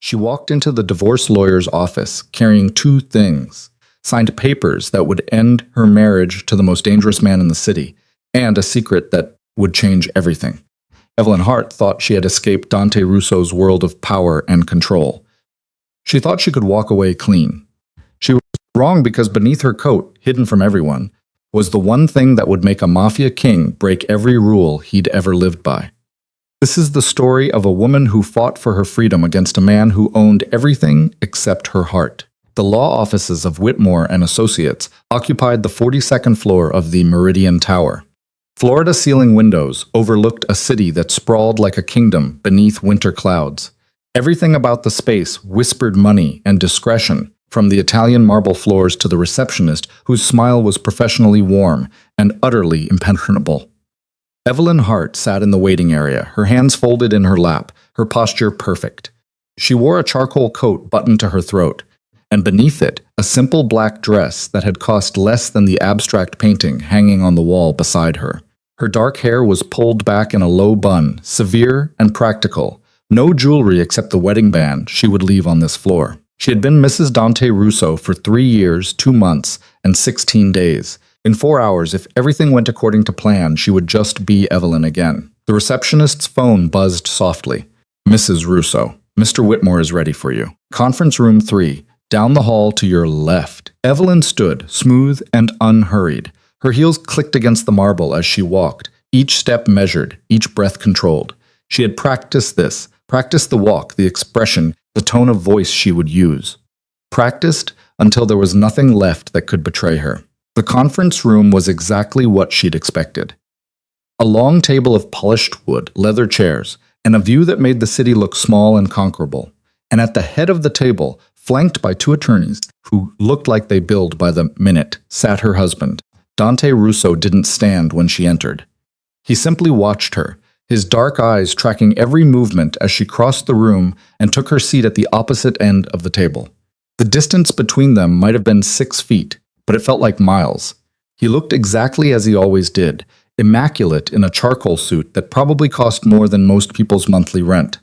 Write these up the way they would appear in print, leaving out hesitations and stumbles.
She walked into the divorce lawyer's office carrying two things: signed papers that would end her marriage to the most dangerous man in the city, and a secret that would change everything. Evelyn Hart thought she had escaped Dante Russo's world of power and control. She thought she could walk away clean. She was wrong because beneath her coat, hidden from everyone, was the one thing that would make a mafia king break every rule he'd ever lived by. This is the story of a woman who fought for her freedom against a man who owned everything except her heart. The law offices of Whitmore and Associates occupied the 42nd floor of the Meridian Tower. Floor-to-ceiling windows overlooked a city that sprawled like a kingdom beneath winter clouds. Everything about the space whispered money and discretion, from the Italian marble floors to the receptionist whose smile was professionally warm and utterly impenetrable. Evelyn Hart sat in the waiting area, her hands folded in her lap, her posture perfect. She wore a charcoal coat buttoned to her throat, and beneath it, a simple black dress that had cost less than the abstract painting hanging on the wall beside her. Her dark hair was pulled back in a low bun, severe and practical. No jewelry except the wedding band she would leave on this floor. She had been Mrs. Dante Russo for 3 years, 2 months, and 16 days. In 4 hours, if everything went according to plan, she would just be Evelyn again. The receptionist's phone buzzed softly. "Mrs. Russo, Mr. Whitmore is ready for you. Conference room 3, down the hall to your left." Evelyn stood, smooth and unhurried. Her heels clicked against the marble as she walked, each step measured, each breath controlled. She had practiced this, practiced the walk, the expression, the tone of voice she would use. Practiced until there was nothing left that could betray her. The conference room was exactly what she'd expected. A long table of polished wood, leather chairs, and a view that made the city look small and conquerable. And at the head of the table, flanked by 2 attorneys who looked like they billed by the minute, sat her husband. Dante Russo didn't stand when she entered. He simply watched her, his dark eyes tracking every movement as she crossed the room and took her seat at the opposite end of the table. The distance between them might have been 6 feet, but it felt like miles. He looked exactly as he always did, immaculate in a charcoal suit that probably cost more than most people's monthly rent.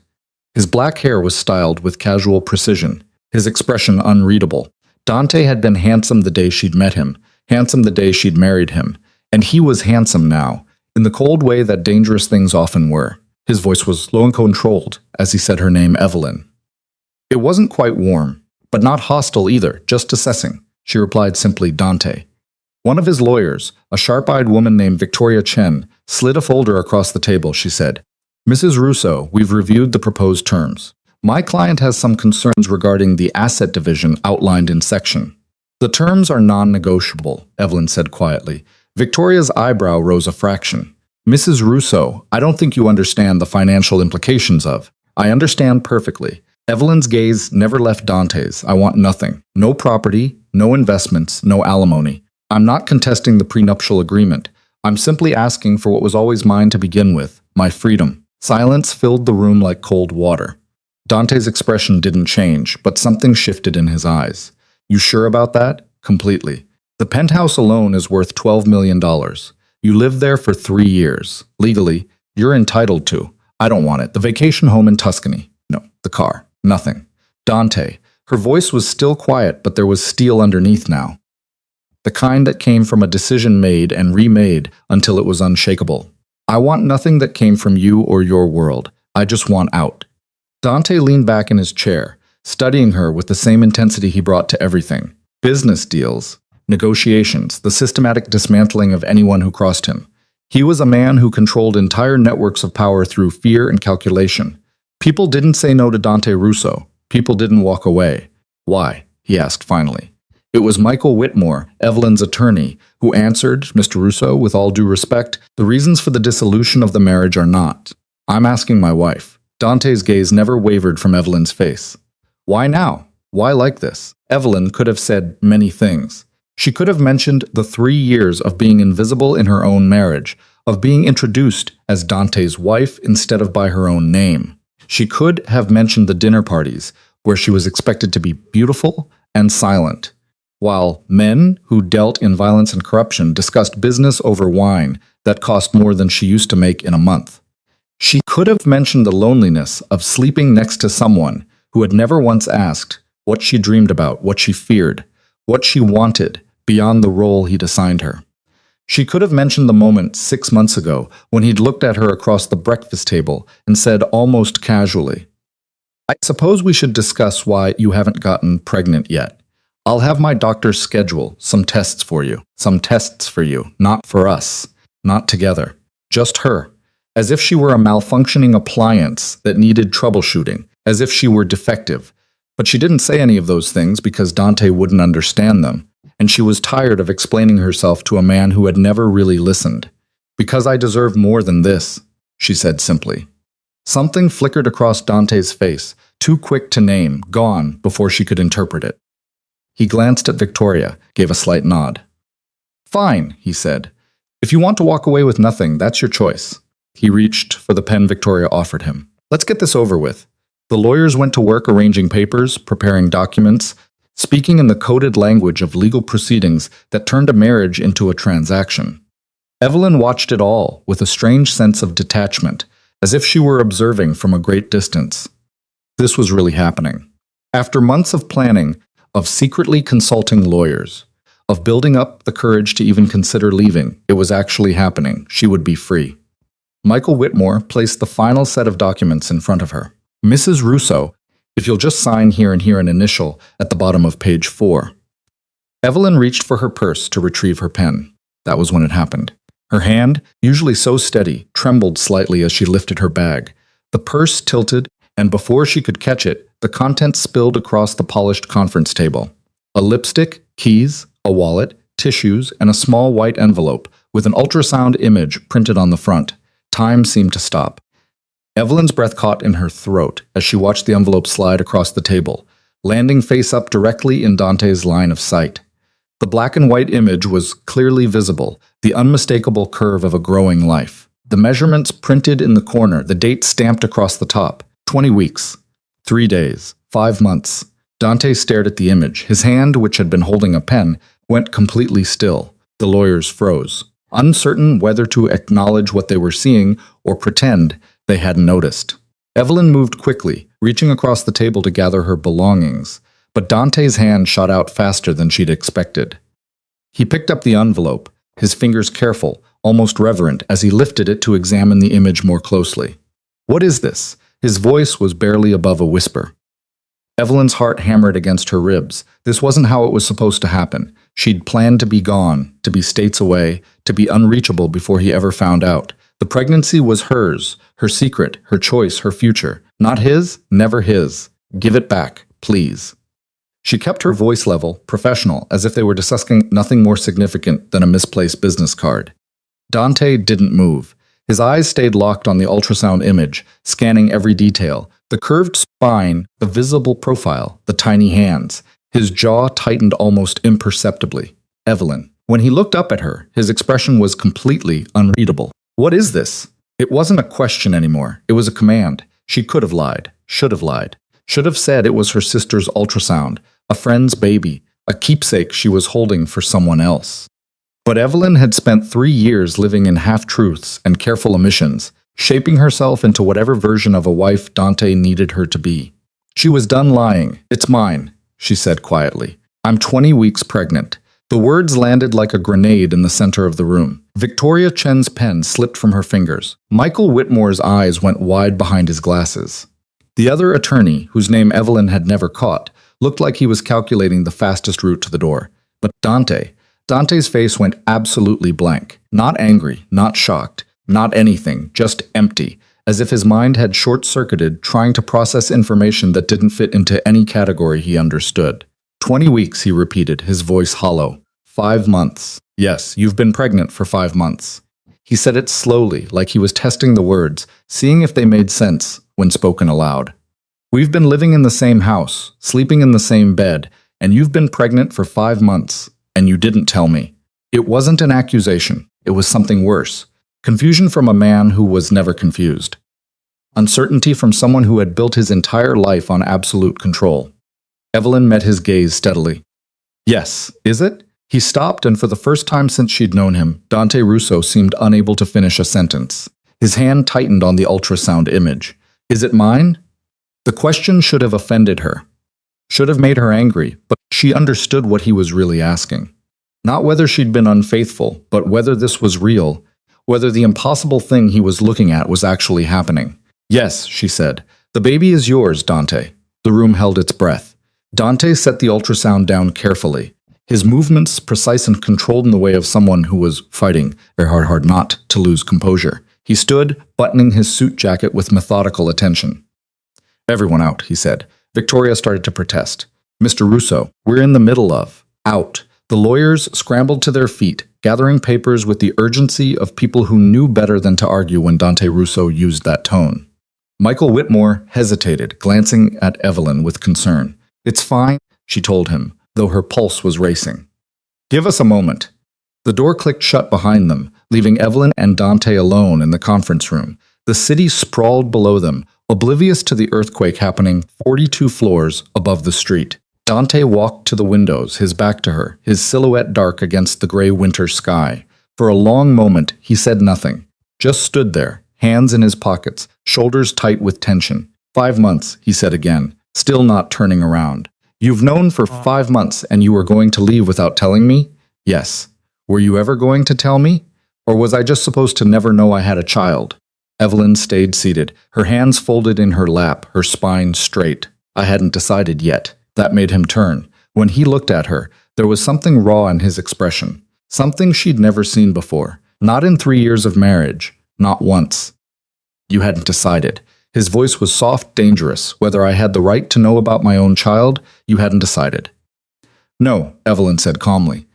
His black hair was styled with casual precision, his expression unreadable. Dante had been handsome the day she'd met him, handsome the day she'd married him, and he was handsome now, in the cold way that dangerous things often were. His voice was low and controlled as he said her name, Evelyn. It wasn't quite warm, but not hostile either, just assessing. She replied simply, "Dante." One of his lawyers, a sharp-eyed woman named Victoria Chen, slid a folder across the table. She said, "Mrs. Russo, we've reviewed the proposed terms. My client has some concerns regarding the asset division outlined in section." "The terms are non-negotiable," Evelyn said quietly. Victoria's eyebrow rose a fraction. "Mrs. Russo, I don't think you understand the financial implications of." "I understand perfectly." Evelyn's gaze never left Dante's. "I want nothing. No property, no investments, no alimony. I'm not contesting the prenuptial agreement. I'm simply asking for what was always mine to begin with, my freedom." Silence filled the room like cold water. Dante's expression didn't change, but something shifted in his eyes. "You sure about that?" "Completely. The penthouse alone is worth $12 million. You lived there for 3 years. Legally, you're entitled to. I don't want it. The vacation home in Tuscany. No, the car. Nothing." "Dante." Her voice was still quiet, but there was steel underneath now. The kind that came from a decision made and remade until it was unshakable. "I want nothing that came from you or your world. I just want out." Dante leaned back in his chair, studying her with the same intensity he brought to everything. Business deals, negotiations, the systematic dismantling of anyone who crossed him. He was a man who controlled entire networks of power through fear and calculation. People didn't say no to Dante Russo. People didn't walk away. "Why?" he asked finally. It was Michael Whitmore, Evelyn's attorney, who answered, "Mr. Russo, with all due respect, the reasons for the dissolution of the marriage are not. I'm asking my wife." Dante's gaze never wavered from Evelyn's face. "Why now? Why like this?" Evelyn could have said many things. She could have mentioned the 3 years of being invisible in her own marriage, of being introduced as Dante's wife instead of by her own name. She could have mentioned the dinner parties, where she was expected to be beautiful and silent, while men who dealt in violence and corruption discussed business over wine that cost more than she used to make in a month. She could have mentioned the loneliness of sleeping next to someone who had never once asked what she dreamed about, what she feared, what she wanted beyond the role he'd assigned her. She could have mentioned the moment 6 months ago when he'd looked at her across the breakfast table and said almost casually, "I suppose we should discuss why you haven't gotten pregnant yet. I'll have my doctor schedule some tests for you. Some tests for you, not for us, not together. Just her. As if she were a malfunctioning appliance that needed troubleshooting, as if she were defective. But she didn't say any of those things because Dante wouldn't understand them, and she was tired of explaining herself to a man who had never really listened. Because I deserve more than this," she said simply. Something flickered across Dante's face, too quick to name, gone before she could interpret it. He glanced at Victoria, gave a slight nod. "Fine," he said. "If you want to walk away with nothing, that's your choice." He reached for the pen Victoria offered him. "Let's get this over with." The lawyers went to work arranging papers, preparing documents, speaking in the coded language of legal proceedings that turned a marriage into a transaction. Evelyn watched it all with a strange sense of detachment, as if she were observing from a great distance. This was really happening. After months of planning, of secretly consulting lawyers, of building up the courage to even consider leaving, it was actually happening. She would be free. Michael Whitmore placed the final set of documents in front of her. "Mrs. Russo, if you'll just sign here and here an initial at the bottom of page 4. Evelyn reached for her purse to retrieve her pen. That was when it happened. Her hand, usually so steady, trembled slightly as she lifted her bag. The purse tilted, and before she could catch it, the contents spilled across the polished conference table. A lipstick, keys, a wallet, tissues, and a small white envelope with an ultrasound image printed on the front. Time seemed to stop. Evelyn's breath caught in her throat as she watched the envelope slide across the table, landing face up directly in Dante's line of sight. The black and white image was clearly visible, the unmistakable curve of a growing life. The measurements printed in the corner, the date stamped across the top. 20 weeks, 3 days, 5 months. Dante stared at the image. His hand, which had been holding a pen, went completely still. The lawyers froze, uncertain whether to acknowledge what they were seeing or pretend they hadn't noticed. Evelyn moved quickly, reaching across the table to gather her belongings, but Dante's hand shot out faster than she'd expected. He picked up the envelope, his fingers careful, almost reverent, as he lifted it to examine the image more closely. "What is this?" His voice was barely above a whisper. Evelyn's heart hammered against her ribs. This wasn't how it was supposed to happen. She'd planned to be gone, to be states away, to be unreachable before he ever found out. The pregnancy was hers, her secret, her choice, her future. Not his, never his. Give it back, please. She kept her voice level, professional, as if they were discussing nothing more significant than a misplaced business card. Dante didn't move. His eyes stayed locked on the ultrasound image, scanning every detail. The curved spine, the visible profile, the tiny hands. His jaw tightened almost imperceptibly. Evelyn. When he looked up at her, his expression was completely unreadable. "What is this?" It wasn't a question anymore. It was a command. She could have lied. Should have lied. Should have said it was her sister's ultrasound, a friend's baby, a keepsake she was holding for someone else. But Evelyn had spent 3 years living in half-truths and careful omissions, shaping herself into whatever version of a wife Dante needed her to be. She was done lying. "It's mine," she said quietly. "I'm 20 weeks pregnant." The words landed like a grenade in the center of the room. Victoria Chen's pen slipped from her fingers. Michael Whitmore's eyes went wide behind his glasses. The other attorney, whose name Evelyn had never caught, looked like he was calculating the fastest route to the door. But Dante's face went absolutely blank. Not angry, not shocked, not anything, just empty, as if his mind had short-circuited trying to process information that didn't fit into any category he understood. 20 weeks, he repeated, his voice hollow. 5 months. Yes, you've been pregnant for 5 months. He said it slowly, like he was testing the words, seeing if they made sense when spoken aloud. We've been living in the same house, sleeping in the same bed, and you've been pregnant for 5 months, and you didn't tell me. It wasn't an accusation. It was something worse. Confusion from a man who was never confused. Uncertainty from someone who had built his entire life on absolute control. Evelyn met his gaze steadily. "Yes, is it?" He stopped, and for the first time since she'd known him, Dante Russo seemed unable to finish a sentence. His hand tightened on the ultrasound image. "Is it mine?" The question should have offended her, should have made her angry, but she understood what he was really asking. Not whether she'd been unfaithful, but whether this was real, whether the impossible thing he was looking at was actually happening. Yes, she said. The baby is yours, Dante. The room held its breath. Dante set the ultrasound down carefully, his movements precise and controlled in the way of someone who was fighting very hard not to lose composure. He stood, buttoning his suit jacket with methodical attention. Everyone out, he said. Victoria started to protest. Mr. Russo, we're in the middle of. Out. The lawyers scrambled to their feet, gathering papers with the urgency of people who knew better than to argue when Dante Russo used that tone. Michael Whitmore hesitated, glancing at Evelyn with concern. It's fine, she told him, though her pulse was racing. Give us a moment. The door clicked shut behind them, leaving Evelyn and Dante alone in the conference room. The city sprawled below them, oblivious to the earthquake happening 42 floors above the street. Dante walked to the windows, his back to her, his silhouette dark against the gray winter sky. For a long moment, he said nothing, just stood there, hands in his pockets, shoulders tight with tension. 5 months, he said again, still not turning around. You've known for 5 months and you were going to leave without telling me? Yes. Were you ever going to tell me? Or was I just supposed to never know I had a child? Evelyn stayed seated, her hands folded in her lap, her spine straight. I hadn't decided yet. That made him turn. When he looked at her, there was something raw in his expression, something she'd never seen before. Not in 3 years of marriage, not once. You hadn't decided. His voice was soft, dangerous. Whether I had the right to know about my own child, you hadn't decided. No, Evelyn said calmly.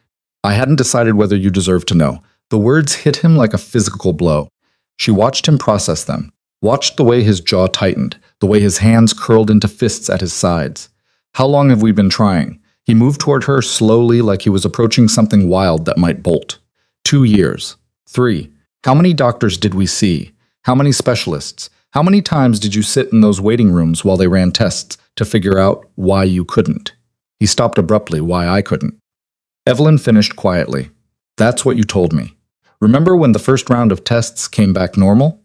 I hadn't decided whether you deserved to know. The words hit him like a physical blow. She watched him process them, watched the way his jaw tightened, the way his hands curled into fists at his sides. How long have we been trying? He moved toward her slowly like he was approaching something wild that might bolt. 2 years. 3. How many doctors did we see? How many specialists? How many times did you sit in those waiting rooms while they ran tests to figure out why you couldn't? He stopped abruptly, why I couldn't. Evelyn finished quietly. That's what you told me. Remember when the first round of tests came back normal?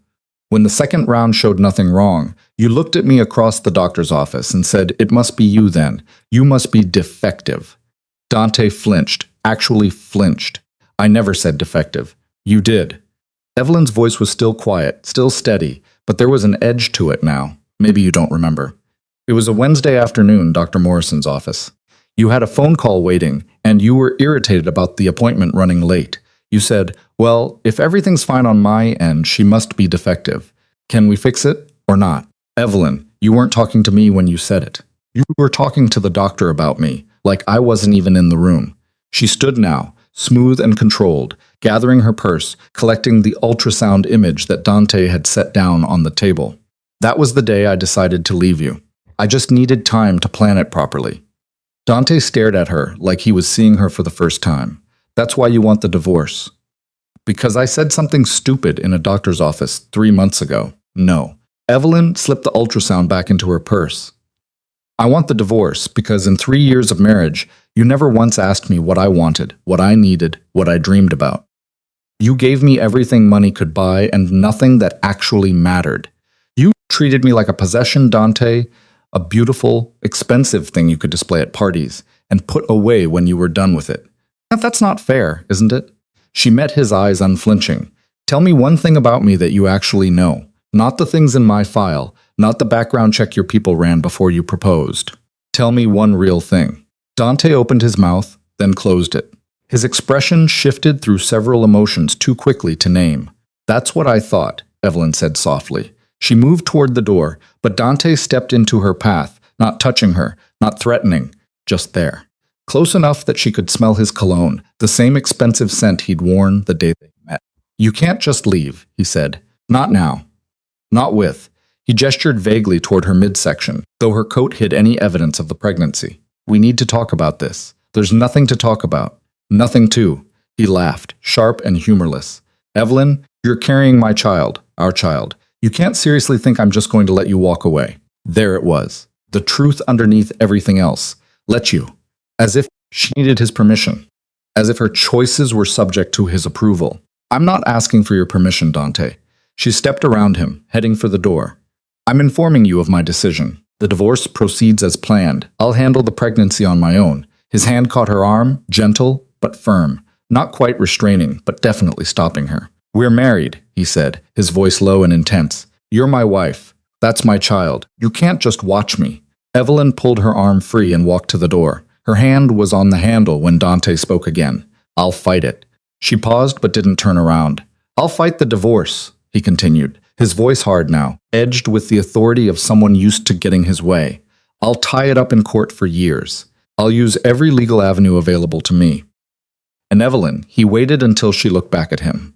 When the second round showed nothing wrong, you looked at me across the doctor's office and said, it must be you then. You must be defective. Dante flinched, actually flinched. I never said defective. You did. Evelyn's voice was still quiet, still steady, but there was an edge to it now. Maybe you don't remember. It was a Wednesday afternoon, Dr. Morrison's office. You had a phone call waiting, and you were irritated about the appointment running late. You said, well, if everything's fine on my end, she must be defective. Can we fix it or not? Evelyn, you weren't talking to me when you said it. You were talking to the doctor about me, like I wasn't even in the room. She stood now, smooth and controlled, gathering her purse, collecting the ultrasound image that Dante had set down on the table. That was the day I decided to leave you. I just needed time to plan it properly. Dante stared at her like he was seeing her for the first time. That's why you want the divorce. Because I said something stupid in a doctor's office 3 months ago. No. Evelyn slipped the ultrasound back into her purse. I want the divorce because in 3 years of marriage, you never once asked me what I wanted, what I needed, what I dreamed about. You gave me everything money could buy and nothing that actually mattered. You treated me like a possession, Dante, a beautiful, expensive thing you could display at parties and put away when you were done with it. That's not fair, isn't it? She met his eyes unflinching. Tell me one thing about me that you actually know. Not the things in my file, not the background check your people ran before you proposed. Tell me one real thing. Dante opened his mouth, then closed it. His expression shifted through several emotions too quickly to name. That's what I thought, Evelyn said softly. She moved toward the door, but Dante stepped into her path, not touching her, not threatening, just there. Close enough that she could smell his cologne, the same expensive scent he'd worn the day they met. You can't just leave, he said. Not now. Not with. He gestured vaguely toward her midsection, though her coat hid any evidence of the pregnancy. We need to talk about this. There's nothing to talk about. Nothing to. He laughed, sharp and humorless. Evelyn, you're carrying my child, our child. You can't seriously think I'm just going to let you walk away. There it was. The truth underneath everything else. Let you. As if she needed his permission. As if her choices were subject to his approval. I'm not asking for your permission, Dante. She stepped around him, heading for the door. I'm informing you of my decision. The divorce proceeds as planned. I'll handle the pregnancy on my own. His hand caught her arm, gentle but firm, not quite restraining, but definitely stopping her. We're married, he said, his voice low and intense. You're my wife. That's my child. You can't just watch me. Evelyn pulled her arm free and walked to the door. Her hand was on the handle when Dante spoke again. I'll fight it. She paused but didn't turn around. I'll fight the divorce, he continued, his voice hard now, edged with the authority of someone used to getting his way. I'll tie it up in court for years. I'll use every legal avenue available to me. And Evelyn, he waited until she looked back at him.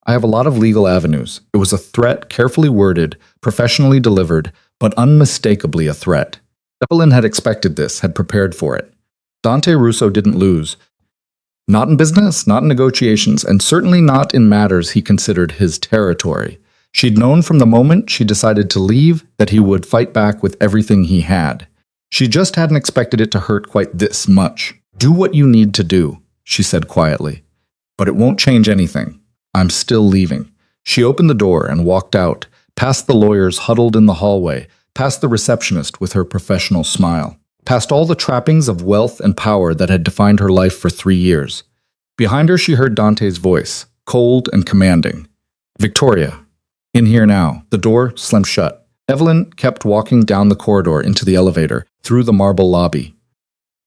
I have a lot of legal avenues. It was a threat, carefully worded, professionally delivered, but unmistakably a threat. Evelyn had expected this, had prepared for it. Dante Russo didn't lose. Not in business, not in negotiations, and certainly not in matters he considered his territory. She'd known from the moment she decided to leave that he would fight back with everything he had. She just hadn't expected it to hurt quite this much. Do what you need to do, she said quietly. But it won't change anything. I'm still leaving. She opened the door and walked out, past the lawyers huddled in the hallway, past the receptionist with her professional smile, past all the trappings of wealth and power that had defined her life for 3 years. Behind her she heard Dante's voice, cold and commanding. Victoria. In here now. The door slammed shut. Evelyn kept walking down the corridor into the elevator, through the marble lobby.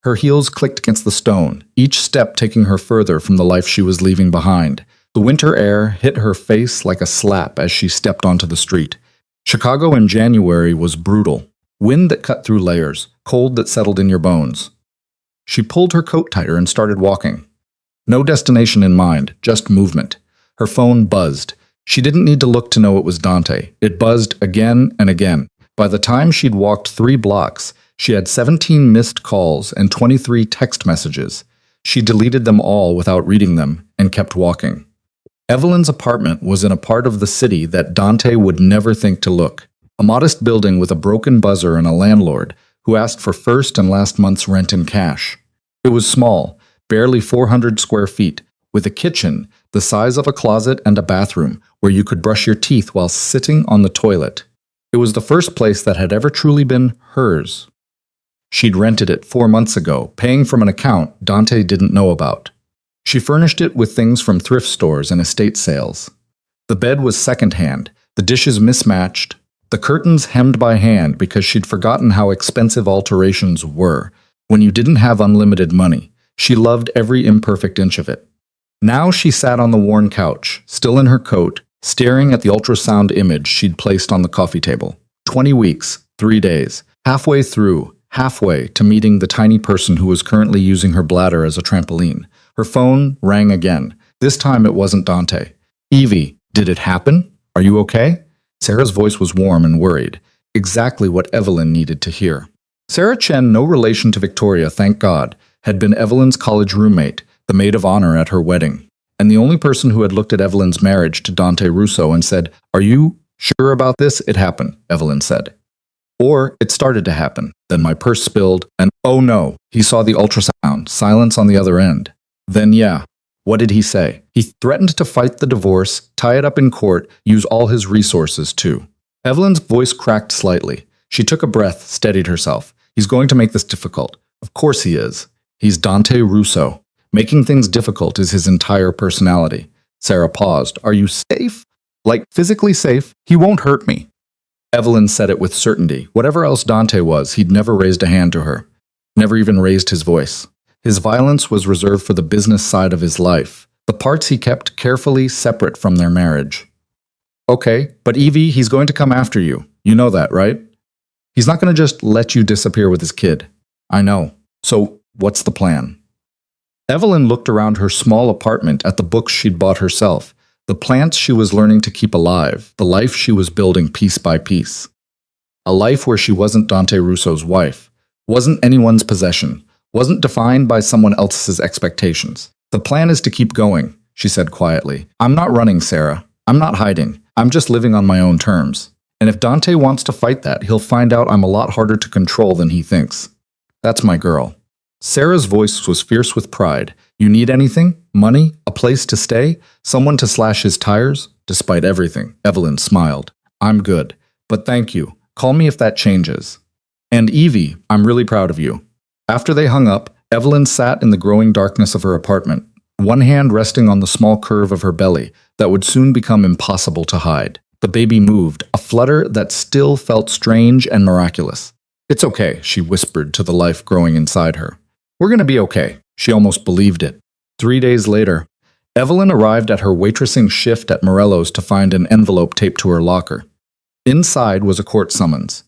Her heels clicked against the stone, each step taking her further from the life she was leaving behind. The winter air hit her face like a slap as she stepped onto the street. Chicago in January was brutal. Wind that cut through layers, cold that settled in your bones. She pulled her coat tighter and started walking. No destination in mind, just movement. Her phone buzzed. She didn't need to look to know it was Dante. It buzzed again and again. By the time she'd walked 3 blocks, she had 17 missed calls and 23 text messages. She deleted them all without reading them and kept walking. Evelyn's apartment was in a part of the city that Dante would never think to look. A modest building with a broken buzzer and a landlord who asked for first and last month's rent in cash. It was small, barely 400 square feet, with a kitchen the size of a closet and a bathroom where you could brush your teeth while sitting on the toilet. It was the first place that had ever truly been hers. She'd rented it 4 months ago, paying from an account Dante didn't know about. She furnished it with things from thrift stores and estate sales. The bed was secondhand, the dishes mismatched, the curtains hemmed by hand because she'd forgotten how expensive alterations were when you didn't have unlimited money. She loved every imperfect inch of it. Now she sat on the worn couch, still in her coat, staring at the ultrasound image she'd placed on the coffee table. 20 weeks, 3 days, halfway to meeting the tiny person who was currently using her bladder as a trampoline. Her phone rang again. This time it wasn't Dante. Evie, did it happen? Are you okay? Sarah's voice was warm and worried. Exactly what Evelyn needed to hear. Sarah Chen, no relation to Victoria, thank God, had been Evelyn's college roommate, the maid of honor at her wedding, and the only person who had looked at Evelyn's marriage to Dante Russo and said, "Are you sure about this?" It happened, Evelyn said. Or it started to happen. Then my purse spilled, and oh no, he saw the ultrasound, silence on the other end. Then yeah, what did he say? He threatened to fight the divorce, tie it up in court, use all his resources too. Evelyn's voice cracked slightly. She took a breath, steadied herself. He's going to make this difficult. Of course he is. He's Dante Russo. Making things difficult is his entire personality. Sarah paused. Are you safe? Like physically safe? He won't hurt me. Evelyn said it with certainty. Whatever else Dante was, he'd never raised a hand to her. Never even raised his voice. His violence was reserved for the business side of his life, the parts he kept carefully separate from their marriage. Okay, but Evie, he's going to come after you. You know that, right? He's not going to just let you disappear with his kid. I know. So, what's the plan? Evelyn looked around her small apartment at the books she'd bought herself, the plants she was learning to keep alive, the life she was building piece by piece. A life where she wasn't Dante Russo's wife, wasn't anyone's possession, wasn't defined by someone else's expectations. The plan is to keep going, she said quietly. I'm not running, Sarah. I'm not hiding. I'm just living on my own terms. And if Dante wants to fight that, he'll find out I'm a lot harder to control than he thinks. That's my girl. Sarah's voice was fierce with pride. You need anything? Money? A place to stay? Someone to slash his tires? Despite everything, Evelyn smiled. I'm good. But thank you. Call me if that changes. And Evie, I'm really proud of you. After they hung up, Evelyn sat in the growing darkness of her apartment, one hand resting on the small curve of her belly that would soon become impossible to hide. The baby moved, a flutter that still felt strange and miraculous. It's okay, she whispered to the life growing inside her. We're going to be okay. She almost believed it. 3 days later, Evelyn arrived at her waitressing shift at Morello's to find an envelope taped to her locker. Inside was a court summons.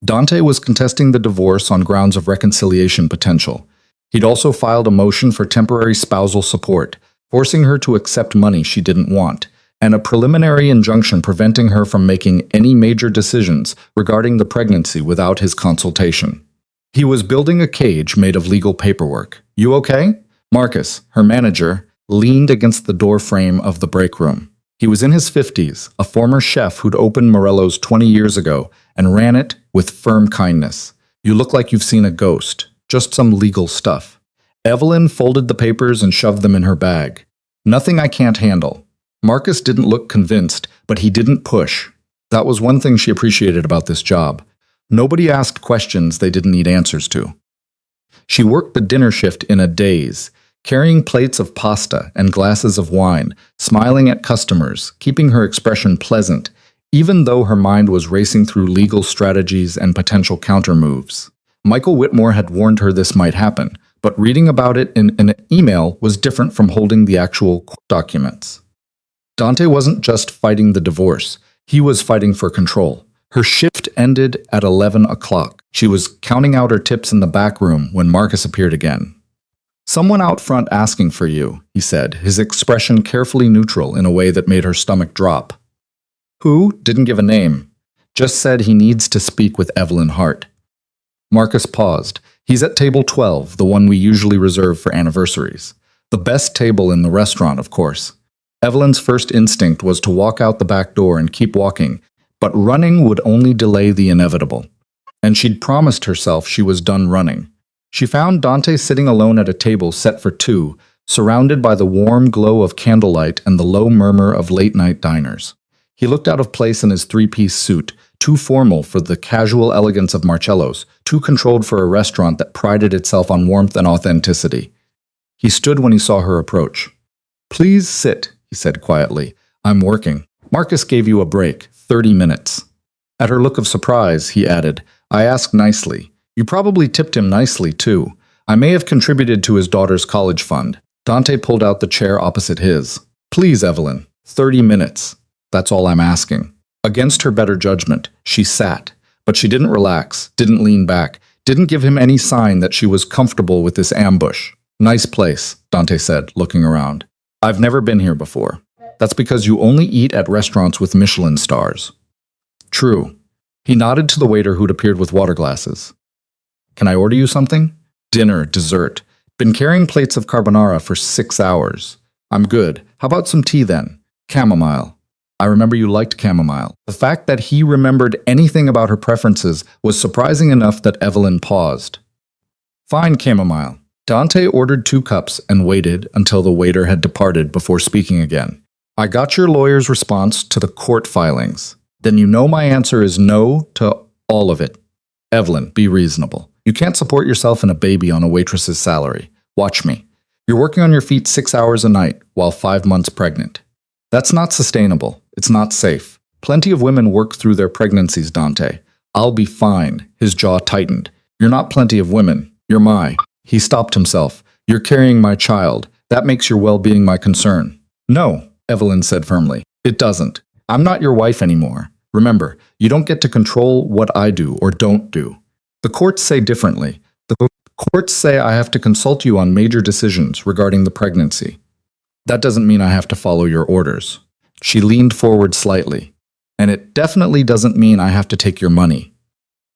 Dante was contesting the divorce on grounds of reconciliation potential. He'd also filed a motion for temporary spousal support, forcing her to accept money she didn't want, and a preliminary injunction preventing her from making any major decisions regarding the pregnancy without his consultation. He was building a cage made of legal paperwork. You okay? Marcus, her manager, leaned against the door frame of the break room. He was in his 50s, a former chef who'd opened Morello's 20 years ago and ran it with firm kindness. You look like you've seen a ghost. Just some legal stuff. Evelyn folded the papers and shoved them in her bag. Nothing I can't handle. Marcus didn't look convinced, but he didn't push. That was one thing she appreciated about this job. Nobody asked questions they didn't need answers to. She worked the dinner shift in a daze, carrying plates of pasta and glasses of wine, smiling at customers, keeping her expression pleasant, even though her mind was racing through legal strategies and potential countermoves. Michael Whitmore had warned her this might happen, but reading about it in an email was different from holding the actual documents. Dante wasn't just fighting the divorce, he was fighting for control. Her shift ended at 11 o'clock. She was counting out her tips in the back room when Marcus appeared again. Someone out front asking for you, he said, his expression carefully neutral in a way that made her stomach drop. Who? Didn't give a name. Just said he needs to speak with Evelyn Hart. Marcus paused. He's at table 12, the one we usually reserve for anniversaries. The best table in the restaurant, of course. Evelyn's first instinct was to walk out the back door and keep walking, but running would only delay the inevitable. And she'd promised herself she was done running. She found Dante sitting alone at a table set for two, surrounded by the warm glow of candlelight and the low murmur of late-night diners. He looked out of place in his three-piece suit, too formal for the casual elegance of Marcello's, too controlled for a restaurant that prided itself on warmth and authenticity. He stood when he saw her approach. Please sit, he said quietly. I'm working. Marcus gave you a break, 30 minutes. At her look of surprise, he added, I asked nicely. You probably tipped him nicely, too. I may have contributed to his daughter's college fund. Dante pulled out the chair opposite his. Please, Evelyn, 30 minutes. That's all I'm asking. Against her better judgment, she sat, but she didn't relax, didn't lean back, didn't give him any sign that she was comfortable with this ambush. Nice place, Dante said, looking around. I've never been here before. That's because you only eat at restaurants with Michelin stars. True. He nodded to the waiter who'd appeared with water glasses. Can I order you something? Dinner, dessert. Been carrying plates of carbonara for 6 hours. I'm good. How about some tea then? Chamomile. I remember you liked chamomile. The fact that he remembered anything about her preferences was surprising enough that Evelyn paused. Fine chamomile. Dante ordered 2 cups and waited until the waiter had departed before speaking again. I got your lawyer's response to the court filings. Then you know my answer is no to all of it. Evelyn, be reasonable. You can't support yourself and a baby on a waitress's salary. Watch me. You're working on your feet 6 hours a night while 5 months pregnant. That's not sustainable. It's not safe. Plenty of women work through their pregnancies, Dante. I'll be fine. His jaw tightened. You're not plenty of women. You're my. He stopped himself. You're carrying my child. That makes your well-being my concern. No, Evelyn said firmly. It doesn't. I'm not your wife anymore. Remember, you don't get to control what I do or don't do. The courts say differently. The courts say I have to consult you on major decisions regarding the pregnancy. That doesn't mean I have to follow your orders. She leaned forward slightly. And it definitely doesn't mean I have to take your money.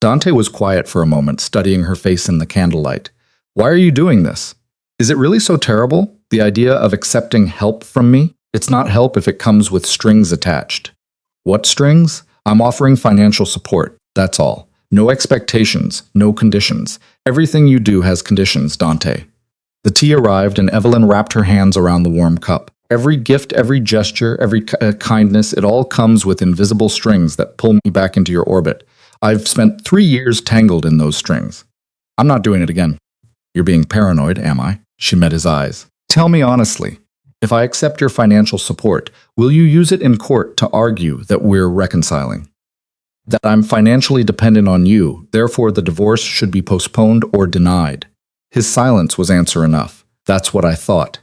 Dante was quiet for a moment, studying her face in the candlelight. Why are you doing this? Is it really so terrible, the idea of accepting help from me? It's not help if it comes with strings attached. What strings? I'm offering financial support, that's all. No expectations, no conditions. Everything you do has conditions, Dante. The tea arrived and Evelyn wrapped her hands around the warm cup. Every gift, every gesture, every kindness, it all comes with invisible strings that pull me back into your orbit. I've spent 3 years tangled in those strings. I'm not doing it again. You're being paranoid, am I? She met his eyes. Tell me honestly, if I accept your financial support, will you use it in court to argue that we're reconciling? That I'm financially dependent on you, therefore the divorce should be postponed or denied. His silence was answer enough. That's what I thought.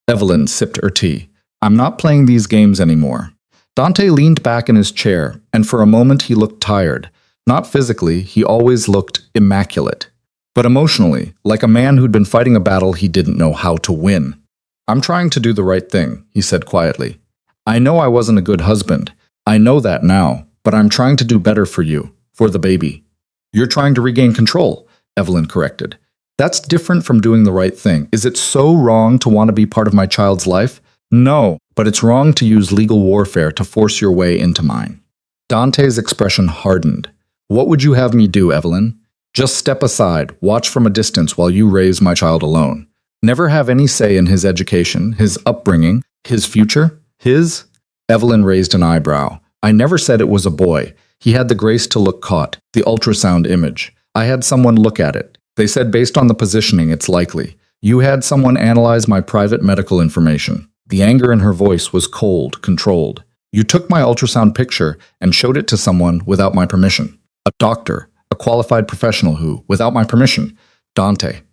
Evelyn sipped her tea. I'm not playing these games anymore. Dante leaned back in his chair, and for a moment he looked tired. Not physically, he always looked immaculate. But emotionally, like a man who'd been fighting a battle he didn't know how to win. I'm trying to do the right thing, he said quietly. I know I wasn't a good husband. I know that now, but I'm trying to do better for you, for the baby. You're trying to regain control, Evelyn corrected. That's different from doing the right thing. Is it so wrong to want to be part of my child's life? No, but it's wrong to use legal warfare to force your way into mine. Dante's expression hardened. What would you have me do, Evelyn? Just step aside, watch from a distance while you raise my child alone. Never have any say in his education, his upbringing, his future? His? Evelyn raised an eyebrow. I never said it was a boy. He had the grace to look caught, the ultrasound image. I had someone look at it. They said based on the positioning, it's likely. You had someone analyze my private medical information. The anger in her voice was cold, controlled. You took my ultrasound picture and showed it to someone without my permission. A doctor, a qualified professional who, without my permission, Dante.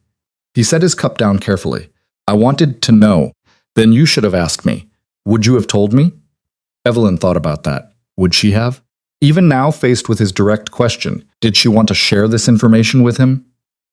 He set his cup down carefully. I wanted to know. Then you should have asked me. Would you have told me? Evelyn thought about that. Would she have? Even now, faced with his direct question, did she want to share this information with him?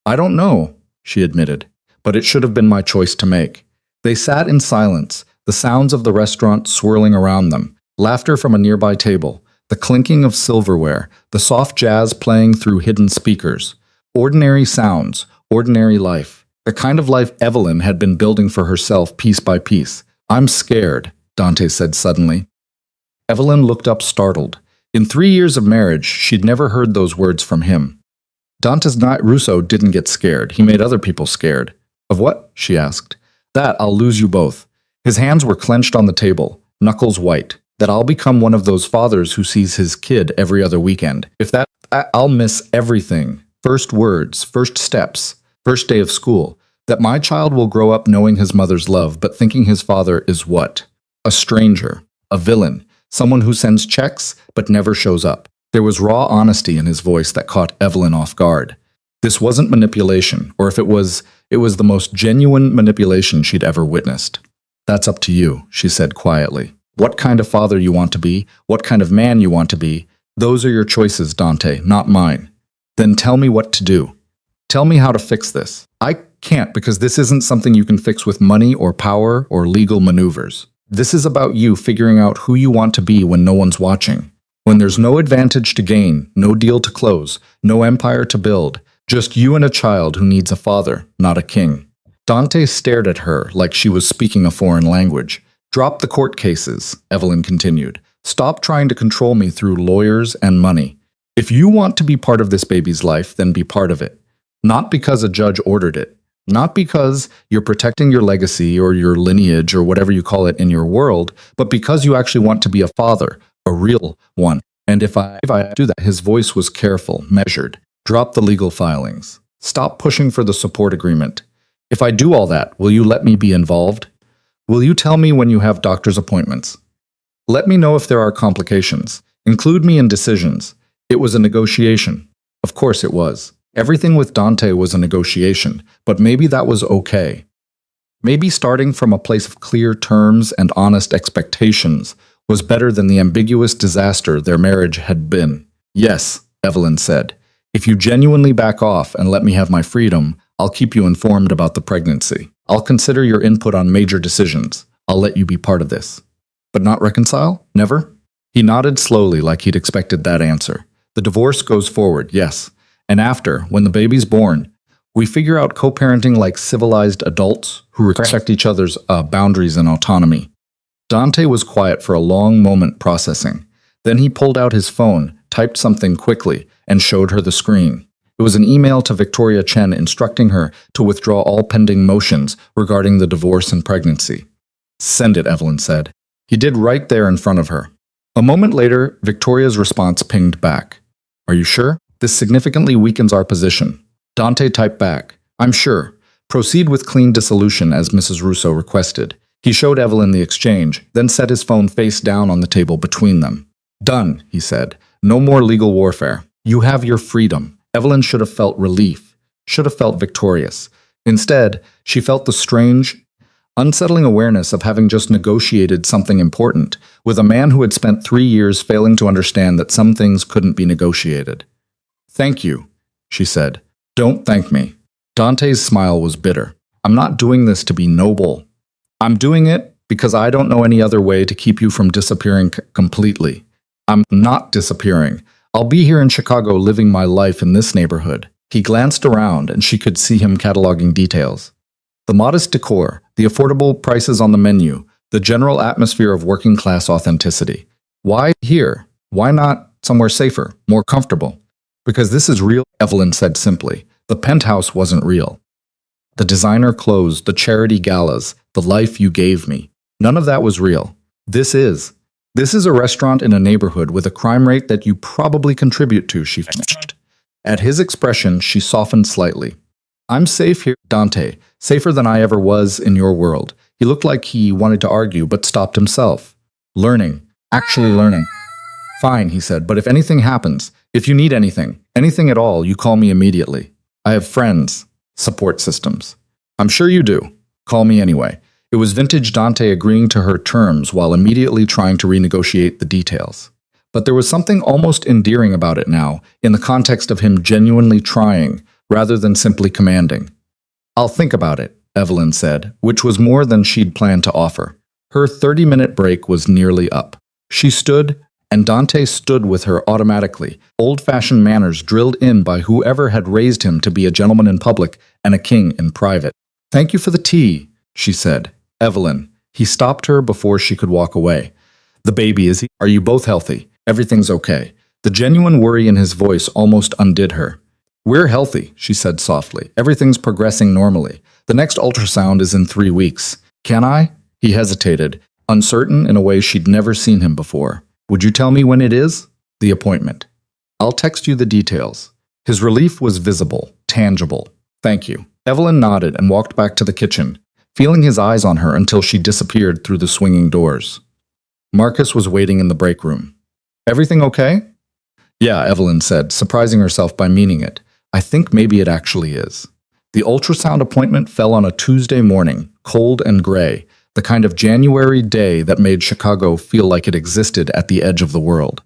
I don't know, she admitted, but it should have been my choice to make. They sat in silence, the sounds of the restaurant swirling around them, laughter from a nearby table, the clinking of silverware, the soft jazz playing through hidden speakers. Ordinary sounds, ordinary life. The kind of life Evelyn had been building for herself piece by piece. I'm scared, Dante said suddenly. Evelyn looked up startled. In 3 years of marriage, she'd never heard those words from him. Dante's Knight Russo didn't get scared. He made other people scared. Of what? She asked. That I'll lose you both. His hands were clenched on the table, knuckles white. That I'll become one of those fathers who sees his kid every other weekend. If that, I'll miss everything. First words, first steps, first day of school. That my child will grow up knowing his mother's love, but thinking his father is what? A stranger, a villain, someone who sends checks but never shows up. There was raw honesty in his voice that caught Evelyn off guard. This wasn't manipulation, or if it was the most genuine manipulation she'd ever witnessed. That's up to you, she said quietly. What kind of father you want to be, what kind of man you want to be, those are your choices, Dante, not mine. Then tell me what to do. Tell me how to fix this. I can't, because this isn't something you can fix with money or power or legal maneuvers. This is about you figuring out who you want to be when no one's watching. When there's no advantage to gain, no deal to close, no empire to build, just you and a child who needs a father, not a king. Dante stared at her like she was speaking a foreign language. Drop the court cases, Evelyn continued. Stop trying to control me through lawyers and money. If you want to be part of this baby's life, then be part of it. Not because a judge ordered it. Not because you're protecting your legacy or your lineage or whatever you call it in your world, but because you actually want to be a father, a real one. And if I do that, his voice was careful, measured. Drop the legal filings. Stop pushing for the support agreement. If I do all that, will you let me be involved? Will you tell me when you have doctor's appointments? Let me know if there are complications. Include me in decisions. It was a negotiation. Of course it was. Everything with Dante was a negotiation, but maybe that was okay. Maybe starting from a place of clear terms and honest expectations was better than the ambiguous disaster their marriage had been. Yes, Evelyn said. If you genuinely back off and let me have my freedom, I'll keep you informed about the pregnancy. I'll consider your input on major decisions. I'll let you be part of this. But not reconcile? Never? He nodded slowly like he'd expected that answer. The divorce goes forward, yes. And after, when the baby's born, we figure out co-parenting like civilized adults who respect each other's boundaries and autonomy. Dante was quiet for a long moment processing. Then he pulled out his phone, typed something quickly, and showed her the screen. It was an email to Victoria Chen instructing her to withdraw all pending motions regarding the divorce and pregnancy. Send it, Evelyn said. He did right there in front of her. A moment later, Victoria's response pinged back. Are you sure? This significantly weakens our position. Dante typed back, I'm sure. Proceed with clean dissolution as Mrs. Russo requested. He showed Evelyn the exchange, then set his phone face down on the table between them. Done, he said. No more legal warfare. You have your freedom. Evelyn should have felt relief, should have felt victorious. Instead, she felt the strange, unsettling awareness of having just negotiated something important with a man who had spent 3 years failing to understand that some things couldn't be negotiated. Thank you, she said. Don't thank me. Dante's smile was bitter. I'm not doing this to be noble. I'm doing it because I don't know any other way to keep you from disappearing completely. I'm not disappearing. I'll be here in Chicago living my life in this neighborhood. He glanced around and she could see him cataloging details. The modest decor, the affordable prices on the menu, the general atmosphere of working-class authenticity. Why here? Why not somewhere safer, more comfortable? Because this is real, Evelyn said simply. The penthouse wasn't real. The designer clothes, the charity galas, the life you gave me. None of that was real. This is. This is a restaurant in a neighborhood with a crime rate that you probably contribute to, she finished. At his expression, she softened slightly. I'm safe here, Dante. Safer than I ever was in your world. He looked like he wanted to argue, but stopped himself. Learning. Actually learning. Fine, he said, but if anything happens, if you need anything, anything at all, you call me immediately. I have friends, support systems. I'm sure you do. Call me anyway. It was vintage Dante agreeing to her terms while immediately trying to renegotiate the details. But there was something almost endearing about it now, in the context of him genuinely trying, rather than simply commanding. I'll think about it, Evelyn said, which was more than she'd planned to offer. Her 30-minute break was nearly up. She stood, and Dante stood with her automatically, old-fashioned manners drilled in by whoever had raised him to be a gentleman in public and a king in private. Thank you for the tea, she said. Evelyn. He stopped her before she could walk away. The baby, is he? Are you both healthy? Everything's okay. The genuine worry in his voice almost undid her. We're healthy, she said softly. Everything's progressing normally. The next ultrasound is in 3 weeks. Can I? He hesitated, uncertain in a way she'd never seen him before. Would you tell me when it is? The appointment. I'll text you the details. His relief was visible, tangible. Thank you. Evelyn nodded and walked back to the kitchen, feeling his eyes on her until she disappeared through the swinging doors. Marcus was waiting in the break room. Everything okay? Yeah, Evelyn said, surprising herself by meaning it. I think maybe it actually is. The ultrasound appointment fell on a Tuesday morning, cold and gray, the kind of January day that made Chicago feel like it existed at the edge of the world.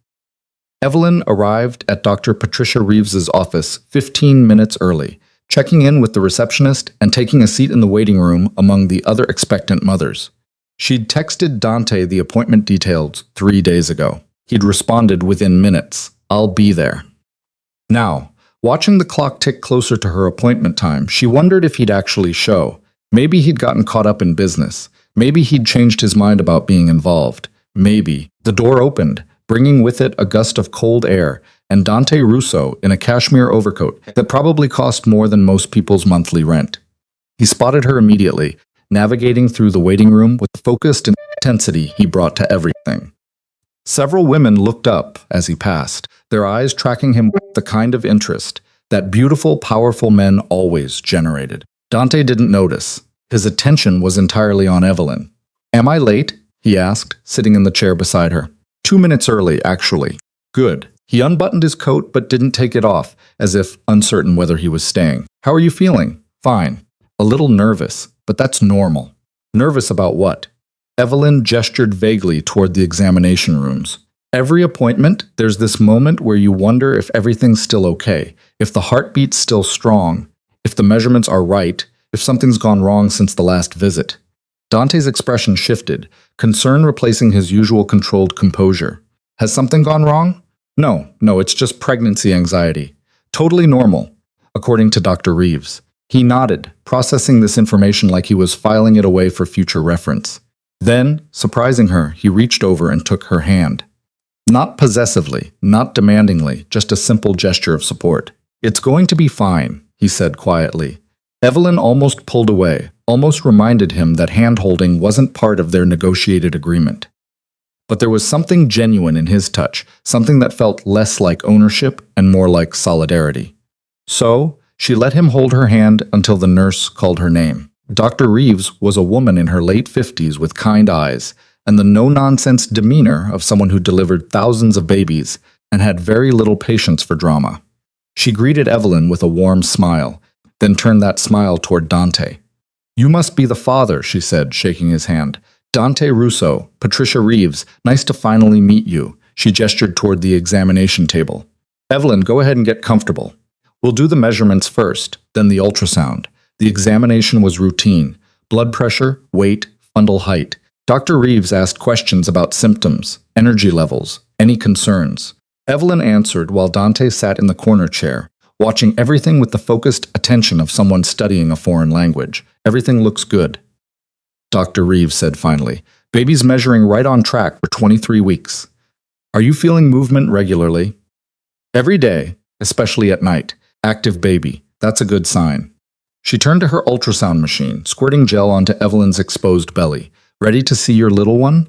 Evelyn arrived at Dr. Patricia Reeves's office 15 minutes early, checking in with the receptionist and taking a seat in the waiting room among the other expectant mothers. She'd texted Dante the appointment details 3 days ago. He'd responded within minutes, I'll be there. Now, watching the clock tick closer to her appointment time, she wondered if he'd actually show. Maybe he'd gotten caught up in business. Maybe he'd changed his mind about being involved. Maybe. The door opened, bringing with it a gust of cold air, and Dante Russo in a cashmere overcoat that probably cost more than most people's monthly rent. He spotted her immediately, navigating through the waiting room with the focused intensity he brought to everything. Several women looked up as he passed, their eyes tracking him with the kind of interest that beautiful, powerful men always generated. Dante didn't notice. His attention was entirely on Evelyn. Am I late? He asked, sitting in the chair beside her. 2 minutes early, actually. Good. He unbuttoned his coat but didn't take it off, as if uncertain whether he was staying. How are you feeling? Fine. A little nervous, but that's normal. Nervous about what? Evelyn gestured vaguely toward the examination rooms. Every appointment, there's this moment where you wonder if everything's still okay, if the heartbeat's still strong, if the measurements are right, if something's gone wrong since the last visit. Dante's expression shifted, concern replacing his usual controlled composure. Has something gone wrong? No, it's just pregnancy anxiety. Totally normal, according to Dr. Reeves. He nodded, processing this information like he was filing it away for future reference. Then, surprising her, he reached over and took her hand. Not possessively, not demandingly, just a simple gesture of support. It's going to be fine, he said quietly. Evelyn almost pulled away, almost reminded him that hand-holding wasn't part of their negotiated agreement. But there was something genuine in his touch, something that felt less like ownership and more like solidarity. So, she let him hold her hand until the nurse called her name. Dr. Reeves was a woman in her late 50s with kind eyes and the no-nonsense demeanor of someone who delivered thousands of babies and had very little patience for drama. She greeted Evelyn with a warm smile, then turned that smile toward Dante. "You must be the father," she said, shaking his hand. "Dante Russo, Patricia Reeves, nice to finally meet you." She gestured toward the examination table. "Evelyn, go ahead and get comfortable. We'll do the measurements first, then the ultrasound." The examination was routine. Blood pressure, weight, fundal height. Dr. Reeves asked questions about symptoms, energy levels, any concerns. Evelyn answered while Dante sat in the corner chair, watching everything with the focused attention of someone studying a foreign language. "Everything looks good," Dr. Reeves said finally. "Baby's measuring right on track for 23 weeks. Are you feeling movement regularly?" "Every day, especially at night. Active baby. That's a good sign." She turned to her ultrasound machine, squirting gel onto Evelyn's exposed belly. "Ready to see your little one?"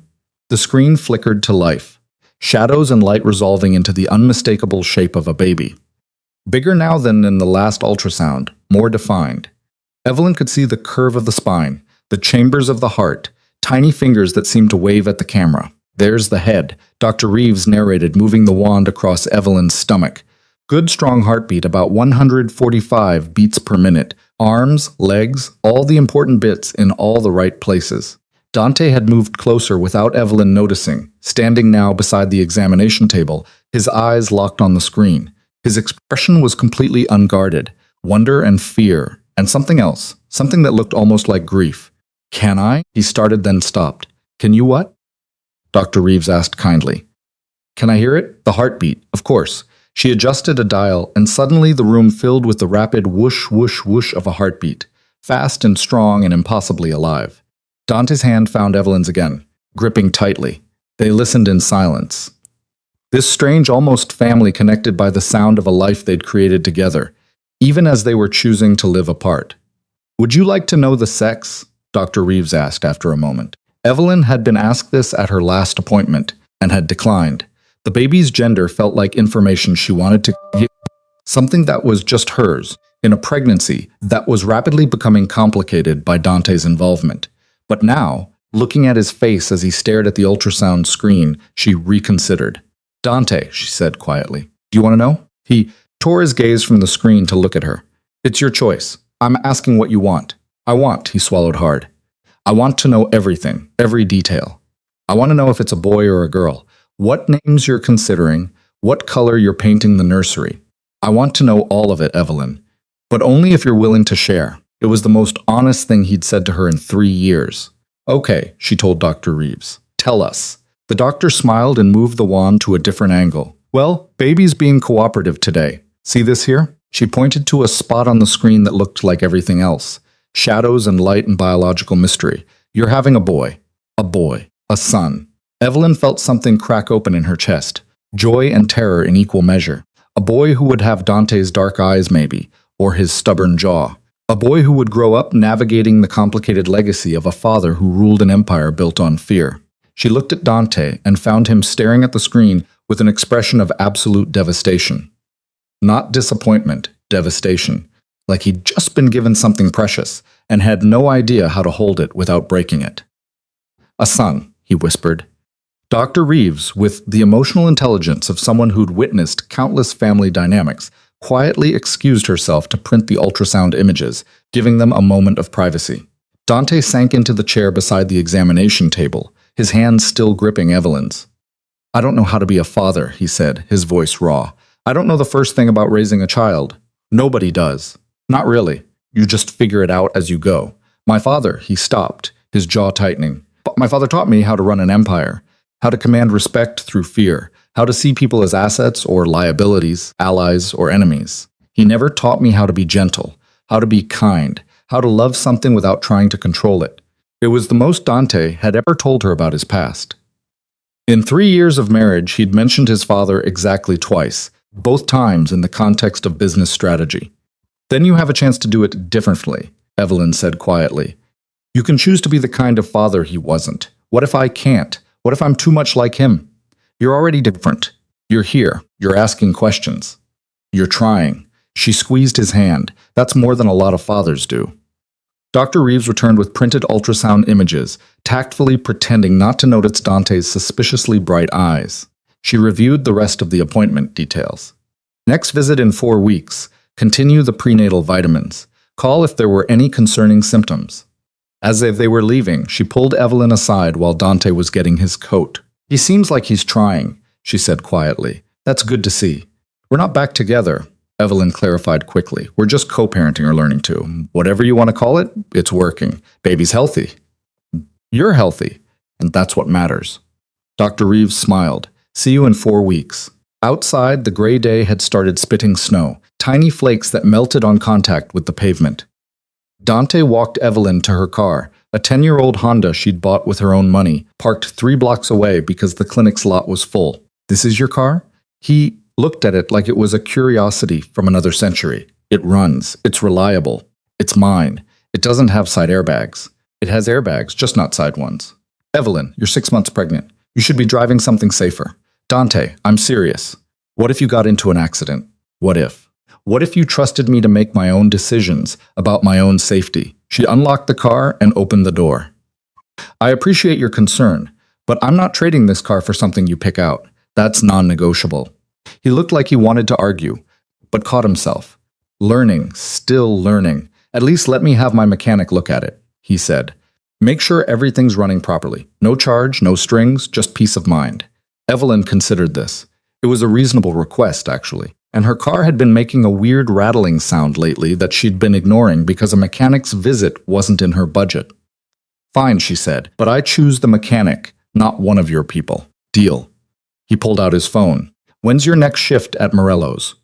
The screen flickered to life, shadows and light resolving into the unmistakable shape of a baby. Bigger now than in the last ultrasound, more defined. Evelyn could see the curve of the spine, the chambers of the heart, tiny fingers that seemed to wave at the camera. "There's the head," Dr. Reeves narrated, moving the wand across Evelyn's stomach. "Good strong heartbeat, about 145 beats per minute. Arms, legs, all the important bits in all the right places." Dante had moved closer without Evelyn noticing, standing now beside the examination table, his eyes locked on the screen. His expression was completely unguarded, wonder and fear, and something else, something that looked almost like grief. "Can I?" he started, then stopped. "Can you what?" Dr. Reeves asked kindly. "Can I hear it?" "The heartbeat, of course." She adjusted a dial, and suddenly the room filled with the rapid whoosh, whoosh, whoosh of a heartbeat, fast and strong and impossibly alive. Dante's hand found Evelyn's again, gripping tightly. They listened in silence. This strange, almost family connected by the sound of a life they'd created together, even as they were choosing to live apart. "Would you like to know the sex?" Dr. Reeves asked after a moment. Evelyn had been asked this at her last appointment, and had declined. The baby's gender felt like information she wanted to give, something that was just hers, in a pregnancy that was rapidly becoming complicated by Dante's involvement. But now, looking at his face as he stared at the ultrasound screen, she reconsidered. "Dante," she said quietly, "do you want to know?" He tore his gaze from the screen to look at her. "It's your choice. I'm asking what you want." He swallowed hard. "I want to know everything, every detail. I want to know if it's a boy or a girl. What names you're considering, what color you're painting the nursery. I want to know all of it, Evelyn. But only if you're willing to share." It was the most honest thing he'd said to her in 3 years. "Okay," she told Dr. Reeves. "Tell us." The doctor smiled and moved the wand to a different angle. "Well, baby's being cooperative today. See this here?" She pointed to a spot on the screen that looked like everything else. Shadows and light and biological mystery. "You're having a boy. A son." Evelyn felt something crack open in her chest. Joy and terror in equal measure. A boy who would have Dante's dark eyes maybe, or his stubborn jaw. A boy who would grow up navigating the complicated legacy of a father who ruled an empire built on fear. She looked at Dante and found him staring at the screen with an expression of absolute devastation. Not disappointment, devastation. Like he'd just been given something precious and had no idea how to hold it without breaking it. "A son," he whispered. Dr. Reeves, with the emotional intelligence of someone who'd witnessed countless family dynamics, quietly excused herself to print the ultrasound images, giving them a moment of privacy. Dante sank into the chair beside the examination table, his hands still gripping Evelyn's. "I don't know how to be a father," he said, his voice raw. "I don't know the first thing about raising a child. Nobody does. Not really. You just figure it out as you go. My father," he stopped, his jaw tightening. "But my father taught me how to run an empire, how to command respect through fear, how to see people as assets or liabilities, allies or enemies. He never taught me how to be gentle, how to be kind, how to love something without trying to control it." It was the most Dante had ever told her about his past. In 3 years of marriage, he'd mentioned his father exactly twice, both times in the context of business strategy. "Then you have a chance to do it differently," Evelyn said quietly. "You can choose to be the kind of father he wasn't. What if I can't? What if I'm too much like him? You're already different. You're here. You're asking questions. You're trying. She squeezed his hand. That's more than a lot of fathers do. Dr. Reeves returned with printed ultrasound images, tactfully pretending not to notice Dante's suspiciously bright eyes. She reviewed the rest of the appointment details. Next visit in 4 weeks. Continue the prenatal vitamins. Call if there were any concerning symptoms. As if they were leaving, she pulled Evelyn aside while Dante was getting his coat. He seems like he's trying, she said quietly. That's good to see. We're not back together, Evelyn clarified quickly. We're just co-parenting or learning to. Whatever you want to call it, it's working. Baby's healthy. You're healthy, and that's what matters. Dr. Reeves smiled. See you in 4 weeks. Outside, the gray day had started spitting snow, tiny flakes that melted on contact with the pavement. Dante walked Evelyn to her car, a 10-year-old Honda she'd bought with her own money, parked 3 blocks away because the clinic's lot was full. This is your car? He looked at it like it was a curiosity from another century. It runs. It's reliable. It's mine. It doesn't have side airbags. It has airbags, just not side ones. Evelyn, you're 6 months pregnant. You should be driving something safer. Dante, I'm serious. What if you got into an accident? What if? What if you trusted me to make my own decisions about my own safety? She unlocked the car and opened the door. I appreciate your concern, but I'm not trading this car for something you pick out. That's non-negotiable. He looked like he wanted to argue, but caught himself. Learning, still learning. At least let me have my mechanic look at it, he said. Make sure everything's running properly. No charge, no strings, just peace of mind. Evelyn considered this. It was a reasonable request, actually, and her car had been making a weird rattling sound lately that she'd been ignoring because a mechanic's visit wasn't in her budget. Fine, she said, but I choose the mechanic, not one of your people. Deal. He pulled out his phone. When's your next shift at Morello's?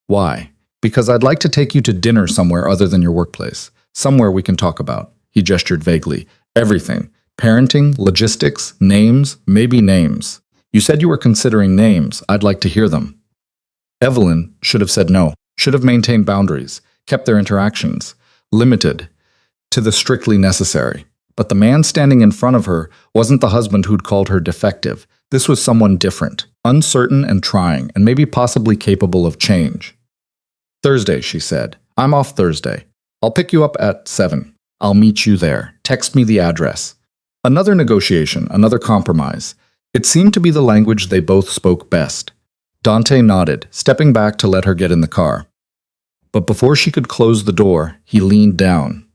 Why? Because I'd like to take you to dinner somewhere other than your workplace. Somewhere we can talk about. He gestured vaguely. Everything. Parenting, logistics, names, maybe names. You said you were considering names. I'd like to hear them. Evelyn should have said no, should have maintained boundaries, kept their interactions, limited to the strictly necessary. But the man standing in front of her wasn't the husband who'd called her defective. This was someone different, uncertain and trying, and maybe possibly capable of change. Thursday, she said. I'm off Thursday. I'll pick you up at 7. I'll meet you there. Text me the address. Another negotiation, another compromise. It seemed to be the language they both spoke best. Dante nodded, stepping back to let her get in the car. But before she could close the door, he leaned down.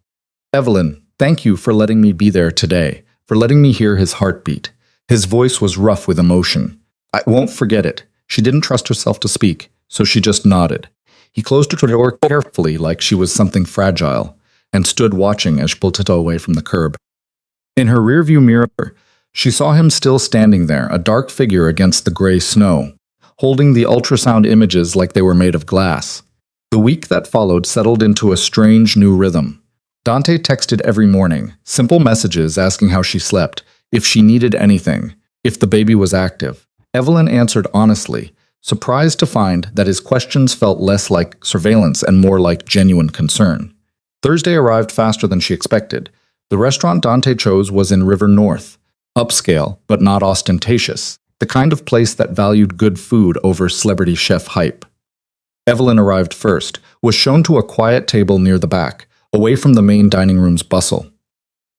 Evelyn, thank you for letting me be there today, for letting me hear his heartbeat. His voice was rough with emotion. I won't forget it. She didn't trust herself to speak, so she just nodded. He closed her door carefully like she was something fragile, and stood watching as she pulled it away from the curb. In her rearview mirror, she saw him still standing there, a dark figure against the gray snow, holding the ultrasound images like they were made of glass. The week that followed settled into a strange new rhythm. Dante texted every morning, simple messages asking how she slept, if she needed anything, if the baby was active. Evelyn answered honestly, surprised to find that his questions felt less like surveillance and more like genuine concern. Thursday arrived faster than she expected. The restaurant Dante chose was in River North. Upscale, but not ostentatious. The kind of place that valued good food over celebrity chef hype. Evelyn arrived first, was shown to a quiet table near the back, away from the main dining room's bustle.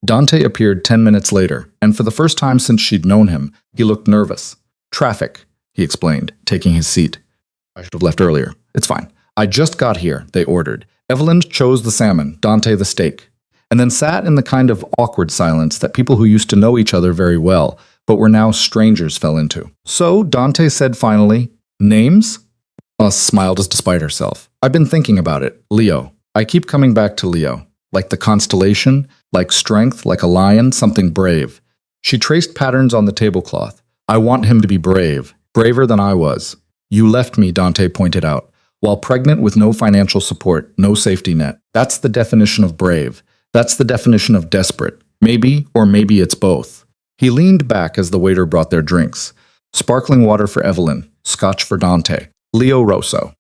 Dante appeared 10 minutes later, and for the first time since she'd known him, he looked nervous. Traffic, he explained, taking his seat. I should have left earlier. It's fine. I just got here, they ordered. Evelyn chose the salmon, Dante the steak, and then sat in the kind of awkward silence that people who used to know each other very well, but were now strangers, fell into. So, Dante said finally, names? Smiled despite herself. I've been thinking about it. Leo. I keep coming back to Leo. Like the constellation, like strength, like a lion, something brave. She traced patterns on the tablecloth. I want him to be brave, braver than I was. You left me, Dante pointed out, while pregnant with no financial support, no safety net. That's the definition of brave. That's the definition of desperate. Maybe, or maybe it's both. He leaned back as the waiter brought their drinks. Sparkling water for Evelyn, scotch for Dante. Leo Rosso.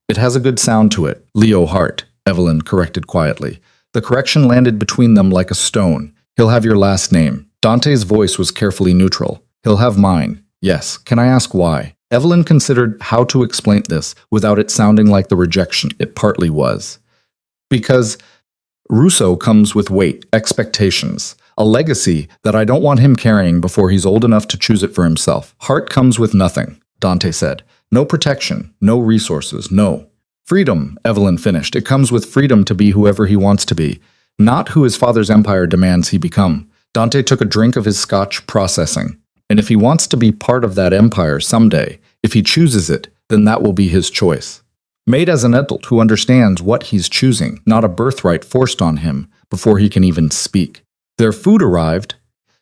It has a good sound to it. Leo Hart, Evelyn corrected quietly. The correction landed between them like a stone. He'll have your last name. Dante's voice was carefully neutral. He'll have mine. Yes. Can I ask why? Evelyn considered how to explain this without it sounding like the rejection it partly was. Because Russo comes with weight, expectations, a legacy that I don't want him carrying before he's old enough to choose it for himself. Hart comes with nothing, Dante said. No protection, no resources, no. Freedom, Evelyn finished. It comes with freedom to be whoever he wants to be, not who his father's empire demands he become. Dante took a drink of his scotch, processing. And if he wants to be part of that empire someday, if he chooses it, then that will be his choice. Made as an adult who understands what he's choosing, not a birthright forced on him before he can even speak. Their food arrived,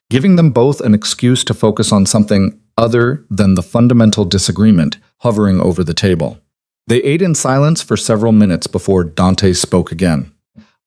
giving them both an excuse to focus on something other than the fundamental disagreement hovering over the table. They ate in silence for several minutes before Dante spoke again.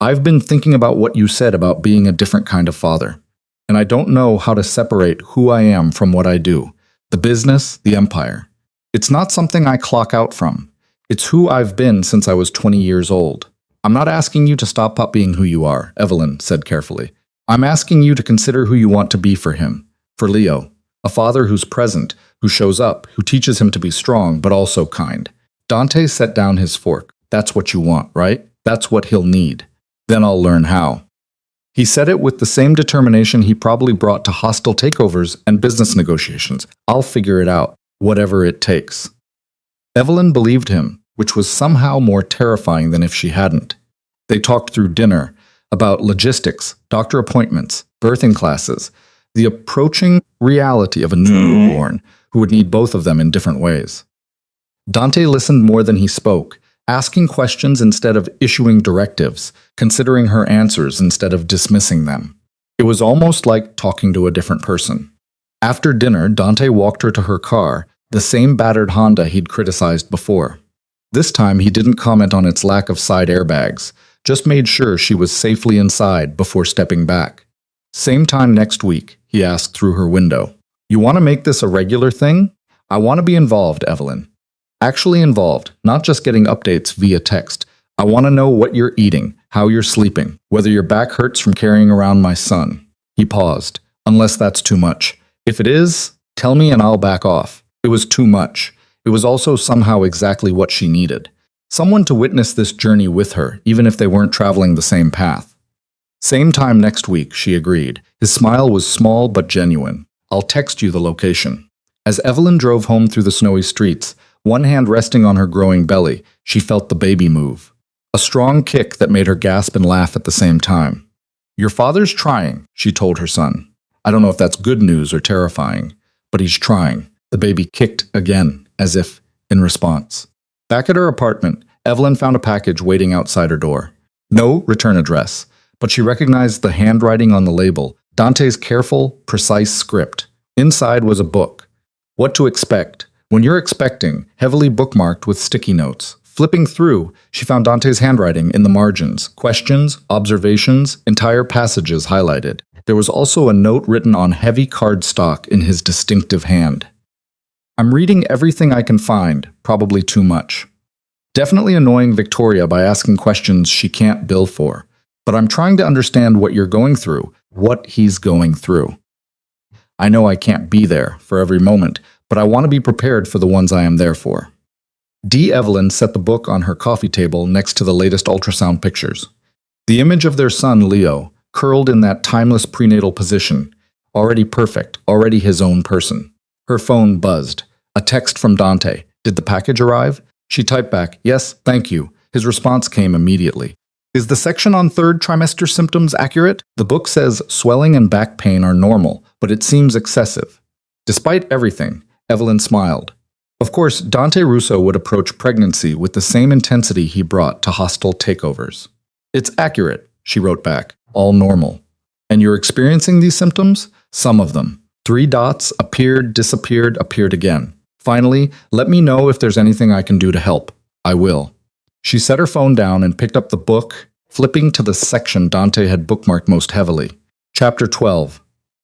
I've been thinking about what you said about being a different kind of father, and I don't know how to separate who I am from what I do, the business, the empire. It's not something I clock out from. It's who I've been since I was 20 years old. I'm not asking you to stop being who you are, Evelyn said carefully. I'm asking you to consider who you want to be for him, for Leo. A father who's present, who shows up, who teaches him to be strong but also kind. Dante set down his fork. That's what you want, right? That's what he'll need. Then I'll learn how. He said it with the same determination he probably brought to hostile takeovers and business negotiations. I'll figure it out, whatever it takes. Evelyn believed him, which was somehow more terrifying than if she hadn't. They talked through dinner about logistics, doctor appointments, birthing classes, the approaching reality of a newborn who would need both of them in different ways. Dante listened more than he spoke, asking questions instead of issuing directives, considering her answers instead of dismissing them. It was almost like talking to a different person. After dinner, Dante walked her to her car, the same battered Honda he'd criticized before. This time, he didn't comment on its lack of side airbags, just made sure she was safely inside before stepping back. Same time next week, he asked through her window. You want to make this a regular thing? I want to be involved, Evelyn. Actually involved, not just getting updates via text. I want to know what you're eating, how you're sleeping, whether your back hurts from carrying around my son. He paused. Unless that's too much. If it is, tell me and I'll back off. It was too much. It was also somehow exactly what she needed. Someone to witness this journey with her, even if they weren't traveling the same path. Same time next week, she agreed. His smile was small but genuine. I'll text you the location. As Evelyn drove home through the snowy streets, one hand resting on her growing belly, she felt the baby move. A strong kick that made her gasp and laugh at the same time. Your father's trying, she told her son. I don't know if that's good news or terrifying, but he's trying. The baby kicked again, as if in response. Back at her apartment, Evelyn found a package waiting outside her door. No return address, but she recognized the handwriting on the label, Dante's careful, precise script. Inside was a book. What to expect. When you're expecting, heavily bookmarked with sticky notes. Flipping through, she found Dante's handwriting in the margins, questions, observations, entire passages highlighted. There was also a note written on heavy cardstock in his distinctive hand. I'm reading everything I can find, probably too much. Definitely annoying Victoria by asking questions she can't bill for, but I'm trying to understand what you're going through, what he's going through. I know I can't be there for every moment, but I want to be prepared for the ones I am there for. D. Evelyn set the book on her coffee table next to the latest ultrasound pictures. The image of their son, Leo, curled in that timeless prenatal position, already perfect, already his own person. Her phone buzzed. A text from Dante. Did the package arrive? She typed back, yes, thank you. His response came immediately. Is the section on third trimester symptoms accurate? The book says swelling and back pain are normal, but it seems excessive. Despite everything, Evelyn smiled. Of course, Dante Russo would approach pregnancy with the same intensity he brought to hostile takeovers. It's accurate, she wrote back. All normal. And you're experiencing these symptoms? Some of them. 3 dots appeared, disappeared, appeared again. Finally, let me know if there's anything I can do to help. I will. She set her phone down and picked up the book, flipping to the section Dante had bookmarked most heavily. Chapter 12.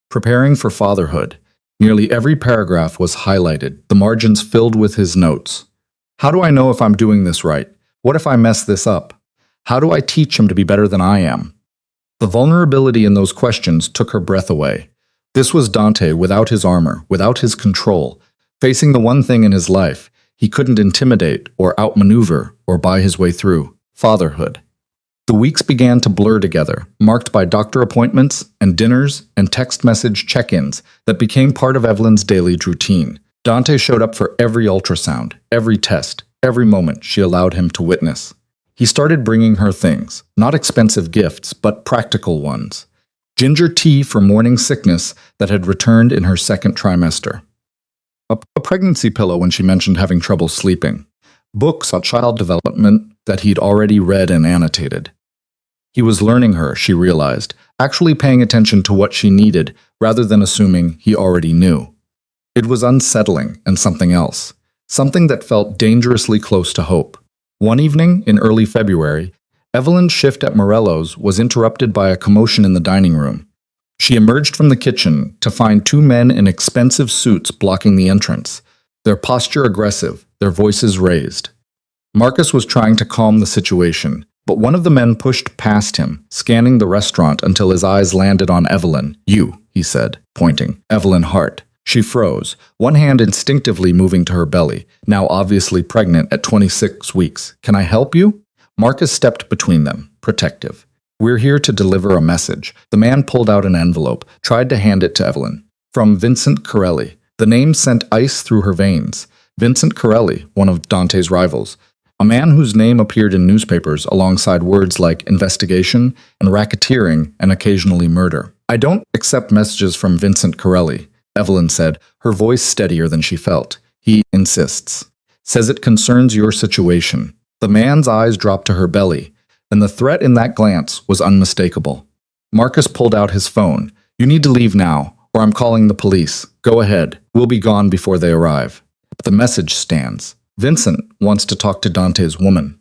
Preparing for Fatherhood. Nearly every paragraph was highlighted, the margins filled with his notes. How do I know if I'm doing this right? What if I mess this up? How do I teach him to be better than I am? The vulnerability in those questions took her breath away. This was Dante without his armor, without his control, facing the one thing in his life he couldn't intimidate or outmaneuver or buy his way through: fatherhood. The weeks began to blur together, marked by doctor appointments and dinners and text message check-ins that became part of Evelyn's daily routine. Dante showed up for every ultrasound, every test, every moment she allowed him to witness. He started bringing her things, not expensive gifts, but practical ones. Ginger tea for morning sickness that had returned in her second trimester. A pregnancy pillow when she mentioned having trouble sleeping. Books on child development that he'd already read and annotated. He was learning her, she realized, actually paying attention to what she needed rather than assuming he already knew. It was unsettling and something else, something that felt dangerously close to hope. One evening in early February, Evelyn's shift at Morello's was interrupted by a commotion in the dining room. She emerged from the kitchen to find two men in expensive suits blocking the entrance, their posture aggressive, their voices raised. Marcus was trying to calm the situation, but one of the men pushed past him, scanning the restaurant until his eyes landed on Evelyn. "You," he said, pointing. Evelyn Hart. She froze, one hand instinctively moving to her belly, now obviously pregnant at 26 weeks. "Can I help you?" Marcus stepped between them, protective. "We're here to deliver a message." The man pulled out an envelope, tried to hand it to Evelyn. From Vincent Corelli. The name sent ice through her veins. Vincent Corelli, one of Dante's rivals. A man whose name appeared in newspapers alongside words like investigation and racketeering and occasionally murder. "I don't accept messages from Vincent Corelli," Evelyn said, her voice steadier than she felt. "He insists. Says it concerns your situation." The man's eyes dropped to her belly, and the threat in that glance was unmistakable. Marcus pulled out his phone. "You need to leave now, or I'm calling the police. Go ahead. We'll be gone before they arrive." The message stands. "Vincent wants to talk to Dante's woman.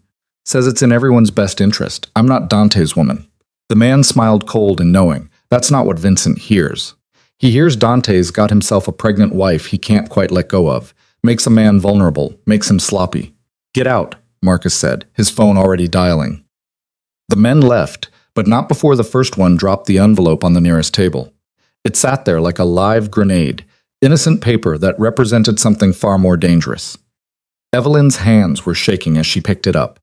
Says it's in everyone's best interest. I'm not Dante's woman." The man smiled cold and knowing. That's not what Vincent hears. He hears Dante's got himself a pregnant wife he can't quite let go of. Makes a man vulnerable, makes him sloppy. "Get out," Marcus said, his phone already dialing. The men left, but not before the first one dropped the envelope on the nearest table. It sat there like a live grenade, innocent paper that represented something far more dangerous. Evelyn's hands were shaking as she picked it up.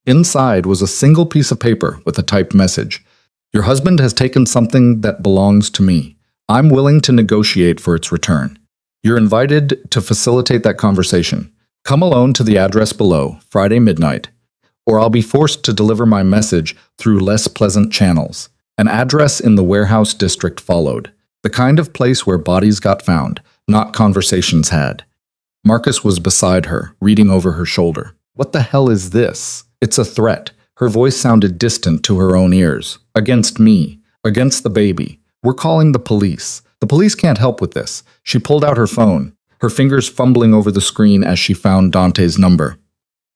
Inside was a single piece of paper with a typed message. "Your husband has taken something that belongs to me. I'm willing to negotiate for its return. You're invited to facilitate that conversation. Come alone to the address below, Friday midnight, or I'll be forced to deliver my message through less pleasant channels." An address in the warehouse district followed, the kind of place where bodies got found, not conversations had. Marcus was beside her, reading over her shoulder. "What the hell is this?" "It's a threat." Her voice sounded distant to her own ears. "Against me. Against the baby. We're calling the police. The police can't help with this." She pulled out her phone, her fingers fumbling over the screen as she found Dante's number.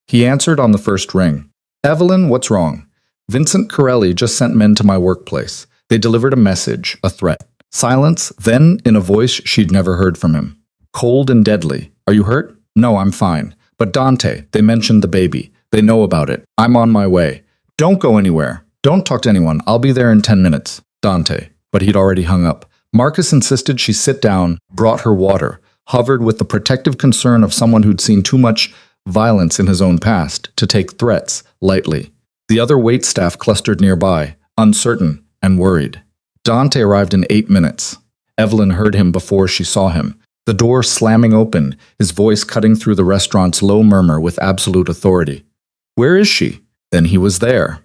He answered on the first ring. "Evelyn, what's wrong?" "Vincent Corelli just sent men to my workplace. They delivered a message, a threat." Silence, then in a voice she'd never heard from him. Cold and deadly. "Are you hurt?" "No, I'm fine. But Dante, they mentioned the baby. They know about it. I'm on my way. Don't go anywhere. Don't talk to anyone. I'll be there in 10 minutes. Dante." But he'd already hung up. Marcus insisted she sit down, brought her water, hovered with the protective concern of someone who'd seen too much violence in his own past to take threats lightly. The other waitstaff clustered nearby, uncertain and worried. Dante arrived in 8 minutes. Evelyn heard him before she saw him, the door slamming open, his voice cutting through the restaurant's low murmur with absolute authority. "Where is she?" Then he was there,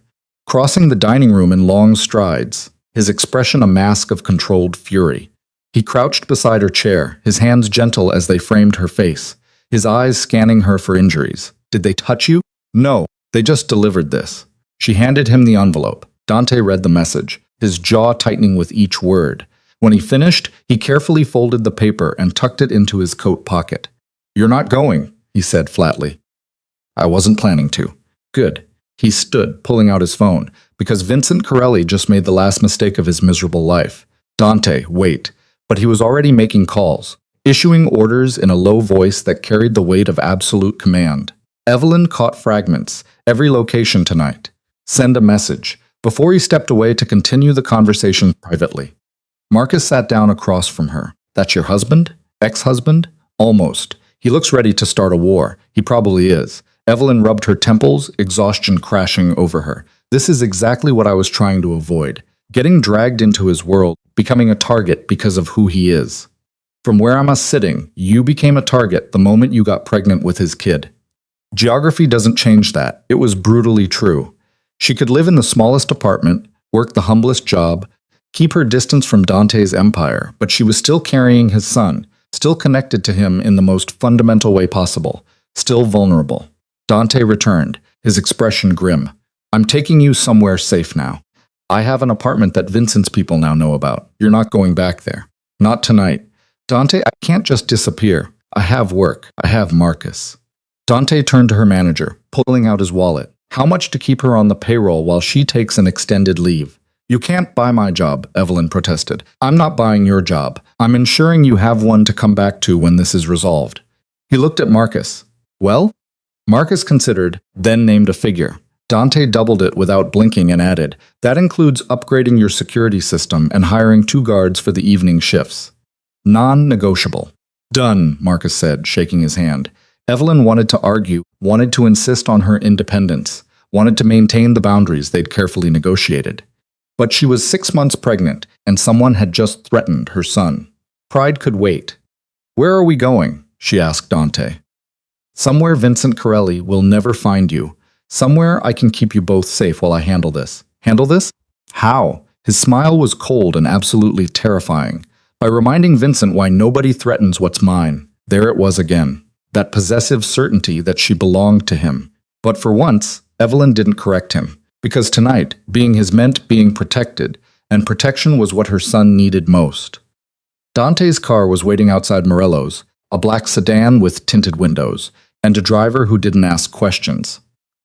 crossing the dining room in long strides, his expression a mask of controlled fury. He crouched beside her chair, his hands gentle as they framed her face, his eyes scanning her for injuries. "Did they touch you?" "No, they just delivered this." She handed him the envelope. Dante read the message, his jaw tightening with each word. When he finished, he carefully folded the paper and tucked it into his coat pocket. "You're not going," he said flatly. "I wasn't planning to." "Good." He stood, pulling out his phone, because Vincent Corelli just made the last mistake of his miserable life. "Dante, wait." But he was already making calls, issuing orders in a low voice that carried the weight of absolute command. Evelyn caught fragments, every location tonight. Send a message, before he stepped away to continue the conversation privately. Marcus sat down across from her. That's your husband? Ex-husband? Almost. He looks ready to start a war. He probably is. Evelyn rubbed her temples, exhaustion crashing over her. This is exactly what I was trying to avoid. Getting dragged into his world, becoming a target because of who he is. From where I'm sitting, you became a target the moment you got pregnant with his kid. Geography doesn't change that. It was brutally true. She could live in the smallest apartment, work the humblest job, keep her distance from Dante's empire, but she was still carrying his son, still connected to him in the most fundamental way possible, still vulnerable. Dante returned, his expression grim. I'm taking you somewhere safe now. I have an apartment that Vincent's people now know about. You're not going back there. Not tonight. Dante, I can't just disappear. I have work. I have Marcus. Dante turned to her manager, pulling out his wallet. How much to keep her on the payroll while she takes an extended leave? You can't buy my job, Evelyn protested. I'm not buying your job. I'm ensuring you have one to come back to when this is resolved. He looked at Marcus. Well? Marcus considered, then named a figure. Dante doubled it without blinking and added, that includes upgrading your security system and hiring 2 guards for the evening shifts. Non-negotiable. Done, Marcus said, shaking his hand. Evelyn wanted to argue, wanted to insist on her independence, wanted to maintain the boundaries they'd carefully negotiated. But she was 6 months pregnant, and someone had just threatened her son. Pride could wait. Where are we going? She asked Dante. Somewhere Vincent Corelli will never find you. Somewhere I can keep you both safe while I handle this. Handle this? How? His smile was cold and absolutely terrifying. By reminding Vincent why nobody threatens what's mine. There it was again. That possessive certainty that she belonged to him. But for once, Evelyn didn't correct him. Because tonight, being his meant being protected, and protection was what her son needed most. Dante's car was waiting outside Morello's, a black sedan with tinted windows, and a driver who didn't ask questions.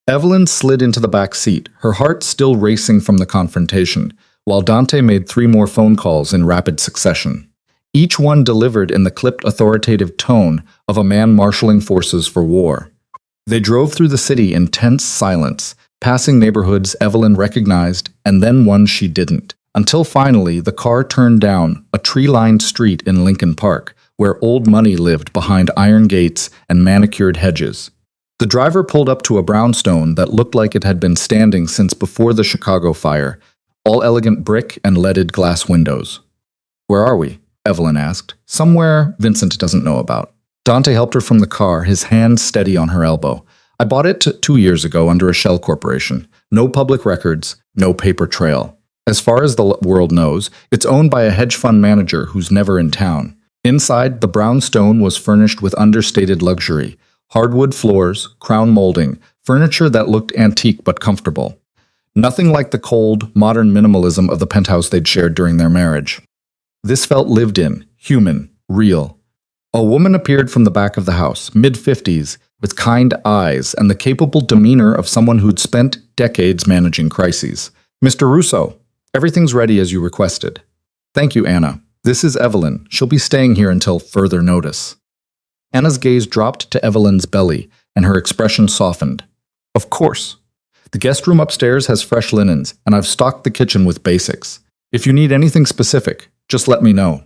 Evelyn slid into the back seat, her heart still racing from the confrontation, while Dante made 3 more phone calls in rapid succession. Each one delivered in the clipped authoritative tone of a man marshaling forces for war. They drove through the city in tense silence, passing neighborhoods Evelyn recognized and then ones she didn't, until finally the car turned down a tree-lined street in Lincoln Park, where old money lived behind iron gates and manicured hedges. The driver pulled up to a brownstone that looked like it had been standing since before the Chicago fire, all elegant brick and leaded glass windows. Where are we? Evelyn asked. Somewhere Vincent doesn't know about. Dante helped her from the car, his hand steady on her elbow. I bought it 2 years ago under a shell corporation. No public records, no paper trail. As far as the world knows, it's owned by a hedge fund manager who's never in town. Inside, the brownstone was furnished with understated luxury. Hardwood floors, crown molding, furniture that looked antique but comfortable. Nothing like the cold, modern minimalism of the penthouse they'd shared during their marriage. This felt lived in, human, real. A woman appeared from the back of the house, mid-50s, with kind eyes and the capable demeanor of someone who'd spent decades managing crises. Mr. Russo, everything's ready as you requested. Thank you, Anna. This is Evelyn. She'll be staying here until further notice. Anna's gaze dropped to Evelyn's belly, and her expression softened. Of course. The guest room upstairs has fresh linens, and I've stocked the kitchen with basics. If you need anything specific, just let me know.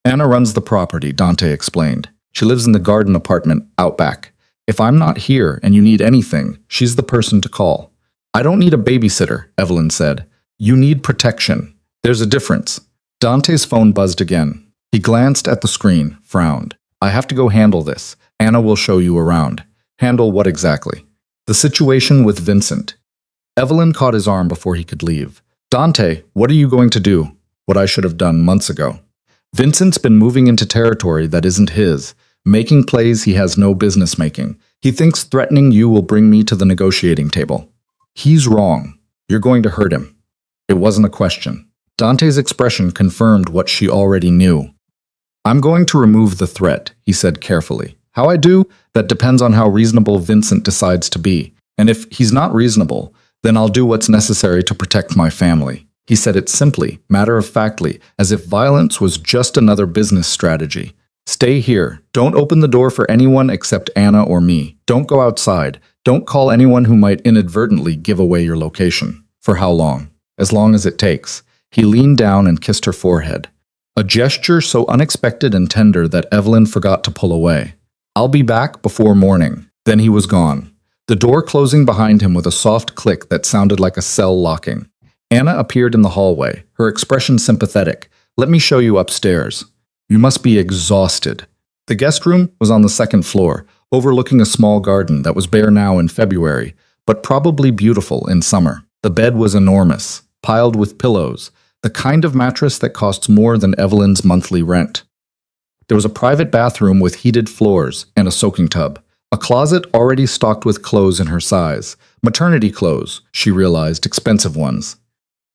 Anna runs the property, Dante explained. She lives in the garden apartment out back. If I'm not here and you need anything, she's the person to call. I don't need a babysitter, Evelyn said. You need protection. There's a difference. Dante's phone buzzed again. He glanced at the screen, frowned. I have to go handle this. Anna will show you around. Handle what exactly? The situation with Vincent. Evelyn caught his arm before he could leave. Dante, what are you going to do? What I should have done months ago. Vincent's been moving into territory that isn't his, making plays he has no business making. He thinks threatening you will bring me to the negotiating table. He's wrong. You're going to hurt him. It wasn't a question. Dante's expression confirmed what she already knew. I'm going to remove the threat, he said carefully. How I do, that depends on how reasonable Vincent decides to be. And if he's not reasonable, then I'll do what's necessary to protect my family. He said it simply, matter-of-factly, as if violence was just another business strategy. Stay here. Don't open the door for anyone except Anna or me. Don't go outside. Don't call anyone who might inadvertently give away your location. For how long? As long as it takes. He leaned down and kissed her forehead. A gesture so unexpected and tender that Evelyn forgot to pull away. "I'll be back before morning." Then he was gone, the door closing behind him with a soft click that sounded like a cell locking. Anna appeared in the hallway, her expression sympathetic. "Let me show you upstairs. You must be exhausted." The guest room was on the second floor, overlooking a small garden that was bare now in February, but probably beautiful in summer. The bed was enormous, piled with pillows, the kind of mattress that costs more than Evelyn's monthly rent. There was a private bathroom with heated floors and a soaking tub. A closet already stocked with clothes in her size. Maternity clothes, she realized, expensive ones.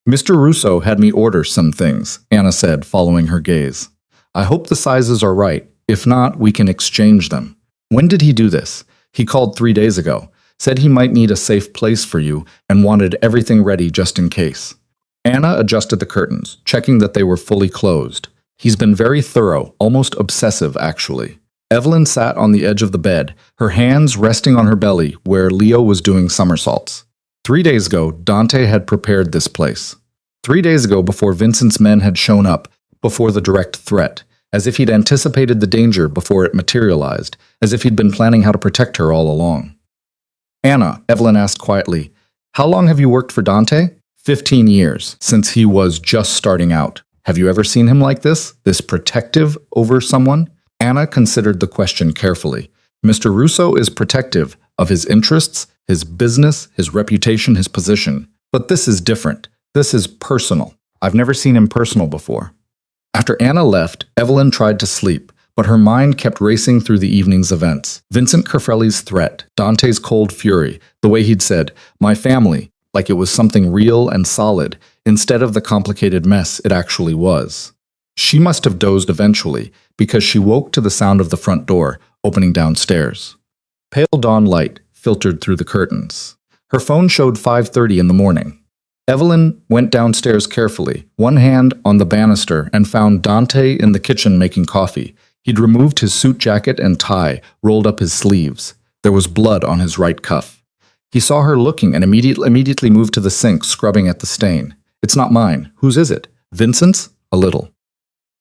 "Mr. Russo had me order some things," Anna said, following her gaze. "I hope the sizes are right. If not, we can exchange them." "When did he do this?" "He called 3 days ago. Said he might need a safe place for you and wanted everything ready just in case." Anna adjusted the curtains, checking that they were fully closed. "He's been very thorough, almost obsessive, actually." Evelyn sat on the edge of the bed, her hands resting on her belly where Leo was doing somersaults. 3 days ago, Dante had prepared this place. 3 days ago, before Vincent's men had shown up, before the direct threat, as if he'd anticipated the danger before it materialized, as if he'd been planning how to protect her all along. "Anna," Evelyn asked quietly, "how long have you worked for Dante?" 15 years, since he was just starting out. "Have you ever seen him like this protective over someone?" Anna considered the question carefully. "Mr. Russo is protective of his interests, his business, his reputation, his position. But this is different. This is personal. I've never seen him personal before." After Anna left, Evelyn tried to sleep, but her mind kept racing through the evening's events. Vincent Carfelli's threat, Dante's cold fury, the way he'd said, "my family," like it was something real and solid, instead of the complicated mess it actually was. She must have dozed eventually, because she woke to the sound of the front door, opening downstairs. Pale dawn light filtered through the curtains. Her phone showed 5:30 in the morning. Evelyn went downstairs carefully, one hand on the banister, and found Dante in the kitchen making coffee. He'd removed his suit jacket and tie, rolled up his sleeves. There was blood on his right cuff. He saw her looking and immediately moved to the sink, scrubbing at the stain. "It's not mine. Whose is it?" "Vincent's?" "A little."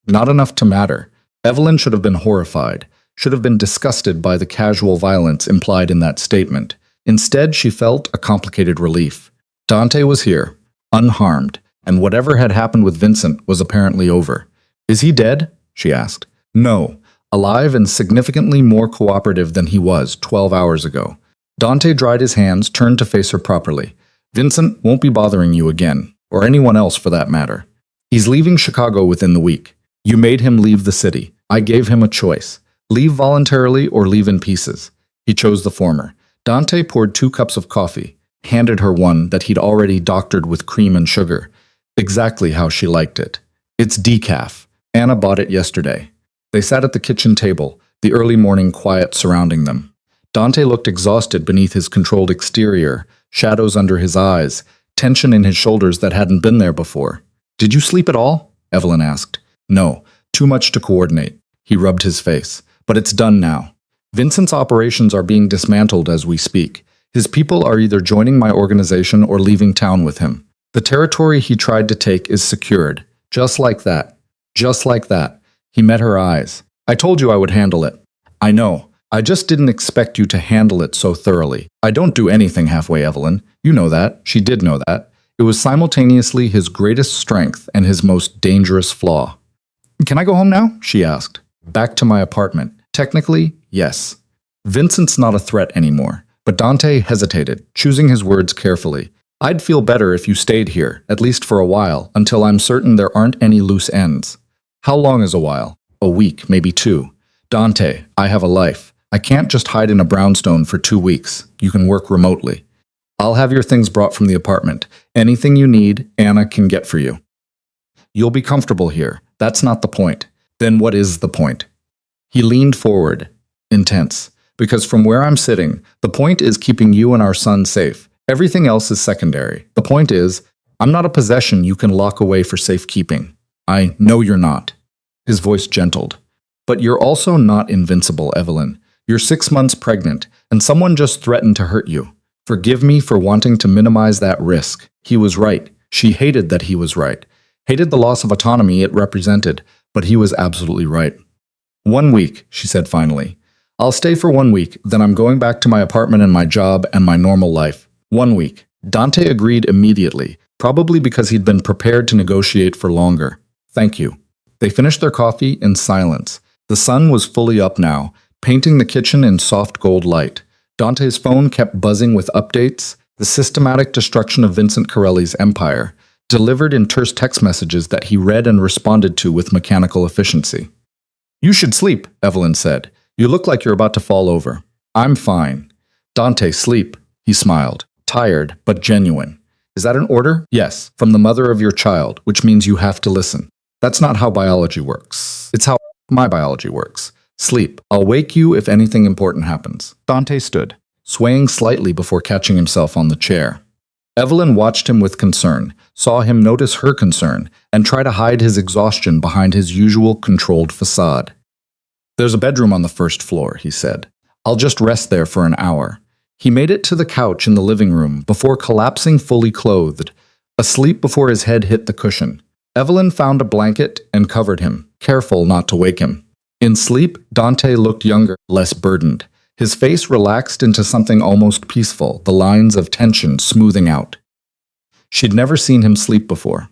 Not enough to matter. Evelyn should have been horrified, should have been disgusted by the casual violence implied in that statement. Instead, she felt a complicated relief. Dante was here, unharmed, and whatever had happened with Vincent was apparently over. "Is he dead?" she asked. "No, alive and significantly more cooperative than he was 12 hours ago." Dante dried his hands, turned to face her properly. "Vincent won't be bothering you again, or anyone else for that matter. He's leaving Chicago within the week. You made him leave the city. I gave him a choice. Leave voluntarily or leave in pieces." He chose the former. Dante poured 2 cups of coffee, handed her one that he'd already doctored with cream and sugar. Exactly how she liked it. "It's decaf. Anna bought it yesterday." They sat at the kitchen table, the early morning quiet surrounding them. Dante looked exhausted beneath his controlled exterior, shadows under his eyes, tension in his shoulders that hadn't been there before. "Did you sleep at all?" Evelyn asked. "No, too much to coordinate." He rubbed his face. "But it's done now. Vincent's operations are being dismantled as we speak. His people are either joining my organization or leaving town with him. The territory he tried to take is secured. Just like that. Just like that." He met her eyes. "I told you I would handle it." "I know. I just didn't expect you to handle it so thoroughly. I don't do anything halfway, Evelyn. You know that." She did know that. It was simultaneously his greatest strength and his most dangerous flaw. "Can I go home now?" she asked. "Back to my apartment. Technically, yes." Vincent's not a threat anymore. But Dante hesitated, choosing his words carefully. "I'd feel better if you stayed here, at least for a while, until I'm certain there aren't any loose ends." "How long is a while?" "A week, maybe 2. "Dante, I have a life. I can't just hide in a brownstone for 2 weeks. You can work remotely. I'll have your things brought from the apartment. Anything you need, Anna can get for you. You'll be comfortable here. That's not the point." "Then what is the point?" He leaned forward, intense. "Because from where I'm sitting, the point is keeping you and our son safe. Everything else is secondary. The point is, I'm not a possession you can lock away for safekeeping. I know you're not." His voice gentled. "But you're also not invincible, Evelyn. You're 6 months pregnant, and someone just threatened to hurt you. Forgive me for wanting to minimize that risk. He was right. She hated that he was right. Hated the loss of autonomy it represented, But he was absolutely right. 1 week, she said finally. I'll stay for 1 week, then I'm going back to my apartment and my job and my normal life. 1 week. Dante agreed immediately, probably because he'd been prepared to negotiate for longer. Thank you. They finished their coffee in silence. The sun was fully up now, painting the kitchen in soft gold light. Dante's phone kept buzzing with updates, the systematic destruction of Vincent Corelli's empire, delivered in terse text messages that he read and responded to with mechanical efficiency. You should sleep, Evelyn said. You look like you're about to fall over. I'm fine. Dante, sleep, he smiled, tired but genuine. Is that an order? Yes, from the mother of your child, which means you have to listen. That's not how biology works. It's how my biology works. Sleep. I'll wake you if anything important happens. Dante stood, swaying slightly before catching himself on the chair. Evelyn watched him with concern, saw him notice her concern, and try to hide his exhaustion behind his usual controlled facade. There's a bedroom on the first floor, he said. I'll just rest there for an hour. He made it to the couch in the living room before collapsing fully clothed, asleep before his head hit the cushion. Evelyn found a blanket and covered him, careful not to wake him. In sleep, Dante looked younger, less burdened. His face relaxed into something almost peaceful, the lines of tension smoothing out. She'd never seen him sleep before.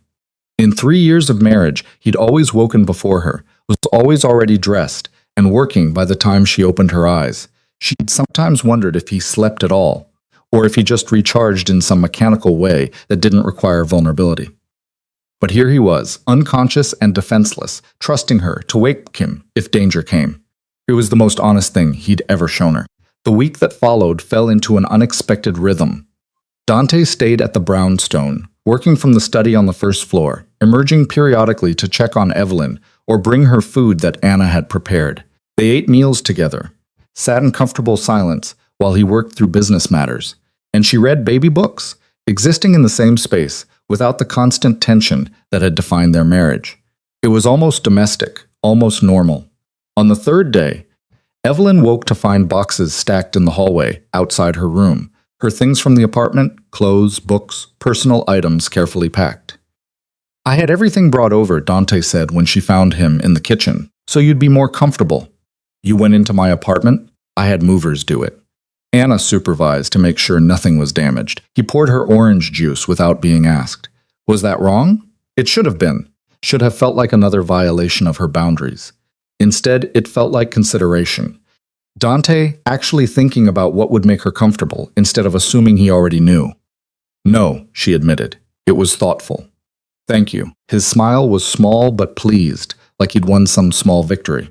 In 3 years of marriage, he'd always woken before her, was always already dressed, and working by the time she opened her eyes. She'd sometimes wondered if he slept at all, or if he just recharged in some mechanical way that didn't require vulnerability. But here he was, unconscious and defenseless, trusting her to wake him if danger came. It was the most honest thing he'd ever shown her. The week that followed fell into an unexpected rhythm. Dante stayed at the brownstone, working from the study on the first floor, emerging periodically to check on Evelyn or bring her food that Anna had prepared. They ate meals together, sat in comfortable silence while he worked through business matters, and she read baby books, existing in the same space without the constant tension that had defined their marriage. It was almost domestic, almost normal. On the third day, Evelyn woke to find boxes stacked in the hallway outside her room, her things from the apartment, clothes, books, personal items carefully packed. I had everything brought over, Dante said when she found him in the kitchen, so you'd be more comfortable. You went into my apartment? I had movers do it. Anna supervised to make sure nothing was damaged. He poured her orange juice without being asked. Was that wrong? It should have been. Should have felt like another violation of her boundaries. Instead, it felt like consideration. Dante actually thinking about what would make her comfortable instead of assuming he already knew. No, she admitted. It was thoughtful. Thank you. His smile was small but pleased, like he'd won some small victory.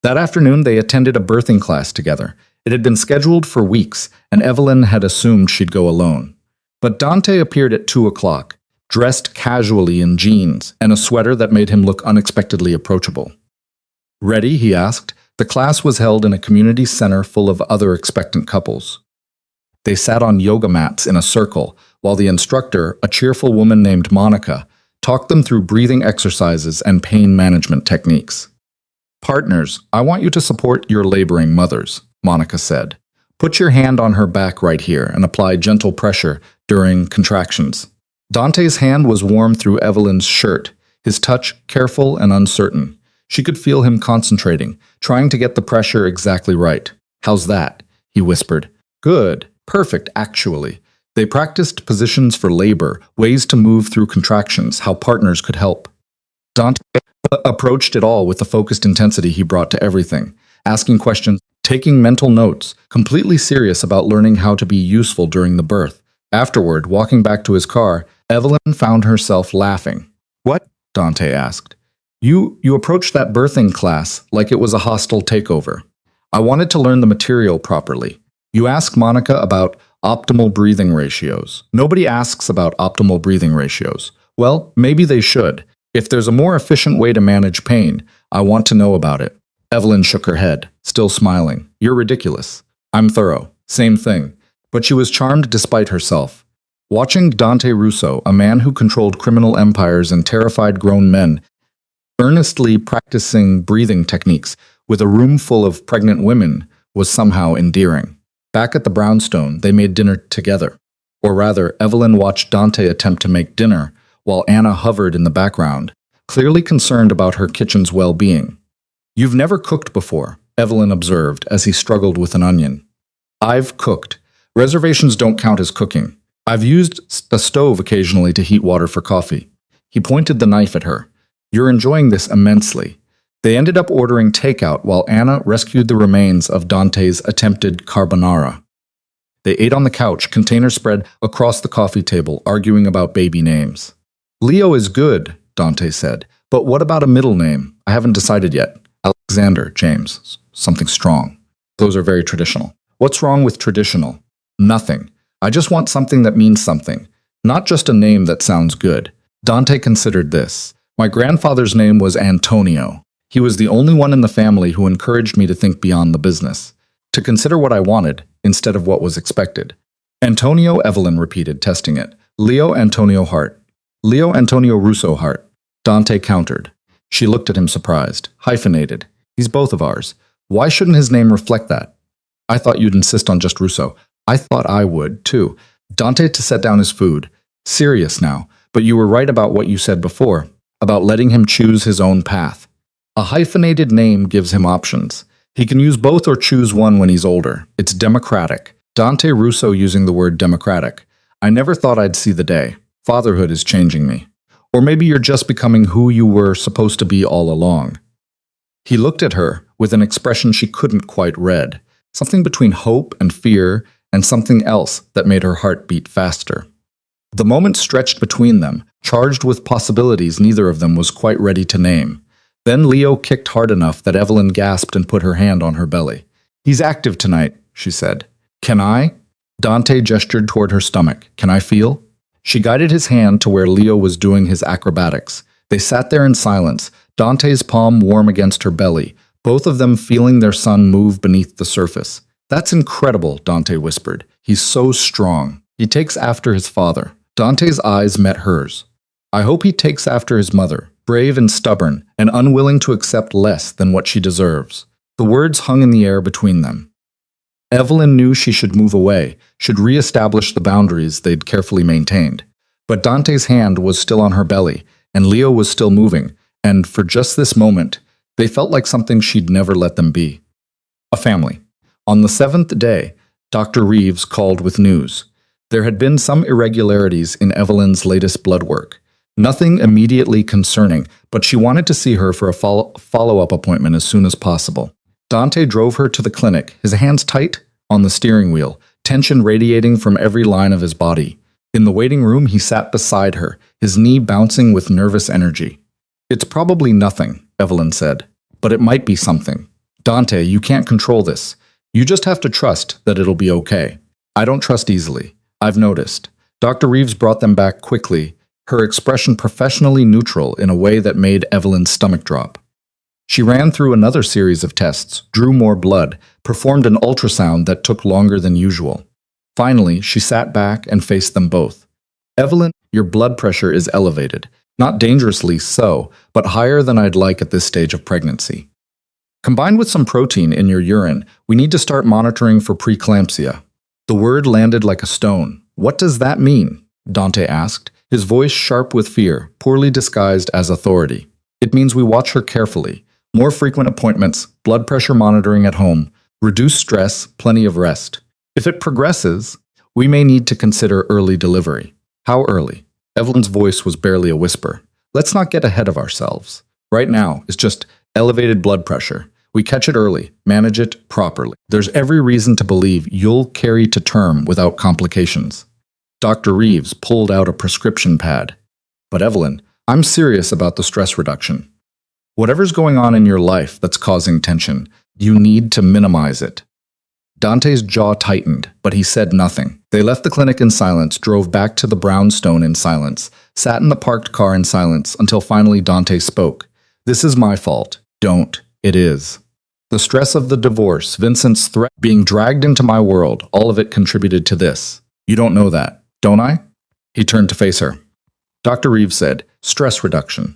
That afternoon, they attended a birthing class together. It had been scheduled for weeks, and Evelyn had assumed she'd go alone. But Dante appeared at 2 o'clock, dressed casually in jeans and a sweater that made him look unexpectedly approachable. Ready? He asked. The class was held in a community center full of other expectant couples. They sat on yoga mats in a circle, while the instructor, a cheerful woman named Monica, talked them through breathing exercises and pain management techniques. Partners, I want you to support your laboring mothers, Monica said. Put your hand on her back right here and apply gentle pressure during contractions. Dante's hand was warm through Evelyn's shirt, his touch careful and uncertain. She could feel him concentrating, trying to get the pressure exactly right. How's that? He whispered. Good. Perfect, actually. They practiced positions for labor, ways to move through contractions, how partners could help. Dante approached it all with the focused intensity he brought to everything, asking questions, taking mental notes, completely serious about learning how to be useful during the birth. Afterward, walking back to his car, Evelyn found herself laughing. What? Dante asked. You approached that birthing class like it was a hostile takeover. I wanted to learn the material properly. You asked Monica about optimal breathing ratios. Nobody asks about optimal breathing ratios. Well, maybe they should. If there's a more efficient way to manage pain, I want to know about it. Evelyn shook her head, still smiling. You're ridiculous. I'm thorough. Same thing. But she was charmed despite herself. Watching Dante Russo, a man who controlled criminal empires and terrified grown men, earnestly practicing breathing techniques with a room full of pregnant women was somehow endearing. Back at the brownstone, they made dinner together. Or rather, Evelyn watched Dante attempt to make dinner, while Anna hovered in the background, clearly concerned about her kitchen's well-being. "You've never cooked before," Evelyn observed as he struggled with an onion. "I've cooked. Reservations don't count as cooking. I've used the stove occasionally to heat water for coffee." He pointed the knife at her. "You're enjoying this immensely." They ended up ordering takeout while Anna rescued the remains of Dante's attempted carbonara. They ate on the couch, container spread across the coffee table, arguing about baby names. "Leo is good," Dante said, "but what about a middle name? I haven't decided yet. Alexander, James, something strong. Those are very traditional." "What's wrong with traditional?" "Nothing. I just want something that means something, not just a name that sounds good." Dante considered this. "My grandfather's name was Antonio. He was the only one in the family who encouraged me to think beyond the business, to consider what I wanted instead of what was expected." "Antonio," Evelyn repeated, testing it. "Leo Antonio Hart. Leo Antonio Russo Hart." Dante countered. She looked at him surprised. "Hyphenated. He's both of ours. Why shouldn't his name reflect that?" "I thought you'd insist on just Russo." "I thought I would, too." Dante to set down his food. "Serious now, but you were right about what you said before, about letting him choose his own path. A hyphenated name gives him options. He can use both or choose one when he's older. It's democratic." Dante Russo using the word democratic. "I never thought I'd see the day. Fatherhood is changing me. Or maybe you're just becoming who you were supposed to be all along." He looked at her with an expression she couldn't quite read, something between hope and fear and something else that made her heart beat faster. The moment stretched between them, charged with possibilities neither of them was quite ready to name. Then Leo kicked hard enough that Evelyn gasped and put her hand on her belly. "He's active tonight," she said. "Can I?" Dante gestured toward her stomach. "Can I feel?" She guided his hand to where Leo was doing his acrobatics. They sat there in silence, Dante's palm warm against her belly, both of them feeling their son move beneath the surface. "That's incredible," Dante whispered. "He's so strong. He takes after his father." Dante's eyes met hers. "I hope he takes after his mother, brave and stubborn, and unwilling to accept less than what she deserves." The words hung in the air between them. Evelyn knew she should move away, should re-establish the boundaries they'd carefully maintained. But Dante's hand was still on her belly, and Leo was still moving, and for just this moment, they felt like something she'd never let them be. A family. On the 7th day, Dr. Reeves called with news. There had been some irregularities in Evelyn's latest blood work. Nothing immediately concerning, but she wanted to see her for a follow-up appointment as soon as possible. Dante drove her to the clinic, his hands tight on the steering wheel, tension radiating from every line of his body. In the waiting room, he sat beside her, his knee bouncing with nervous energy. "It's probably nothing," Evelyn said, "but it might be something. Dante, you can't control this. You just have to trust that it'll be okay." "I don't trust easily. I've noticed." Dr. Reeves brought them back quickly, her expression professionally neutral in a way that made Evelyn's stomach drop. She ran through another series of tests, drew more blood, performed an ultrasound that took longer than usual. Finally, she sat back and faced them both. "Evelyn, your blood pressure is elevated. Not dangerously so, but higher than I'd like at this stage of pregnancy. Combined with some protein in your urine, we need to start monitoring for preeclampsia." The word landed like a stone. "What does that mean?" Dante asked, his voice sharp with fear, poorly disguised as authority. "It means we watch her carefully. More frequent appointments, blood pressure monitoring at home, reduced stress, plenty of rest. If it progresses, we may need to consider early delivery." "How early?" Evelyn's voice was barely a whisper. "Let's not get ahead of ourselves. Right now, it's just elevated blood pressure. We catch it early, manage it properly. There's every reason to believe you'll carry to term without complications." Dr. Reeves pulled out a prescription pad. "But Evelyn, I'm serious about the stress reduction. Whatever's going on in your life that's causing tension, you need to minimize it." Dante's jaw tightened, but he said nothing. They left the clinic in silence, drove back to the brownstone in silence, sat in the parked car in silence until finally Dante spoke. "This is my fault. Don't. It is. The stress of the divorce, Vincent's threat, being dragged into my world, all of it contributed to this. You don't know that, don't I?" He turned to face her. Dr. Reeves said, "Stress reduction.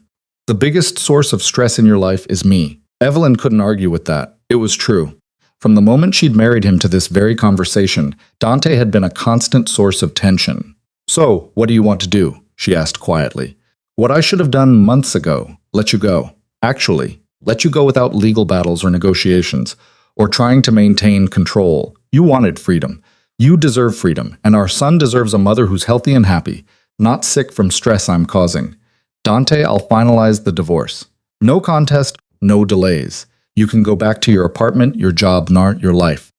The biggest source of stress in your life is me." Evelyn couldn't argue with that. It was true. From the moment she'd married him to this very conversation, Dante had been a constant source of tension. "So, what do you want to do?" she asked quietly. "What I should have done months ago. let you go. Actually, let you go without legal battles or negotiations, or trying to maintain control. You wanted freedom. You deserve freedom, and our son deserves a mother who's healthy and happy, not sick from stress I'm causing. Dante, I'll finalize the divorce. No contest, no delays. You can go back to your apartment, your job, your life.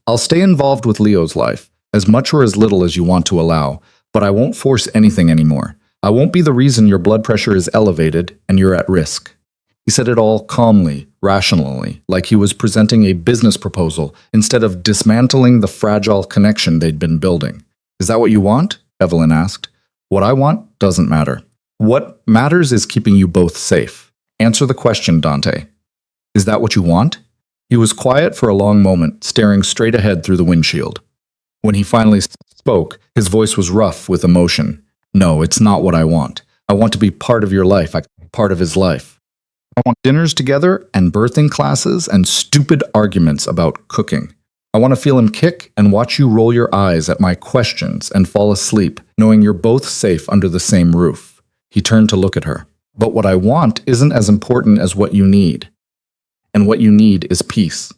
I'll stay involved with Leo's life, as much or as little as you want to allow, but I won't force anything anymore. I won't be the reason your blood pressure is elevated and you're at risk. He said it all calmly, rationally, like he was presenting a business proposal instead of dismantling the fragile connection they'd been building. Is that what you want? Evelyn asked. What I want doesn't matter. What matters is keeping you both safe. Answer the question, Dante. Is that what you want? He was quiet for a long moment, staring straight ahead through the windshield. When he finally spoke, his voice was rough with emotion. No, it's not what I want. I want to be part of your life, part of his life. I want dinners together and birthing classes and stupid arguments about cooking. I want to feel him kick and watch you roll your eyes at my questions and fall asleep, knowing you're both safe under the same roof. He turned to look at her. But what I want isn't as important as what you need. And what you need is peace.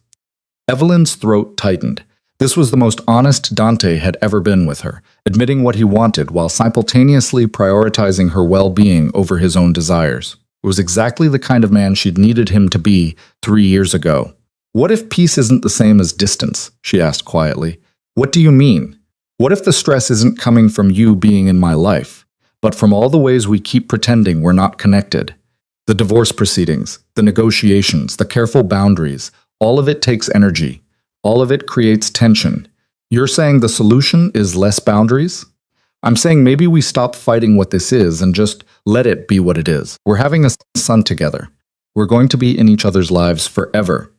Evelyn's throat tightened. This was the most honest Dante had ever been with her, admitting what he wanted while simultaneously prioritizing her well-being over his own desires. It was exactly the kind of man she'd needed him to be 3 years ago. What if peace isn't the same as distance? She asked quietly. What do you mean? What if the stress isn't coming from you being in my life, but from all the ways we keep pretending we're not connected? The divorce proceedings, the negotiations, the careful boundaries, all of it takes energy. All of it creates tension. You're saying the solution is less boundaries? I'm saying maybe we stop fighting what this is and just let it be what it is. We're having a son together. We're going to be in each other's lives forever,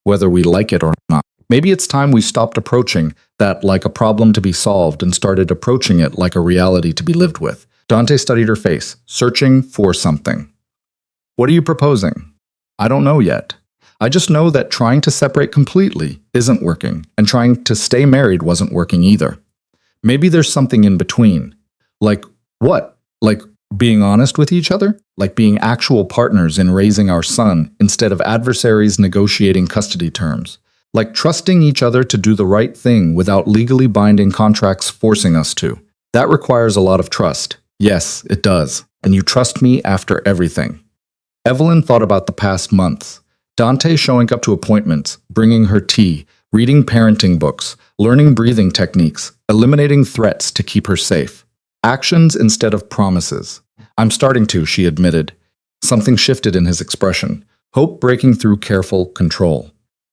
whether we like it or not. Maybe it's time we stopped approaching that like a problem to be solved and started approaching it like a reality to be lived with. Dante studied her face, searching for something. What are you proposing? I don't know yet. I just know that trying to separate completely isn't working, and trying to stay married wasn't working either. Maybe there's something in between. Like what? Like being honest with each other? Like being actual partners in raising our son instead of adversaries negotiating custody terms? Like trusting each other to do the right thing without legally binding contracts forcing us to? That requires a lot of trust. Yes, it does. And you trust me after everything. Evelyn thought about the past months. Dante showing up to appointments, bringing her tea, reading parenting books, learning breathing techniques, eliminating threats to keep her safe. Actions instead of promises. I'm starting to, she admitted. Something shifted in his expression, hope breaking through careful control.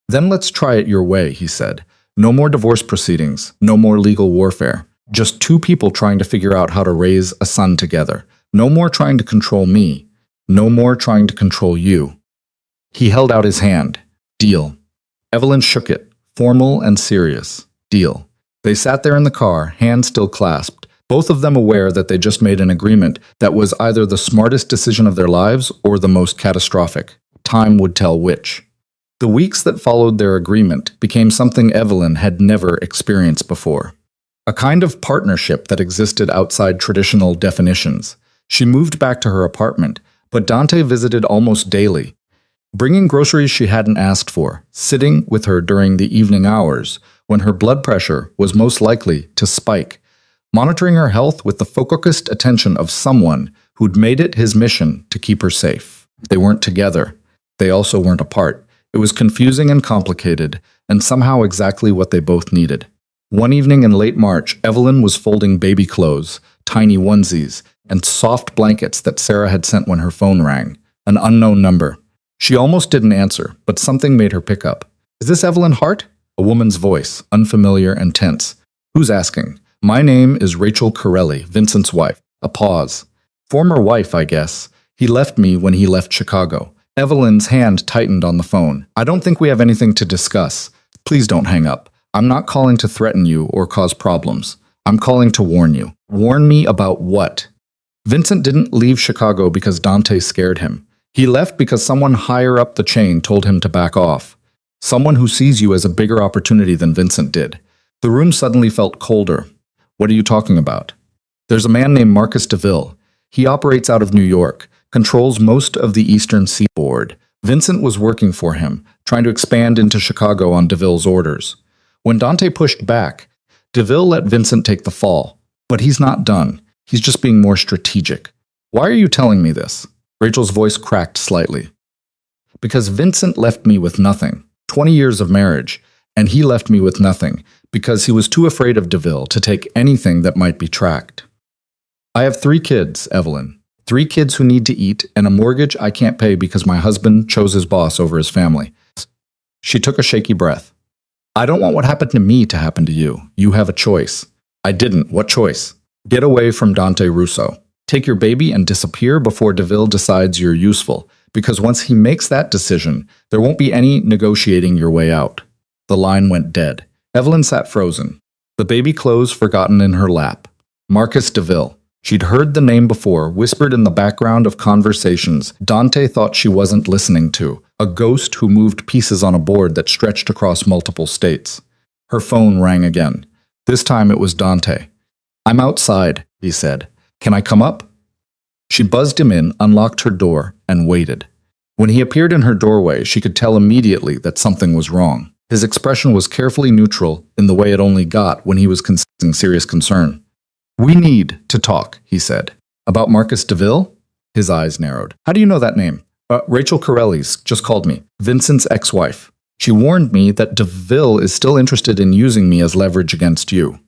Then let's try it your way, he said. No more divorce proceedings, no more legal warfare. Just two people trying to figure out how to raise a son together. No more trying to control me. No more trying to control you. He held out his hand. Deal. Evelyn shook it, formal and serious. Deal. They sat there in the car, hands still clasped, both of them aware that they just made an agreement that was either the smartest decision of their lives or the most catastrophic. Time would tell which. The weeks that followed their agreement became something Evelyn had never experienced before. A kind of partnership that existed outside traditional definitions. She moved back to her apartment, but Dante visited almost daily, bringing groceries she hadn't asked for, sitting with her during the evening hours when her blood pressure was most likely to spike, monitoring her health with the focused attention of someone who'd made it his mission to keep her safe. They weren't together. They also weren't apart. It was confusing and complicated, and somehow exactly what they both needed. One evening in late March, Evelyn was folding baby clothes, tiny onesies, and soft blankets that Sarah had sent when her phone rang. An unknown number. She almost didn't answer, but something made her pick up. Is this Evelyn Hart? A woman's voice, unfamiliar and tense. Who's asking? My name is Rachel Corelli, Vincent's wife. A pause. Former wife, I guess. He left me when he left Chicago. Evelyn's hand tightened on the phone. I don't think we have anything to discuss. Please don't hang up. I'm not calling to threaten you or cause problems. I'm calling to warn you. Warn me about what? Vincent didn't leave Chicago because Dante scared him. He left because someone higher up the chain told him to back off. Someone who sees you as a bigger opportunity than Vincent did. The room suddenly felt colder. What are you talking about? There's a man named Marcus DeVille. He operates out of New York. controls most of the eastern seaboard. Vincent was working for him, trying to expand into Chicago on DeVille's orders. When Dante pushed back, DeVille let Vincent take the fall. But he's not done. He's just being more strategic. Why are you telling me this? Rachel's voice cracked slightly. Because Vincent left me with nothing. 20 years of marriage. And he left me with nothing because he was too afraid of DeVille to take anything that might be tracked. I have 3 kids, Evelyn. 3 kids who need to eat and a mortgage I can't pay because my husband chose his boss over his family. She took a shaky breath. I don't want what happened to me to happen to you. You have a choice. I didn't. What choice? Get away from Dante Russo. Take your baby and disappear before DeVille decides you're useful, because once he makes that decision, there won't be any negotiating your way out. The line went dead. Evelyn sat frozen, the baby clothes forgotten in her lap. Marcus DeVille. She'd heard the name before, whispered in the background of conversations Dante thought she wasn't listening to, a ghost who moved pieces on a board that stretched across multiple states. Her phone rang again. This time it was Dante. I'm outside, he said. Can I come up? She buzzed him in, unlocked her door, and waited. When he appeared in her doorway, she could tell immediately that something was wrong. His expression was carefully neutral in the way it only got when he was concealing serious concern. We need to talk, he said. About Marcus DeVille? His eyes narrowed. How do you know that name? Rachel Corelli's just called me. Vincent's ex-wife. She warned me that DeVille is still interested in using me as leverage against you.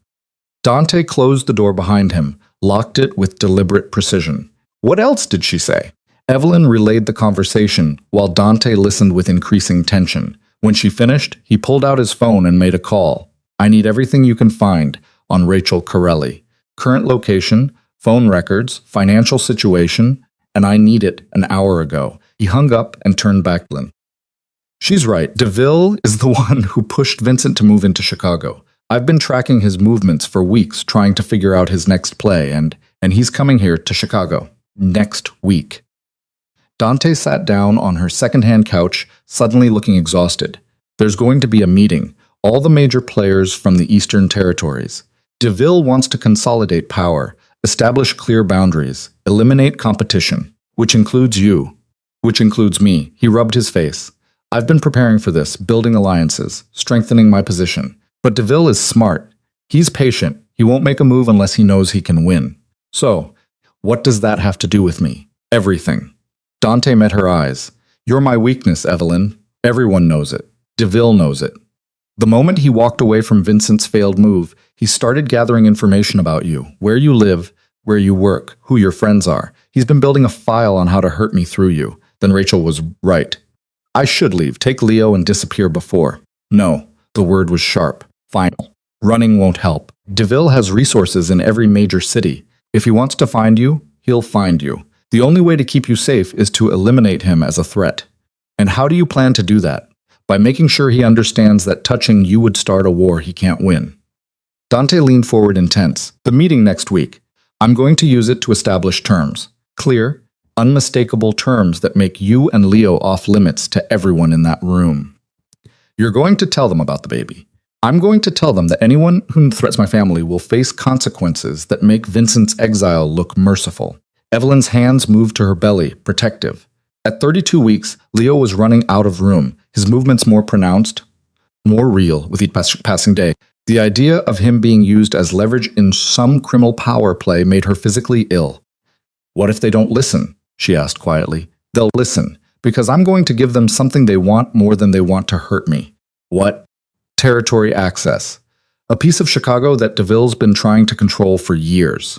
Dante closed the door behind him, locked it with deliberate precision. What else did she say? Evelyn relayed the conversation while Dante listened with increasing tension. When she finished, he pulled out his phone and made a call. I need everything you can find on Rachel Corelli. Current location, phone records, financial situation, and I need it an hour ago. He hung up and turned back to Lynn. She's right. DeVille is the one who pushed Vincent to move into Chicago. I've been tracking his movements for weeks, trying to figure out his next play, and he's coming here to Chicago next week. Dante sat down on her second-hand couch, suddenly looking exhausted. There's going to be a meeting, all the major players from the Eastern Territories. DeVille wants to consolidate power, establish clear boundaries, eliminate competition, which includes you, which includes me. He rubbed his face. I've been preparing for this, building alliances, strengthening my position. But DeVille is smart. He's patient. He won't make a move unless he knows he can win. So, what does that have to do with me? Everything. Dante met her eyes. You're my weakness, Evelyn. Everyone knows it. DeVille knows it. The moment he walked away from Vincent's failed move, he started gathering information about you, where you live, where you work, who your friends are. He's been building a file on how to hurt me through you. Then Rachel was right. I should leave, take Leo and disappear before. No, the word was sharp. Final. Running won't help. DeVille has resources in every major city. If he wants to find you, he'll find you. The only way to keep you safe is to eliminate him as a threat. And how do you plan to do that? By making sure he understands that touching you would start a war he can't win. Dante leaned forward intense. The meeting next week. I'm going to use it to establish terms. Clear, unmistakable terms that make you and Leo off limits to everyone in that room. You're going to tell them about the baby. I'm going to tell them that anyone who threatens my family will face consequences that make Vincent's exile look merciful. Evelyn's hands moved to her belly, protective. At 32 weeks, Leo was running out of room, his movements more pronounced, more real with each passing day. The idea of him being used as leverage in some criminal power play made her physically ill. What if they don't listen? She asked quietly. They'll listen, because I'm going to give them something they want more than they want to hurt me. What? Territory access. A piece of Chicago that DeVille's been trying to control for years.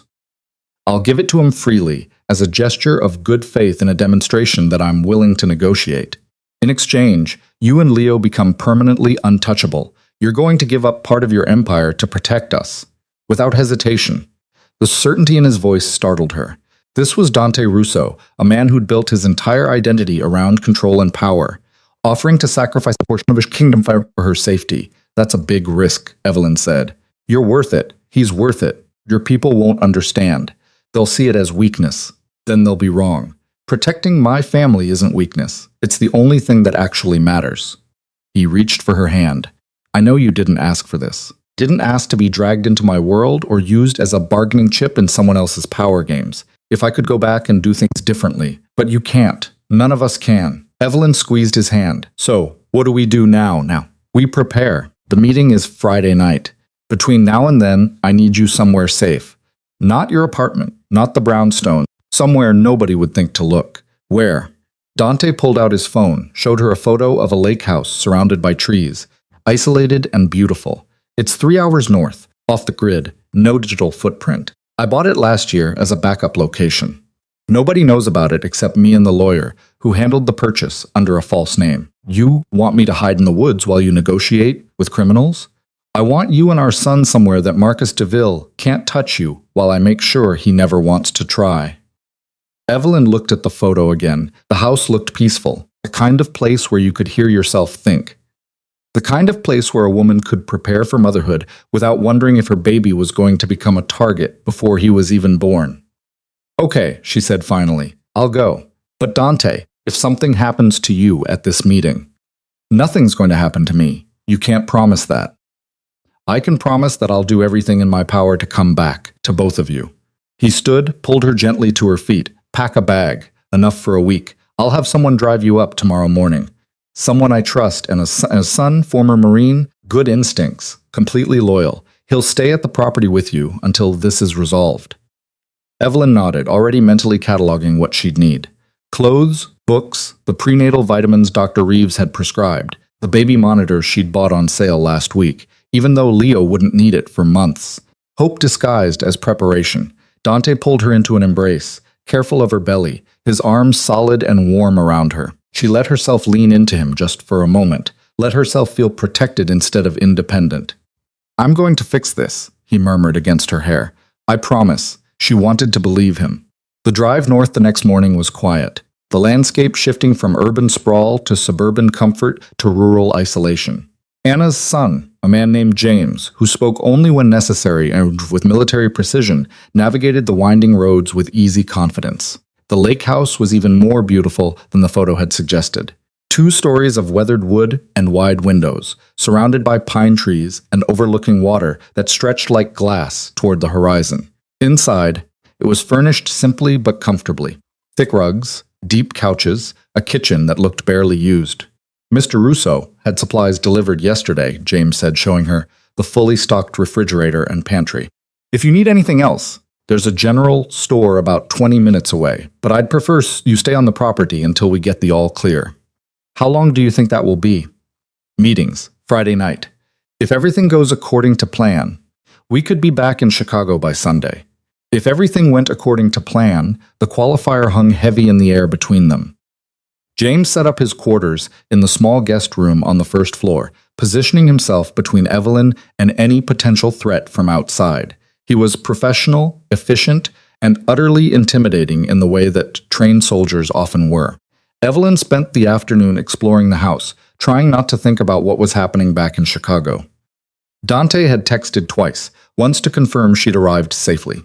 I'll give it to him freely, as a gesture of good faith and a demonstration that I'm willing to negotiate. In exchange, you and Leo become permanently untouchable. You're going to give up part of your empire to protect us. Without hesitation. The certainty in his voice startled her. This was Dante Russo, a man who'd built his entire identity around control and power, offering to sacrifice a portion of his kingdom for her safety. That's a big risk, Evelyn said. You're worth it. He's worth it. Your people won't understand. They'll see it as weakness. Then they'll be wrong. Protecting my family isn't weakness. It's the only thing that actually matters. He reached for her hand. I know you didn't ask for this. Didn't ask to be dragged into my world or used as a bargaining chip in someone else's power games. If I could go back and do things differently, But you can't. None of us can. Evelyn squeezed his hand. So, what do we do now? We prepare. The meeting is Friday night. Between now and then, I need you somewhere safe. Not your apartment, not the brownstone, somewhere nobody would think to look. Where? Dante pulled out his phone, showed her a photo of a lake house surrounded by trees, isolated and beautiful. It's 3 hours north, off the grid, no digital footprint. I bought it last year as a backup location. Nobody knows about it except me and the lawyer, who handled the purchase under a false name. You want me to hide in the woods while you negotiate with criminals? I want you and our son somewhere that Marcus DeVille can't touch you while I make sure he never wants to try. Evelyn looked at the photo again. The house looked peaceful, the kind of place where you could hear yourself think. The kind of place where a woman could prepare for motherhood without wondering if her baby was going to become a target before he was even born. Okay, she said finally, I'll go. But Dante, if something happens to you at this meeting, nothing's going to happen to me. You can't promise that. I can promise that I'll do everything in my power to come back, to both of you. He stood, pulled her gently to her feet. Pack a bag, enough for a week. I'll have someone drive you up tomorrow morning. Someone I trust and a son, former Marine, good instincts, completely loyal. He'll stay at the property with you until this is resolved. Evelyn nodded, already mentally cataloging what she'd need. Clothes, books, the prenatal vitamins Dr. Reeves had prescribed, the baby monitors she'd bought on sale last week, even though Leo wouldn't need it for months. Hope disguised as preparation. Dante pulled her into an embrace, careful of her belly, his arms solid and warm around her. She let herself lean into him just for a moment, let herself feel protected instead of independent. I'm going to fix this, he murmured against her hair. I promise. She wanted to believe him. The drive north the next morning was quiet, the landscape shifting from urban sprawl to suburban comfort to rural isolation. Anna's son, a man named James, who spoke only when necessary and with military precision, navigated the winding roads with easy confidence. The lake house was even more beautiful than the photo had suggested. 2 stories of weathered wood and wide windows, surrounded by pine trees and overlooking water that stretched like glass toward the horizon. Inside, it was furnished simply but comfortably. Thick rugs, deep couches, a kitchen that looked barely used. Mr. Russo had supplies delivered yesterday, James said, showing her the fully stocked refrigerator and pantry. If you need anything else, there's a general store about 20 minutes away, but I'd prefer you stay on the property until we get the all clear. How long do you think that will be? Meetings, Friday night. If everything goes according to plan, we could be back in Chicago by Sunday. If everything went according to plan, the qualifier hung heavy in the air between them. James set up his quarters in the small guest room on the first floor, positioning himself between Evelyn and any potential threat from outside. He was professional, efficient, and utterly intimidating in the way that trained soldiers often were. Evelyn spent the afternoon exploring the house, trying not to think about what was happening back in Chicago. Dante had texted twice, once to confirm she'd arrived safely,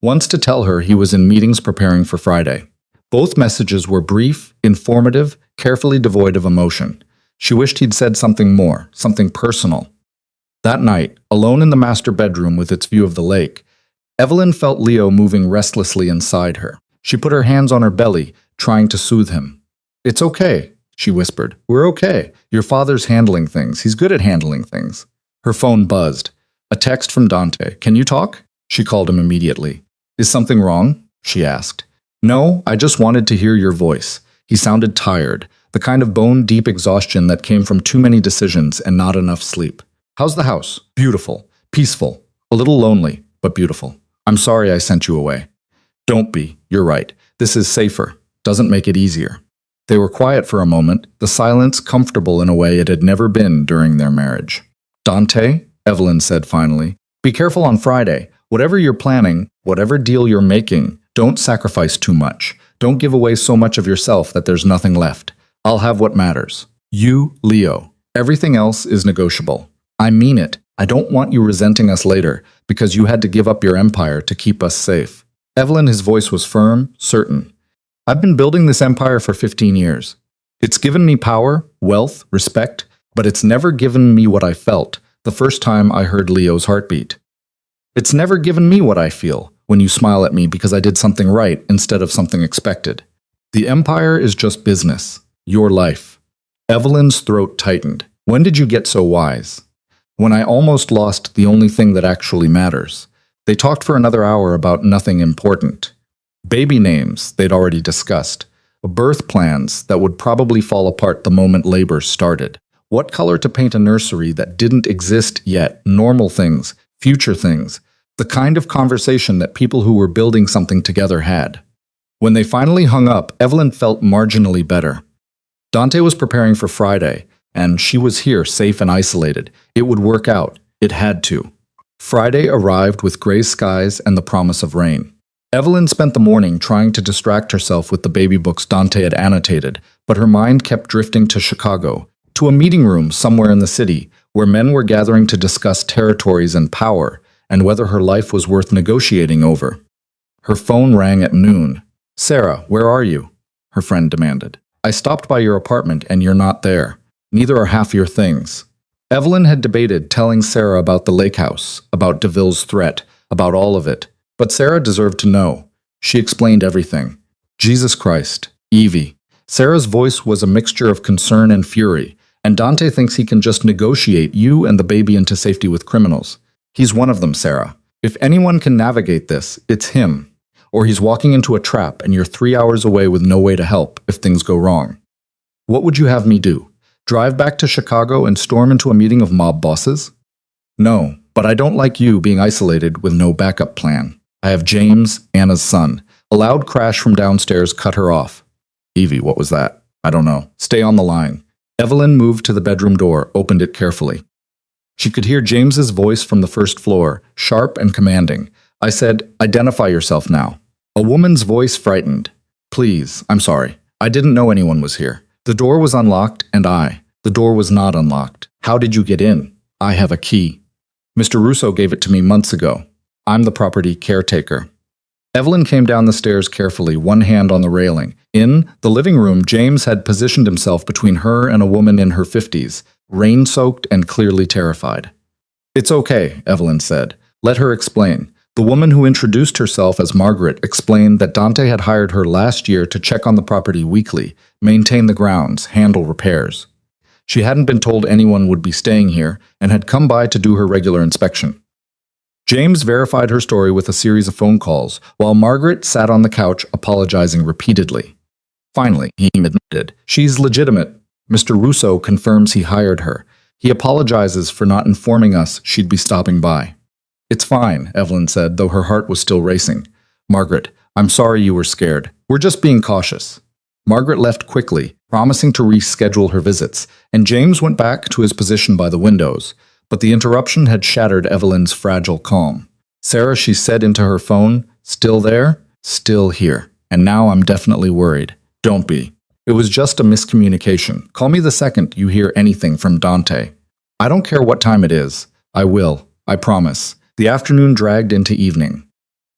once to tell her he was in meetings preparing for Friday. Both messages were brief, informative, carefully devoid of emotion. She wished he'd said something more, something personal. That night, alone in the master bedroom with its view of the lake, Evelyn felt Leo moving restlessly inside her. She put her hands on her belly, trying to soothe him. It's okay, she whispered. We're okay. Your father's handling things. He's good at handling things. Her phone buzzed. A text from Dante. Can you talk? She called him immediately. Is something wrong? She asked. No, I just wanted to hear your voice. He sounded tired, the kind of bone-deep exhaustion that came from too many decisions and not enough sleep. How's the house? Beautiful. Peaceful. A little lonely, but beautiful. I'm sorry I sent you away. Don't be. You're right. This is safer. Doesn't make it easier. They were quiet for a moment, the silence comfortable in a way it had never been during their marriage. Dante, Evelyn said finally, be careful on Friday. Whatever you're planning, whatever deal you're making, don't sacrifice too much. Don't give away so much of yourself that there's nothing left. I'll have what matters. You, Leo. Everything else is negotiable. I mean it. I don't want you resenting us later because you had to give up your empire to keep us safe. Evelyn, his voice was firm, certain. I've been building this empire for 15 years. It's given me power, wealth, respect, but it's never given me what I felt the first time I heard Leo's heartbeat. It's never given me what I feel when you smile at me because I did something right instead of something expected. The Empire is just business. Your life. Evelyn's throat tightened. When did you get so wise? When I almost lost the only thing that actually matters. They talked for another hour about nothing important. Baby names they'd already discussed. Birth plans that would probably fall apart the moment labor started. What color to paint a nursery that didn't exist yet, normal things, future things, the kind of conversation that people who were building something together had. When they finally hung up, Evelyn felt marginally better. Dante was preparing for Friday, and she was here, safe and isolated. It would work out. It had to. Friday arrived with gray skies and the promise of rain. Evelyn spent the morning trying to distract herself with the baby books Dante had annotated, but her mind kept drifting to Chicago, to a meeting room somewhere in the city, where men were gathering to discuss territories and power, and whether her life was worth negotiating over. Her phone rang at noon. "Sarah, where are you?" her friend demanded. "I stopped by your apartment and you're not there. Neither are half your things." Evelyn had debated telling Sarah about the lake house, about DeVille's threat, about all of it. But Sarah deserved to know. She explained everything. Jesus Christ, Evie. Sarah's voice was a mixture of concern and fury, and Dante thinks he can just negotiate you and the baby into safety with criminals. He's one of them, Sarah. If anyone can navigate this, it's him. Or he's walking into a trap and you're 3 hours away with no way to help if things go wrong. What would you have me do? Drive back to Chicago and storm into a meeting of mob bosses? No, but I don't like you being isolated with no backup plan. I have James, Anna's son. A loud crash from downstairs cut her off. Evie, what was that? I don't know. Stay on the line. Evelyn moved to the bedroom door, opened it carefully. She could hear James's voice from the first floor, sharp and commanding. I said, "Identify yourself now." A woman's voice frightened. "Please, I'm sorry. I didn't know anyone was here. The door was unlocked, and the door was not unlocked. How did you get in? I have a key. Mr. Russo gave it to me months ago. I'm the property caretaker." Evelyn came down the stairs carefully, one hand on the railing. In the living room, James had positioned himself between her and a woman in her 50s, rain-soaked and clearly terrified. "It's okay," Evelyn said. "Let her explain." The woman who introduced herself as Margaret explained that Dante had hired her last year to check on the property weekly, maintain the grounds, handle repairs. She hadn't been told anyone would be staying here and had come by to do her regular inspection. James verified her story with a series of phone calls, while Margaret sat on the couch apologizing repeatedly. Finally, he admitted, "She's legitimate. Mr. Russo confirms he hired her. He apologizes for not informing us she'd be stopping by." "It's fine," Evelyn said, though her heart was still racing. "Margaret, I'm sorry you were scared. We're just being cautious." Margaret left quickly, promising to reschedule her visits, and James went back to his position by the windows. But the interruption had shattered Evelyn's fragile calm. "Sarah," she said into her phone, "still there? Still here. And now I'm definitely worried. Don't be. It was just a miscommunication. Call me the second you hear anything from Dante. I don't care what time it is. I will. I promise." The afternoon dragged into evening.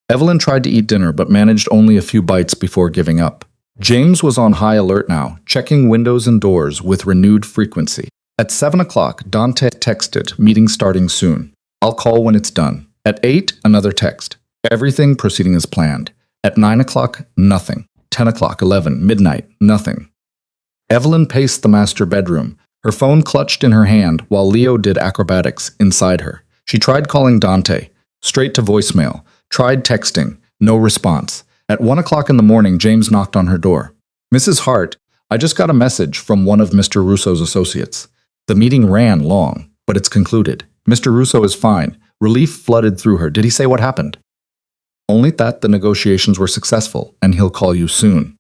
Evelyn tried to eat dinner but managed only a few bites before giving up. James was on high alert now, checking windows and doors with renewed frequency. At 7 o'clock, Dante texted, "Meeting starting soon. I'll call when it's done." At 8, another text. "Everything proceeding as planned." At 9 o'clock, nothing. 10 o'clock, 11, midnight, nothing. Evelyn paced the master bedroom, her phone clutched in her hand while Leo did acrobatics inside her. She tried calling Dante, straight to voicemail, tried texting, no response. At 1 o'clock in the morning, James knocked on her door. "Mrs. Hart, I just got a message from one of Mr. Russo's associates. The meeting ran long, but it's concluded. Mr. Russo is fine." Relief flooded through her. "Did he say what happened?" "Only that the negotiations were successful, and he'll call you soon."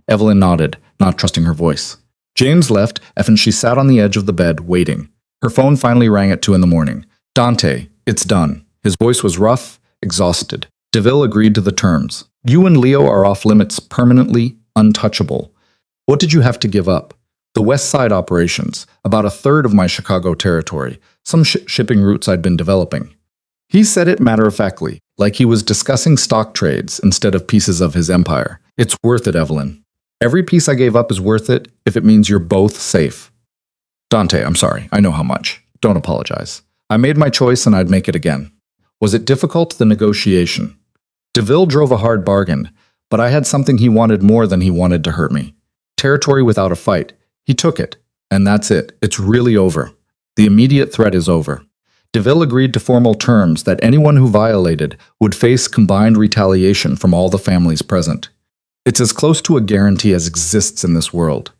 Evelyn nodded, not trusting her voice. James left, and she sat on the edge of the bed, waiting. Her phone finally rang at 2 in the morning. "Dante, it's done." His voice was rough, exhausted. DeVille agreed to the terms. "You and Leo are off limits, permanently untouchable. What did you have to give up?" "The West Side operations, about a third of my Chicago territory, some shipping routes I'd been developing." He said it matter-of-factly, like he was discussing stock trades instead of pieces of his empire. "It's worth it, Evelyn. Every piece I gave up is worth it if it means you're both safe." "Dante, I'm sorry. I know how much. Don't apologize. I made my choice and I'd make it again." "Was it difficult, the negotiation?" DeVille drove a hard bargain, But I had something he wanted more than he wanted to hurt me. Territory without a fight. He took it. And that's it. It's really over. The immediate threat is over. DeVille agreed to formal terms that anyone who violated would face combined retaliation from all the families present. It's as close to a guarantee as exists in this world.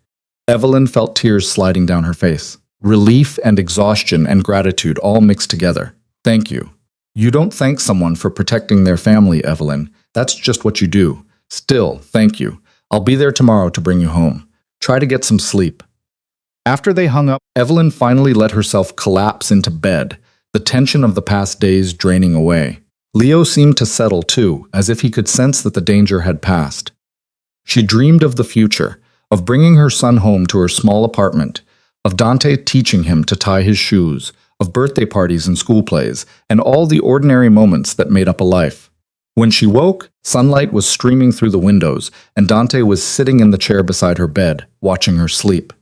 Evelyn felt tears sliding down her face. Relief and exhaustion and gratitude all mixed together. Thank you. You don't thank someone for protecting their family, Evelyn. That's just what you do. Still, thank you. I'll be there tomorrow to bring you home. Try to get some sleep. After they hung up, Evelyn finally let herself collapse into bed, the tension of the past days draining away. Leo seemed to settle too, as if he could sense that the danger had passed. She dreamed of the future, of bringing her son home to her small apartment, of Dante teaching him to tie his shoes, of birthday parties and school plays, and all the ordinary moments that made up a life. When she woke, sunlight was streaming through the windows, and Dante was sitting in the chair beside her bed, watching her sleep.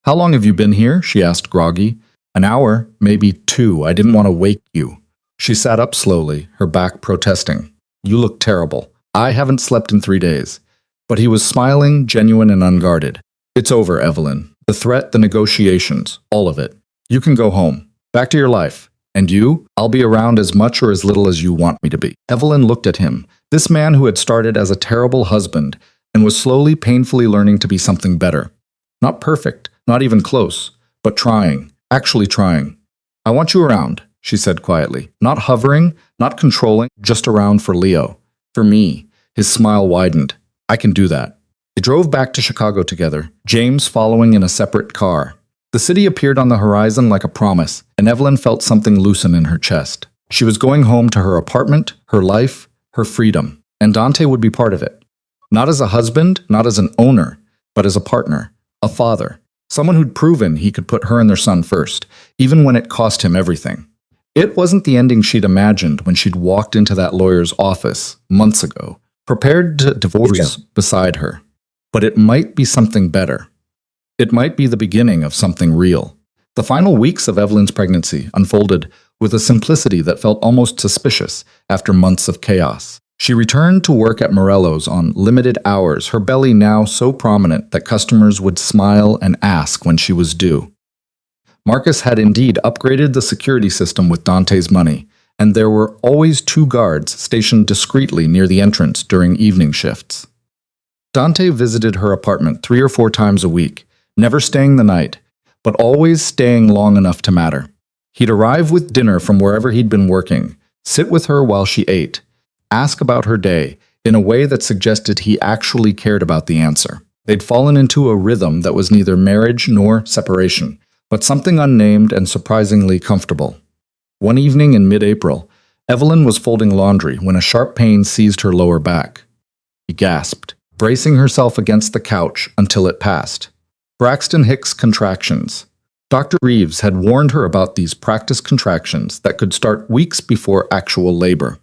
"How long have you been here?" she asked groggy. "An hour, maybe 2. I didn't want to wake you." She sat up slowly, her back protesting. "You look terrible. I haven't slept in 3 days." But he was smiling, genuine and unguarded. "It's over, Evelyn. The threat, the negotiations, all of it. You can go home. Back to your life. And you? I'll be around as much or as little as you want me to be." Evelyn looked at him, this man who had started as a terrible husband and was slowly, painfully learning to be something better. Not perfect, not even close, but trying, actually trying. "I want you around," she said quietly. "Not hovering, not controlling, just around for Leo. For me." His smile widened. "I can do that." They drove back to Chicago together, James following in a separate car. The city appeared on the horizon like a promise, and Evelyn felt something loosen in her chest. She was going home to her apartment, her life, her freedom, and Dante would be part of it. Not as a husband, not as an owner, but as a partner, a father, someone who'd proven he could put her and their son first, even when it cost him everything. It wasn't the ending she'd imagined when she'd walked into that lawyer's office months ago, prepared to divorce beside her. But it might be something better. It might be the beginning of something real. The final weeks of Evelyn's pregnancy unfolded with a simplicity that felt almost suspicious after months of chaos. She returned to work at Morello's on limited hours, her belly now so prominent that customers would smile and ask when she was due. Marcus had indeed upgraded the security system with Dante's money, and there were always 2 guards stationed discreetly near the entrance during evening shifts. Dante visited her apartment 3 or 4 times a week, never staying the night, but always staying long enough to matter. He'd arrive with dinner from wherever he'd been working, sit with her while she ate, ask about her day in a way that suggested he actually cared about the answer. They'd fallen into a rhythm that was neither marriage nor separation, but something unnamed and surprisingly comfortable. One evening in mid-April, Evelyn was folding laundry when a sharp pain seized her lower back. He gasped, bracing herself against the couch until it passed. Braxton Hicks contractions. Dr. Reeves had warned her about these practice contractions that could start weeks before actual labor.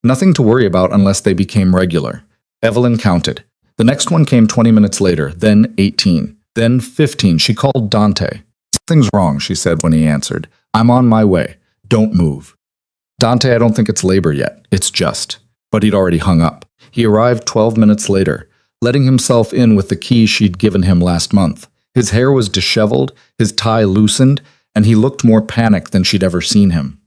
Nothing to worry about unless they became regular. Evelyn counted. The next one came 20 minutes later, then 18, then 15. She called Dante. "Something's wrong," she said when he answered. "I'm on my way. Don't move." "Dante, I don't think it's labor yet. It's just." But he'd already hung up. He arrived 12 minutes later, letting himself in with the key she'd given him last month. His hair was disheveled, his tie loosened, and he looked more panicked than she'd ever seen him.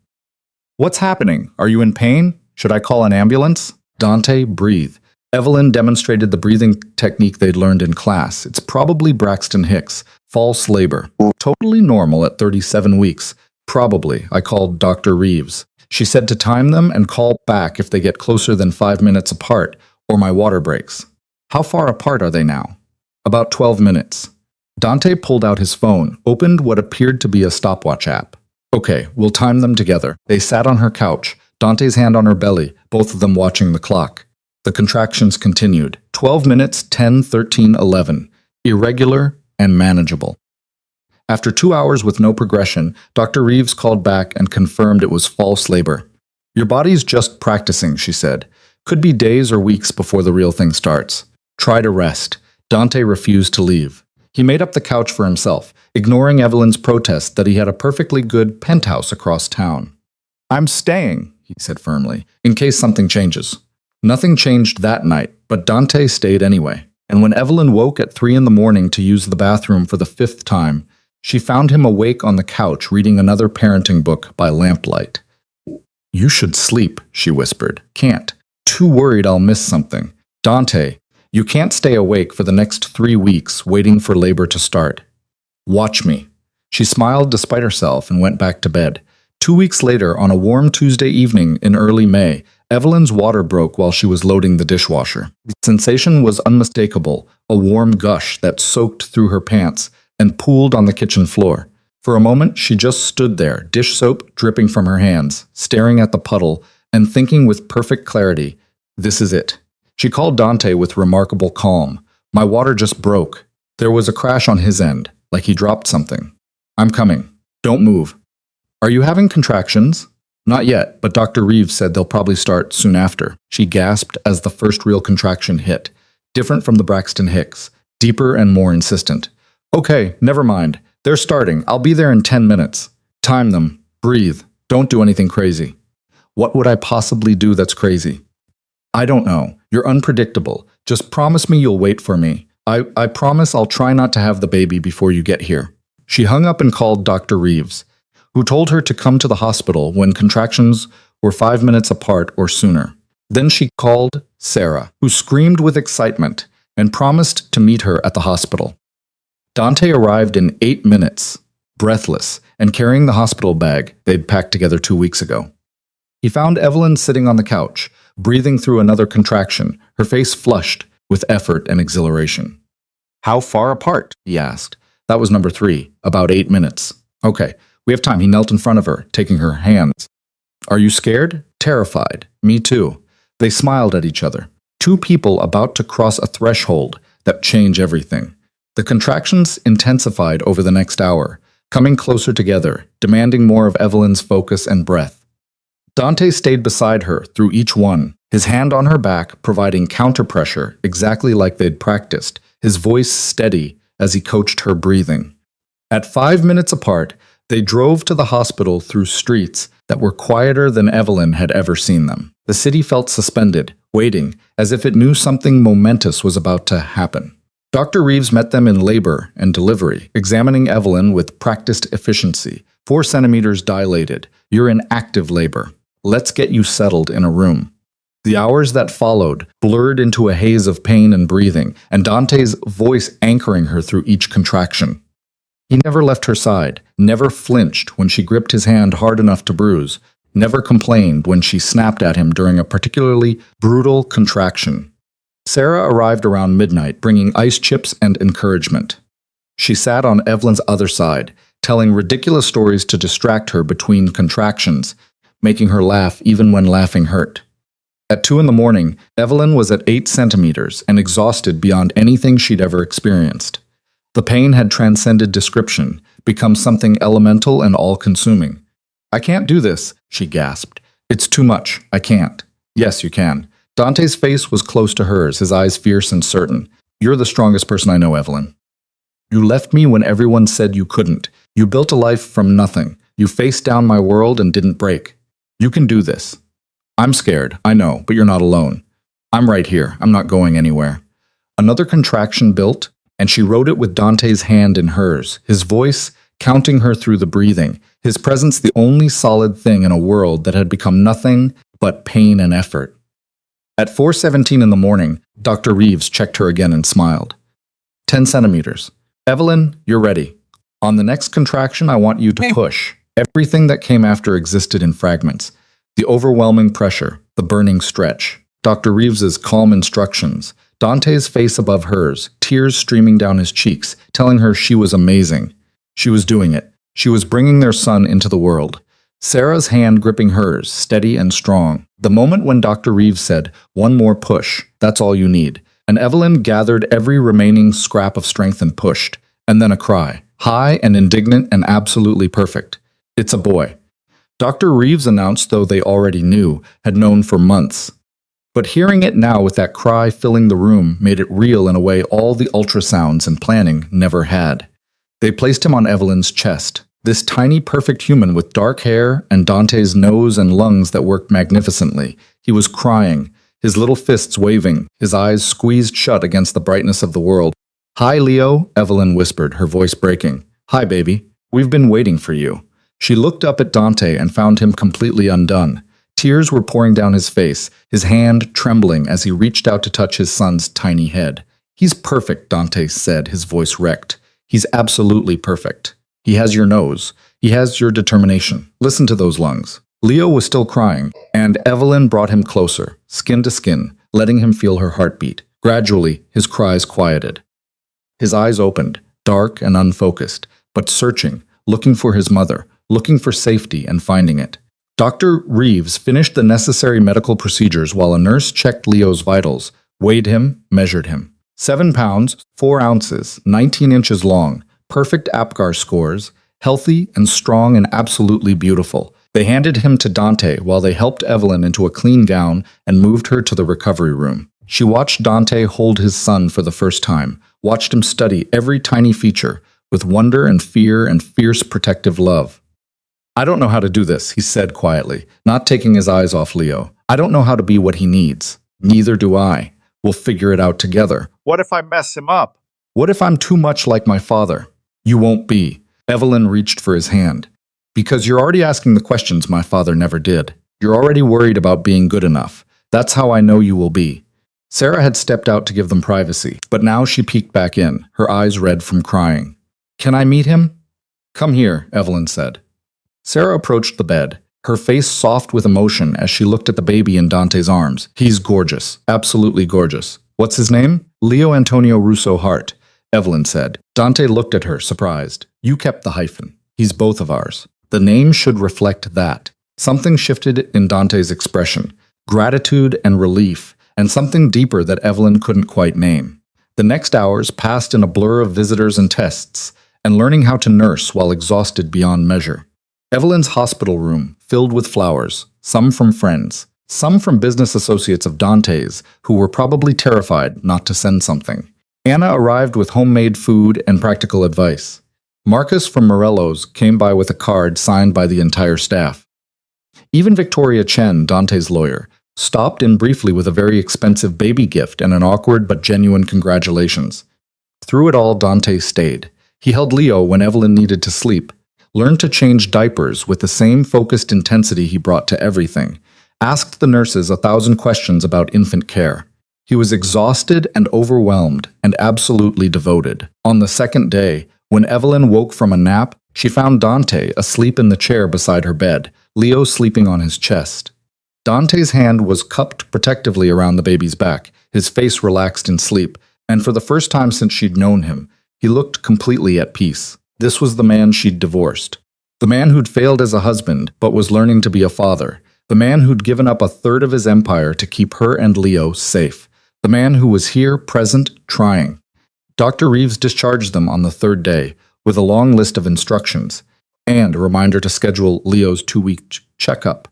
"What's happening? Are you in pain? Should I call an ambulance?" Dante, breathe. Evelyn demonstrated the breathing technique they'd learned in class. "It's probably Braxton Hicks. False labor. Totally normal at 37 weeks. Probably." I called Dr. Reeves. She said to time them and call back if they get closer than 5 minutes apart, or my water breaks. "How far apart are they now?" "About 12 minutes. Dante pulled out his phone, opened what appeared to be a stopwatch app. "Okay, we'll time them together." They sat on her couch, Dante's hand on her belly, both of them watching the clock. The contractions continued. 12 minutes, 10, 13, 11. Irregular and manageable. After 2 hours with no progression, Dr. Reeves called back and confirmed it was false labor. "Your body's just practicing," she said. "Could be days or weeks before the real thing starts. Try to rest." Dante refused to leave. He made up the couch for himself, ignoring Evelyn's protest that he had a perfectly good penthouse across town. "I'm staying," he said firmly, "in case something changes." Nothing changed that night, but Dante stayed anyway. And when Evelyn woke at 3 in the morning to use the bathroom for the 5th time, she found him awake on the couch reading another parenting book by lamplight. "You should sleep," she whispered. "Can't. Too worried I'll miss something. Dante, you can't stay awake for the next 3 weeks waiting for labor to start. Watch me." She smiled despite herself and went back to bed. 2 weeks later, on a warm Tuesday evening in early May, Evelyn's water broke while she was loading the dishwasher. The sensation was unmistakable, a warm gush that soaked through her pants and pooled on the kitchen floor. For a moment, she just stood there, dish soap dripping from her hands, staring at the puddle and thinking with perfect clarity, "This is it." She called Dante with remarkable calm. "My water just broke." There was a crash on his end, like he dropped something. "I'm coming. Don't move." "Are you having contractions?" "Not yet, but Dr. Reeves said they'll probably start soon after." She gasped as the first real contraction hit, different from the Braxton Hicks, deeper and more insistent. "Okay, never mind. They're starting. I'll be there in 10 minutes. Time them. Breathe. Don't do anything crazy." "What would I possibly do that's crazy?" "I don't know. You're unpredictable. Just promise me you'll wait for me. I promise I'll try not to have the baby before you get here." She hung up and called Dr. Reeves, who told her to come to the hospital when contractions were 5 minutes apart or sooner. Then she called Sarah, who screamed with excitement and promised to meet her at the hospital. Dante arrived in 8 minutes, breathless, and carrying the hospital bag they'd packed together 2 weeks ago. He found Evelyn sitting on the couch, breathing through another contraction, her face flushed with effort and exhilaration. "How far apart?" he asked. "That was number 3, about 8 minutes." "Okay, we have time." He knelt in front of her, taking her hands. "Are you scared?" "Terrified." "Me too." They smiled at each other. Two people about to cross a threshold that change everything. The contractions intensified over the next hour, coming closer together, demanding more of Evelyn's focus and breath. Dante stayed beside her through each one, his hand on her back providing counterpressure exactly like they'd practiced, his voice steady as he coached her breathing. At 5 minutes apart, they drove to the hospital through streets that were quieter than Evelyn had ever seen them. The city felt suspended, waiting, as if it knew something momentous was about to happen. Dr. Reeves met them in labor and delivery, examining Evelyn with practiced efficiency. 4 centimeters dilated. "You're in active labor. Let's get you settled in a room." The hours that followed blurred into a haze of pain and breathing, and Dante's voice anchoring her through each contraction. He never left her side, never flinched when she gripped his hand hard enough to bruise, never complained when she snapped at him during a particularly brutal contraction. Sarah arrived around midnight, bringing ice chips and encouragement. She sat on Evelyn's other side, telling ridiculous stories to distract her between contractions, making her laugh even when laughing hurt. At 2 in the morning, Evelyn was at 8 centimeters and exhausted beyond anything she'd ever experienced. The pain had transcended description, become something elemental and all-consuming. "I can't do this," she gasped. "It's too much. I can't." "Yes, you can." Dante's face was close to hers, his eyes fierce and certain. "You're the strongest person I know, Evelyn. You left me when everyone said you couldn't. You built a life from nothing. You faced down my world and didn't break. You can do this." "I'm scared, I know, but you're not alone. I'm right here. I'm not going anywhere." Another contraction built, and she wrote it with Dante's hand in hers, his voice counting her through the breathing, his presence the only solid thing in a world that had become nothing but pain and effort. At 4:17 in the morning, Dr. Reeves checked her again and smiled. 10 centimeters. "Evelyn, you're ready. On the next contraction, I want you to push." Everything that came after existed in fragments. The overwhelming pressure, the burning stretch, Dr. Reeves's calm instructions, Dante's face above hers, tears streaming down his cheeks, telling her she was amazing. She was doing it. She was bringing their son into the world. Sarah's hand gripping hers, steady and strong. The moment when Dr. Reeves said, "One more push, that's all you need," and Evelyn gathered every remaining scrap of strength and pushed, and then a cry, high and indignant and absolutely perfect. "It's a boy." Dr. Reeves announced, though they already knew, had known for months. But hearing it now with that cry filling the room made it real in a way all the ultrasounds and planning never had. They placed him on Evelyn's chest, this tiny perfect human with dark hair and Dante's nose and lungs that worked magnificently. He was crying, his little fists waving, his eyes squeezed shut against the brightness of the world. "Hi, Leo," Evelyn whispered, her voice breaking. "Hi, baby. We've been waiting for you." She looked up at Dante and found him completely undone. Tears were pouring down his face, his hand trembling as he reached out to touch his son's tiny head. "He's perfect," Dante said, his voice wrecked. "He's absolutely perfect. He has your nose. He has your determination. Listen to those lungs." Leo was still crying, and Evelyn brought him closer, skin to skin, letting him feel her heartbeat. Gradually, his cries quieted. His eyes opened, dark and unfocused, but searching, looking for his mother, looking for safety and finding it. Dr. Reeves finished the necessary medical procedures while a nurse checked Leo's vitals, weighed him, measured him. 7 pounds, 4 ounces, 19 inches long, perfect APGAR scores, healthy and strong and absolutely beautiful. They handed him to Dante while they helped Evelyn into a clean gown and moved her to the recovery room. She watched Dante hold his son for the first time, watched him study every tiny feature with wonder and fear and fierce protective love. "I don't know how to do this," he said quietly, not taking his eyes off Leo. "I don't know how to be what he needs. Neither do I. We'll figure it out together." "What if I mess him up? What if I'm too much like my father?" "You won't be." Evelyn reached for his hand. "Because you're already asking the questions my father never did. You're already worried about being good enough. That's how I know you will be." Sarah had stepped out to give them privacy, but now she peeked back in, her eyes red from crying. "Can I meet him?" "Come here," Evelyn said. Sarah approached the bed, her face soft with emotion as she looked at the baby in Dante's arms. "He's gorgeous, absolutely gorgeous. What's his name?" "Leo Antonio Russo Hart," Evelyn said. Dante looked at her, surprised. "You kept the hyphen. He's both of ours." The name should reflect that. Something shifted in Dante's expression, gratitude and relief, and something deeper that Evelyn couldn't quite name. The next hours passed in a blur of visitors and tests, and learning how to nurse while exhausted beyond measure. Evelyn's hospital room filled with flowers, some from friends, some from business associates of Dante's who were probably terrified not to send something. Anna arrived with homemade food and practical advice. Marcus from Morello's came by with a card signed by the entire staff. Even Victoria Chen, Dante's lawyer, stopped in briefly with a very expensive baby gift and an awkward but genuine congratulations. Through it all, Dante stayed. He held Leo when Evelyn needed to sleep, learned to change diapers with the same focused intensity he brought to everything, asked the nurses 1,000 questions about infant care. He was exhausted and overwhelmed and absolutely devoted. On the second day, when Evelyn woke from a nap, she found Dante asleep in the chair beside her bed, Leo sleeping on his chest. Dante's hand was cupped protectively around the baby's back, his face relaxed in sleep, and for the first time since she'd known him, he looked completely at peace. This was the man she'd divorced. The man who'd failed as a husband, but was learning to be a father. The man who'd given up a third of his empire to keep her and Leo safe. The man who was here, present, trying. Dr. Reeves discharged them on the third day, with a long list of instructions, and a reminder to schedule Leo's 2-week checkup.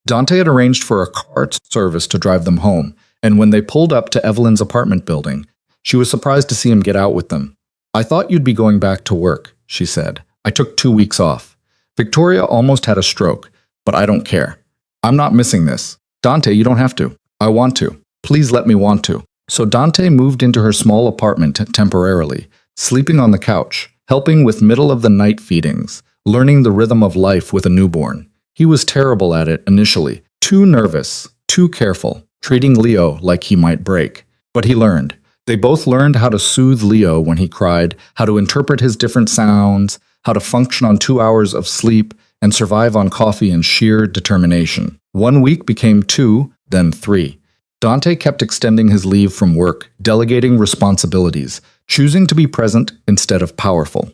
Dante had arranged for a cart service to drive them home, and when they pulled up to Evelyn's apartment building, she was surprised to see him get out with them. "I thought you'd be going back to work," she said. "I took 2 weeks off. Victoria almost had a stroke, but I don't care. I'm not missing this. Dante, you don't have to. I want to. Please let me want to." So Dante moved into her small apartment temporarily, sleeping on the couch, helping with middle-of-the-night feedings, learning the rhythm of life with a newborn. He was terrible at it initially, too nervous, too careful, treating Leo like he might break. But he learned. They both learned how to soothe Leo when he cried, how to interpret his different sounds, how to function on 2 hours of sleep, and survive on coffee and sheer determination. 1 week became 2, then 3. Dante kept extending his leave from work, delegating responsibilities, choosing to be present instead of powerful.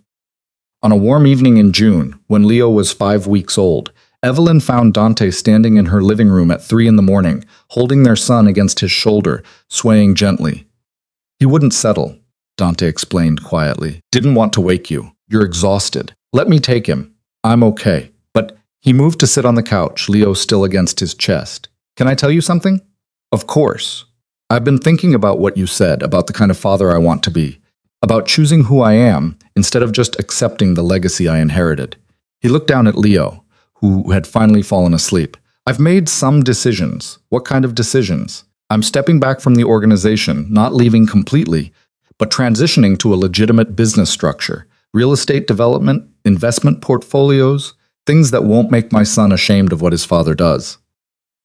On a warm evening in June, when Leo was 5 weeks old, Evelyn found Dante standing in her living room at 3 in the morning, holding their son against his shoulder, swaying gently. "He wouldn't settle," Dante explained quietly. "Didn't want to wake you. You're exhausted. Let me take him. I'm okay." But he moved to sit on the couch, Leo still against his chest. "Can I tell you something?" "Of course. I've been thinking about what you said, about the kind of father I want to be, about choosing who I am instead of just accepting the legacy I inherited." He looked down at Leo, who had finally fallen asleep. "I've made some decisions." "What kind of decisions?" I'm stepping back from the organization, not leaving completely, but transitioning to a legitimate business structure, real estate development, investment portfolios, things that won't make my son ashamed of what his father does.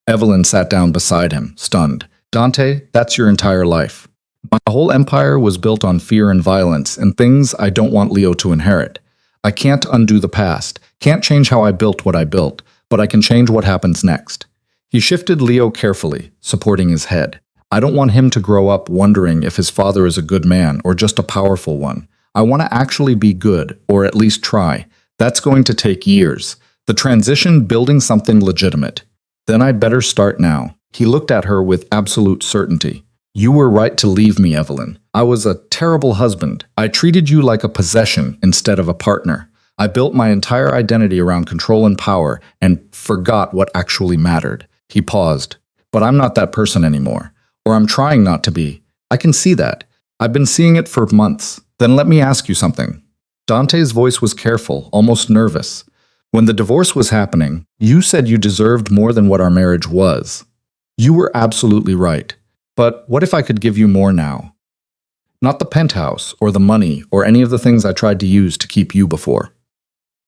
Evelyn sat down beside him, stunned. Dante, that's your entire life. My whole empire was built on fear and violence and things I don't want Leo to inherit. I can't undo the past, can't change how I built what I built, but I can change what happens next. He shifted Leo carefully, supporting his head. I don't want him to grow up wondering if his father is a good man or just a powerful one. I want to actually be good, or at least try. That's going to take years. The transition, building something legitimate. Then I'd better start now. He looked at her with absolute certainty. You were right to leave me, Evelyn. I was a terrible husband. I treated you like a possession instead of a partner. I built my entire identity around control and power and forgot what actually mattered. He paused. But I'm not that person anymore. Or I'm trying not to be. I can see that. I've been seeing it for months. Then let me ask you something. Dante's voice was careful, almost nervous. When the divorce was happening, you said you deserved more than what our marriage was. You were absolutely right. But what if I could give you more now? Not the penthouse, or the money, or any of the things I tried to use to keep you before.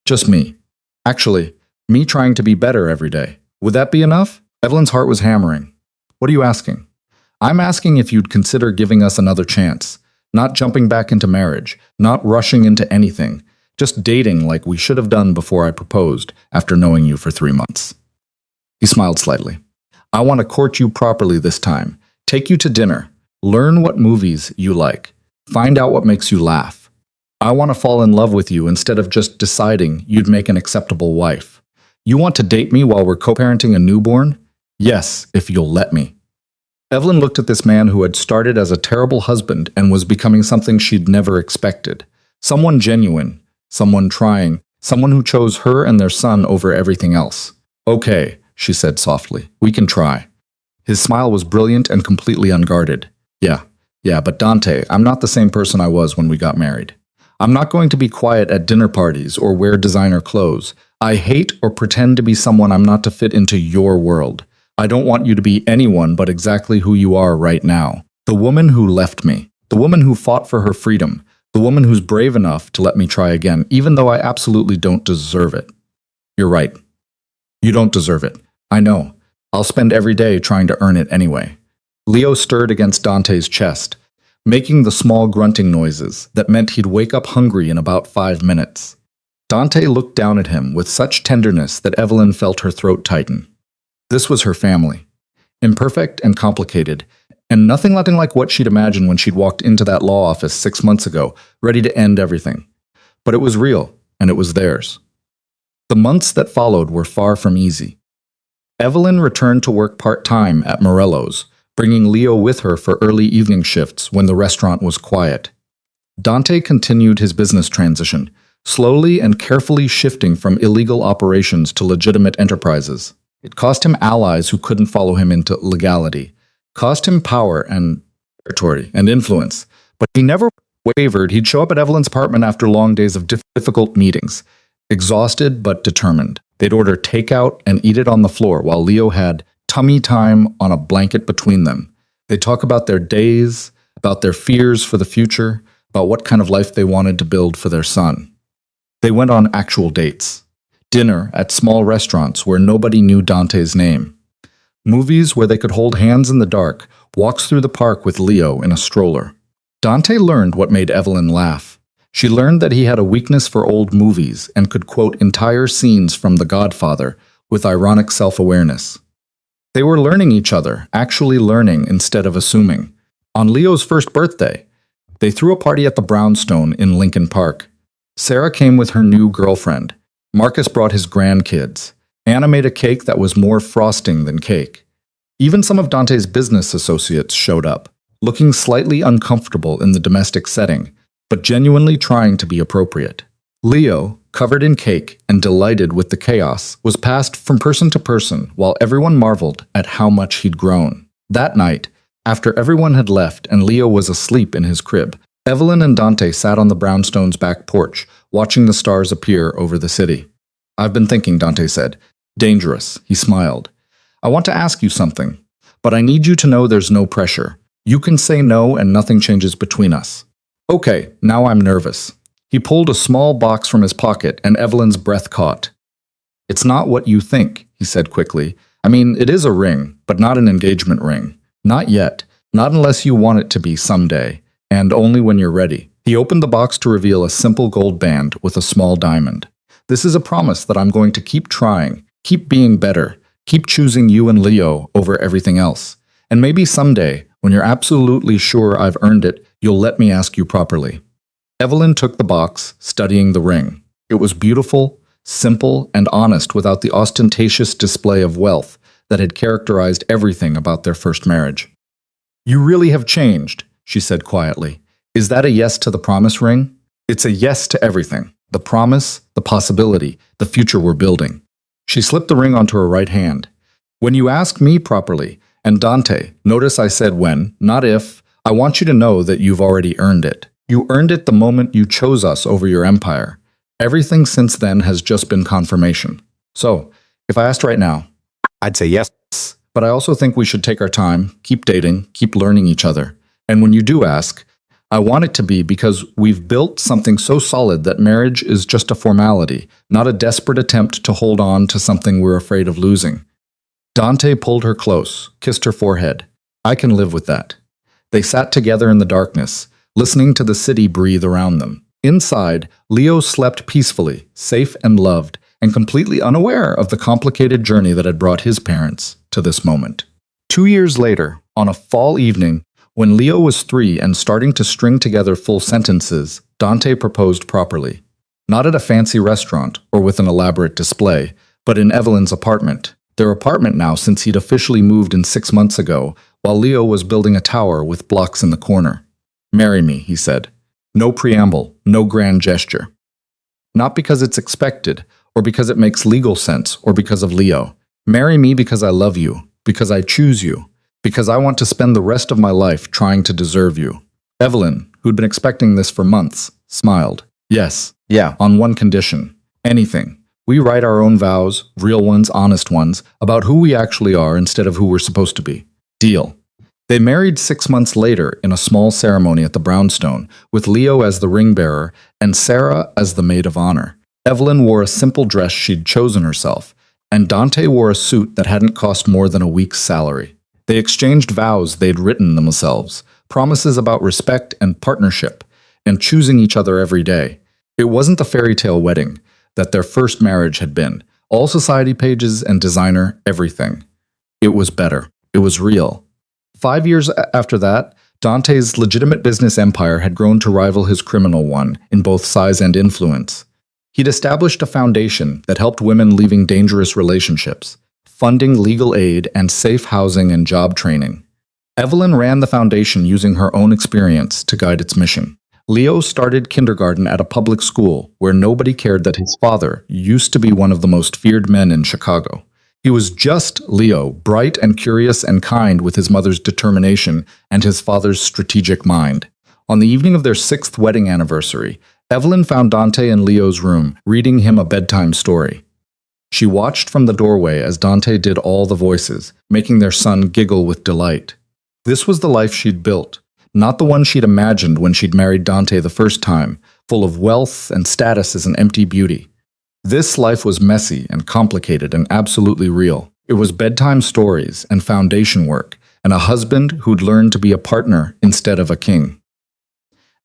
Just me. Actually, me trying to be better every day. Would that be enough? Evelyn's heart was hammering. What are you asking? I'm asking if you'd consider giving us another chance. Not jumping back into marriage, not rushing into anything. Just dating like we should have done before I proposed, after knowing you for 3 months. He smiled slightly. I want to court you properly this time. Take you to dinner. Learn what movies you like. Find out what makes you laugh. I want to fall in love with you instead of just deciding you'd make an acceptable wife. You want to date me while we're co-parenting a newborn? Yes, if you'll let me. Evelyn looked at this man who had started as a terrible husband and was becoming something she'd never expected. Someone genuine, someone trying, someone who chose her and their son over everything else. Okay, she said softly, we can try. His smile was brilliant and completely unguarded. Yeah, but Dante, I'm not the same person I was when we got married. I'm not going to be quiet at dinner parties or wear designer clothes. I hate or pretend to be someone I'm not to fit into your world. I don't want you to be anyone but exactly who you are right now. The woman who left me. The woman who fought for her freedom. The woman who's brave enough to let me try again, even though I absolutely don't deserve it. You're right. You don't deserve it. I know. I'll spend every day trying to earn it anyway. Leo stirred against Dante's chest, making the small grunting noises that meant he'd wake up hungry in about 5 minutes. Dante looked down at him with such tenderness that Evelyn felt her throat tighten. This was her family. Imperfect and complicated, and nothing like what she'd imagined when she'd walked into that law office 6 months ago, ready to end everything. But it was real, and it was theirs. The months that followed were far from easy. Evelyn returned to work part-time at Morello's, bringing Leo with her for early evening shifts when the restaurant was quiet. Dante continued his business transition, slowly and carefully shifting from illegal operations to legitimate enterprises. It cost him allies who couldn't follow him into legality, cost him power and territory and influence, but he never wavered. He'd show up at Evelyn's apartment after long days of difficult meetings, exhausted but determined. They'd order takeout and eat it on the floor while Leo had tummy time on a blanket between them. They'd talk about their days, about their fears for the future, about what kind of life they wanted to build for their son. They went on actual dates. Dinner at small restaurants where nobody knew Dante's name. Movies where they could hold hands in the dark, walks through the park with Leo in a stroller. Dante learned what made Evelyn laugh. She learned that he had a weakness for old movies and could quote entire scenes from The Godfather with ironic self-awareness. They were learning each other, actually learning instead of assuming. On Leo's first birthday, they threw a party at the Brownstone in Lincoln Park. Sarah came with her new girlfriend. Marcus brought his grandkids. Anna made a cake that was more frosting than cake. Even some of Dante's business associates showed up, looking slightly uncomfortable in the domestic setting, but genuinely trying to be appropriate. Leo, covered in cake and delighted with the chaos, was passed from person to person while everyone marveled at how much he'd grown. That night, after everyone had left and Leo was asleep in his crib, Evelyn and Dante sat on the Brownstone's back porch, watching the stars appear over the city. I've been thinking, Dante said. Dangerous, he smiled. I want to ask you something, But I need you to know there's no pressure. You can say no and nothing changes between us. Okay, now I'm nervous. He pulled a small box from his pocket and Evelyn's breath caught. It's not what you think, he said quickly. I mean, it is a ring, but not an engagement ring. Not yet. Not unless you want it to be someday. And only when you're ready. He opened the box to reveal a simple gold band with a small diamond. This is a promise that I'm going to keep trying, keep being better, keep choosing you and Leo over everything else. And maybe someday, when you're absolutely sure I've earned it, you'll let me ask you properly. Evelyn took the box, studying the ring. It was beautiful, simple, and honest without the ostentatious display of wealth that had characterized everything about their first marriage. You really have changed, she said quietly. Is that a yes to the promise ring? It's a yes to everything. The promise, the possibility, the future we're building. She slipped the ring onto her right hand. When you ask me properly, and Dante, notice I said when, not if, I want you to know that you've already earned it. You earned it the moment you chose us over your empire. Everything since then has just been confirmation. So, if I asked right now, I'd say yes. but I also think we should take our time, keep dating, keep learning each other. And when you do ask, I want it to be because we've built something so solid that marriage is just a formality, not a desperate attempt to hold on to something we're afraid of losing. Dante pulled her close, kissed her forehead. I can live with that. They sat together in the darkness, listening to the city breathe around them. Inside, Leo slept peacefully, safe and loved, and completely unaware of the complicated journey that had brought his parents to this moment. 2 years later, on a fall evening, when Leo was 3 and starting to string together full sentences, Dante proposed properly. Not at a fancy restaurant or with an elaborate display, but in Evelyn's apartment. Their apartment now, since he'd officially moved in 6 months ago, while Leo was building a tower with blocks in the corner. Marry me, he said. No preamble, no grand gesture. Not because it's expected, or because it makes legal sense, or because of Leo. Marry me because I love you, because I choose you, because I want to spend the rest of my life trying to deserve you. Evelyn, who'd been expecting this for months, smiled. Yes, yeah, on one condition. Anything. We write our own vows, real ones, honest ones, about who we actually are instead of who we're supposed to be. Deal. They married 6 months later in a small ceremony at the brownstone, with Leo as the ring bearer and Sarah as the maid of honor. Evelyn wore a simple dress she'd chosen herself, and Dante wore a suit that hadn't cost more than a week's salary. They exchanged vows they'd written themselves, promises about respect and partnership, and choosing each other every day. It wasn't the fairy tale wedding that their first marriage had been. All society pages and designer, everything. It was better. It was real. 5 years after that, Dante's legitimate business empire had grown to rival his criminal one in both size and influence. He'd established a foundation that helped women leaving dangerous relationships, funding legal aid and safe housing and job training. Evelyn ran the foundation using her own experience to guide its mission. Leo started kindergarten at a public school where nobody cared that his father used to be one of the most feared men in Chicago. He was just Leo, bright and curious and kind with his mother's determination and his father's strategic mind. On the evening of their 6th wedding anniversary, Evelyn found Dante in Leo's room, reading him a bedtime story. She watched from the doorway as Dante did all the voices, making their son giggle with delight. This was the life she'd built, not the one she'd imagined when she'd married Dante the first time, full of wealth and status as an empty beauty. This life was messy and complicated and absolutely real. It was bedtime stories and foundation work, and a husband who'd learned to be a partner instead of a king.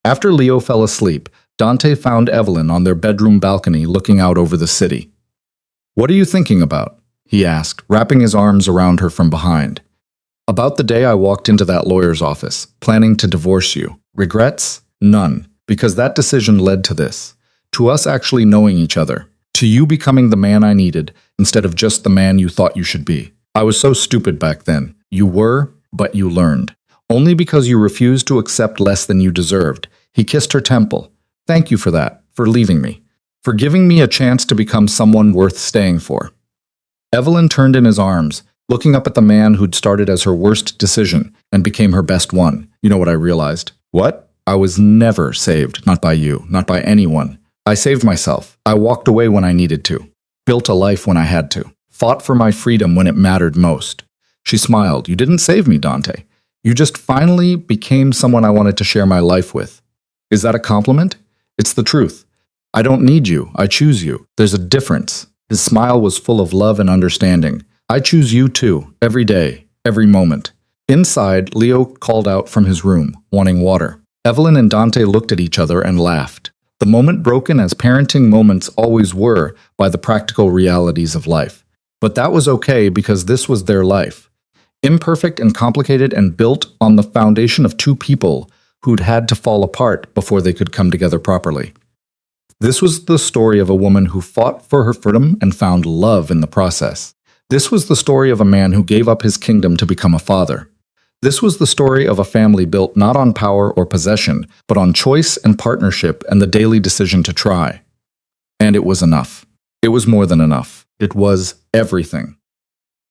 After Leo fell asleep, Dante found Evelyn on their bedroom balcony looking out over the city. "What are you thinking about?" he asked, wrapping his arms around her from behind. "About the day I walked into that lawyer's office, planning to divorce you. Regrets? None, because that decision led to this. To us actually knowing each other. To you becoming the man I needed, instead of just the man you thought you should be. I was so stupid back then. You were, but you learned. Only because you refused to accept less than you deserved." He kissed her temple. "Thank you for that, for leaving me, for giving me a chance to become someone worth staying for." Evelyn turned in his arms, looking up at the man who'd started as her worst decision and became her best one. "You know what I realized?" "What?" "I was never saved, not by you, not by anyone. I saved myself. I walked away when I needed to, built a life when I had to, fought for my freedom when it mattered most. She smiled. You didn't save me, Dante. You just finally became someone I wanted to share my life with. Is that a compliment? It's the truth. I don't need you. I choose you. There's a difference. His smile was full of love and understanding. I choose you too, every day, every moment. Inside, Leo called out from his room, wanting water. Evelyn and Dante looked at each other and laughed. The moment broken as parenting moments always were by the practical realities of life. But that was okay because this was their life. Imperfect and complicated and built on the foundation of two people who'd had to fall apart before they could come together properly. This was the story of a woman who fought for her freedom and found love in the process. This was the story of a man who gave up his kingdom to become a father. This was the story of a family built not on power or possession, but on choice and partnership and the daily decision to try. And it was enough. It was more than enough. It was everything.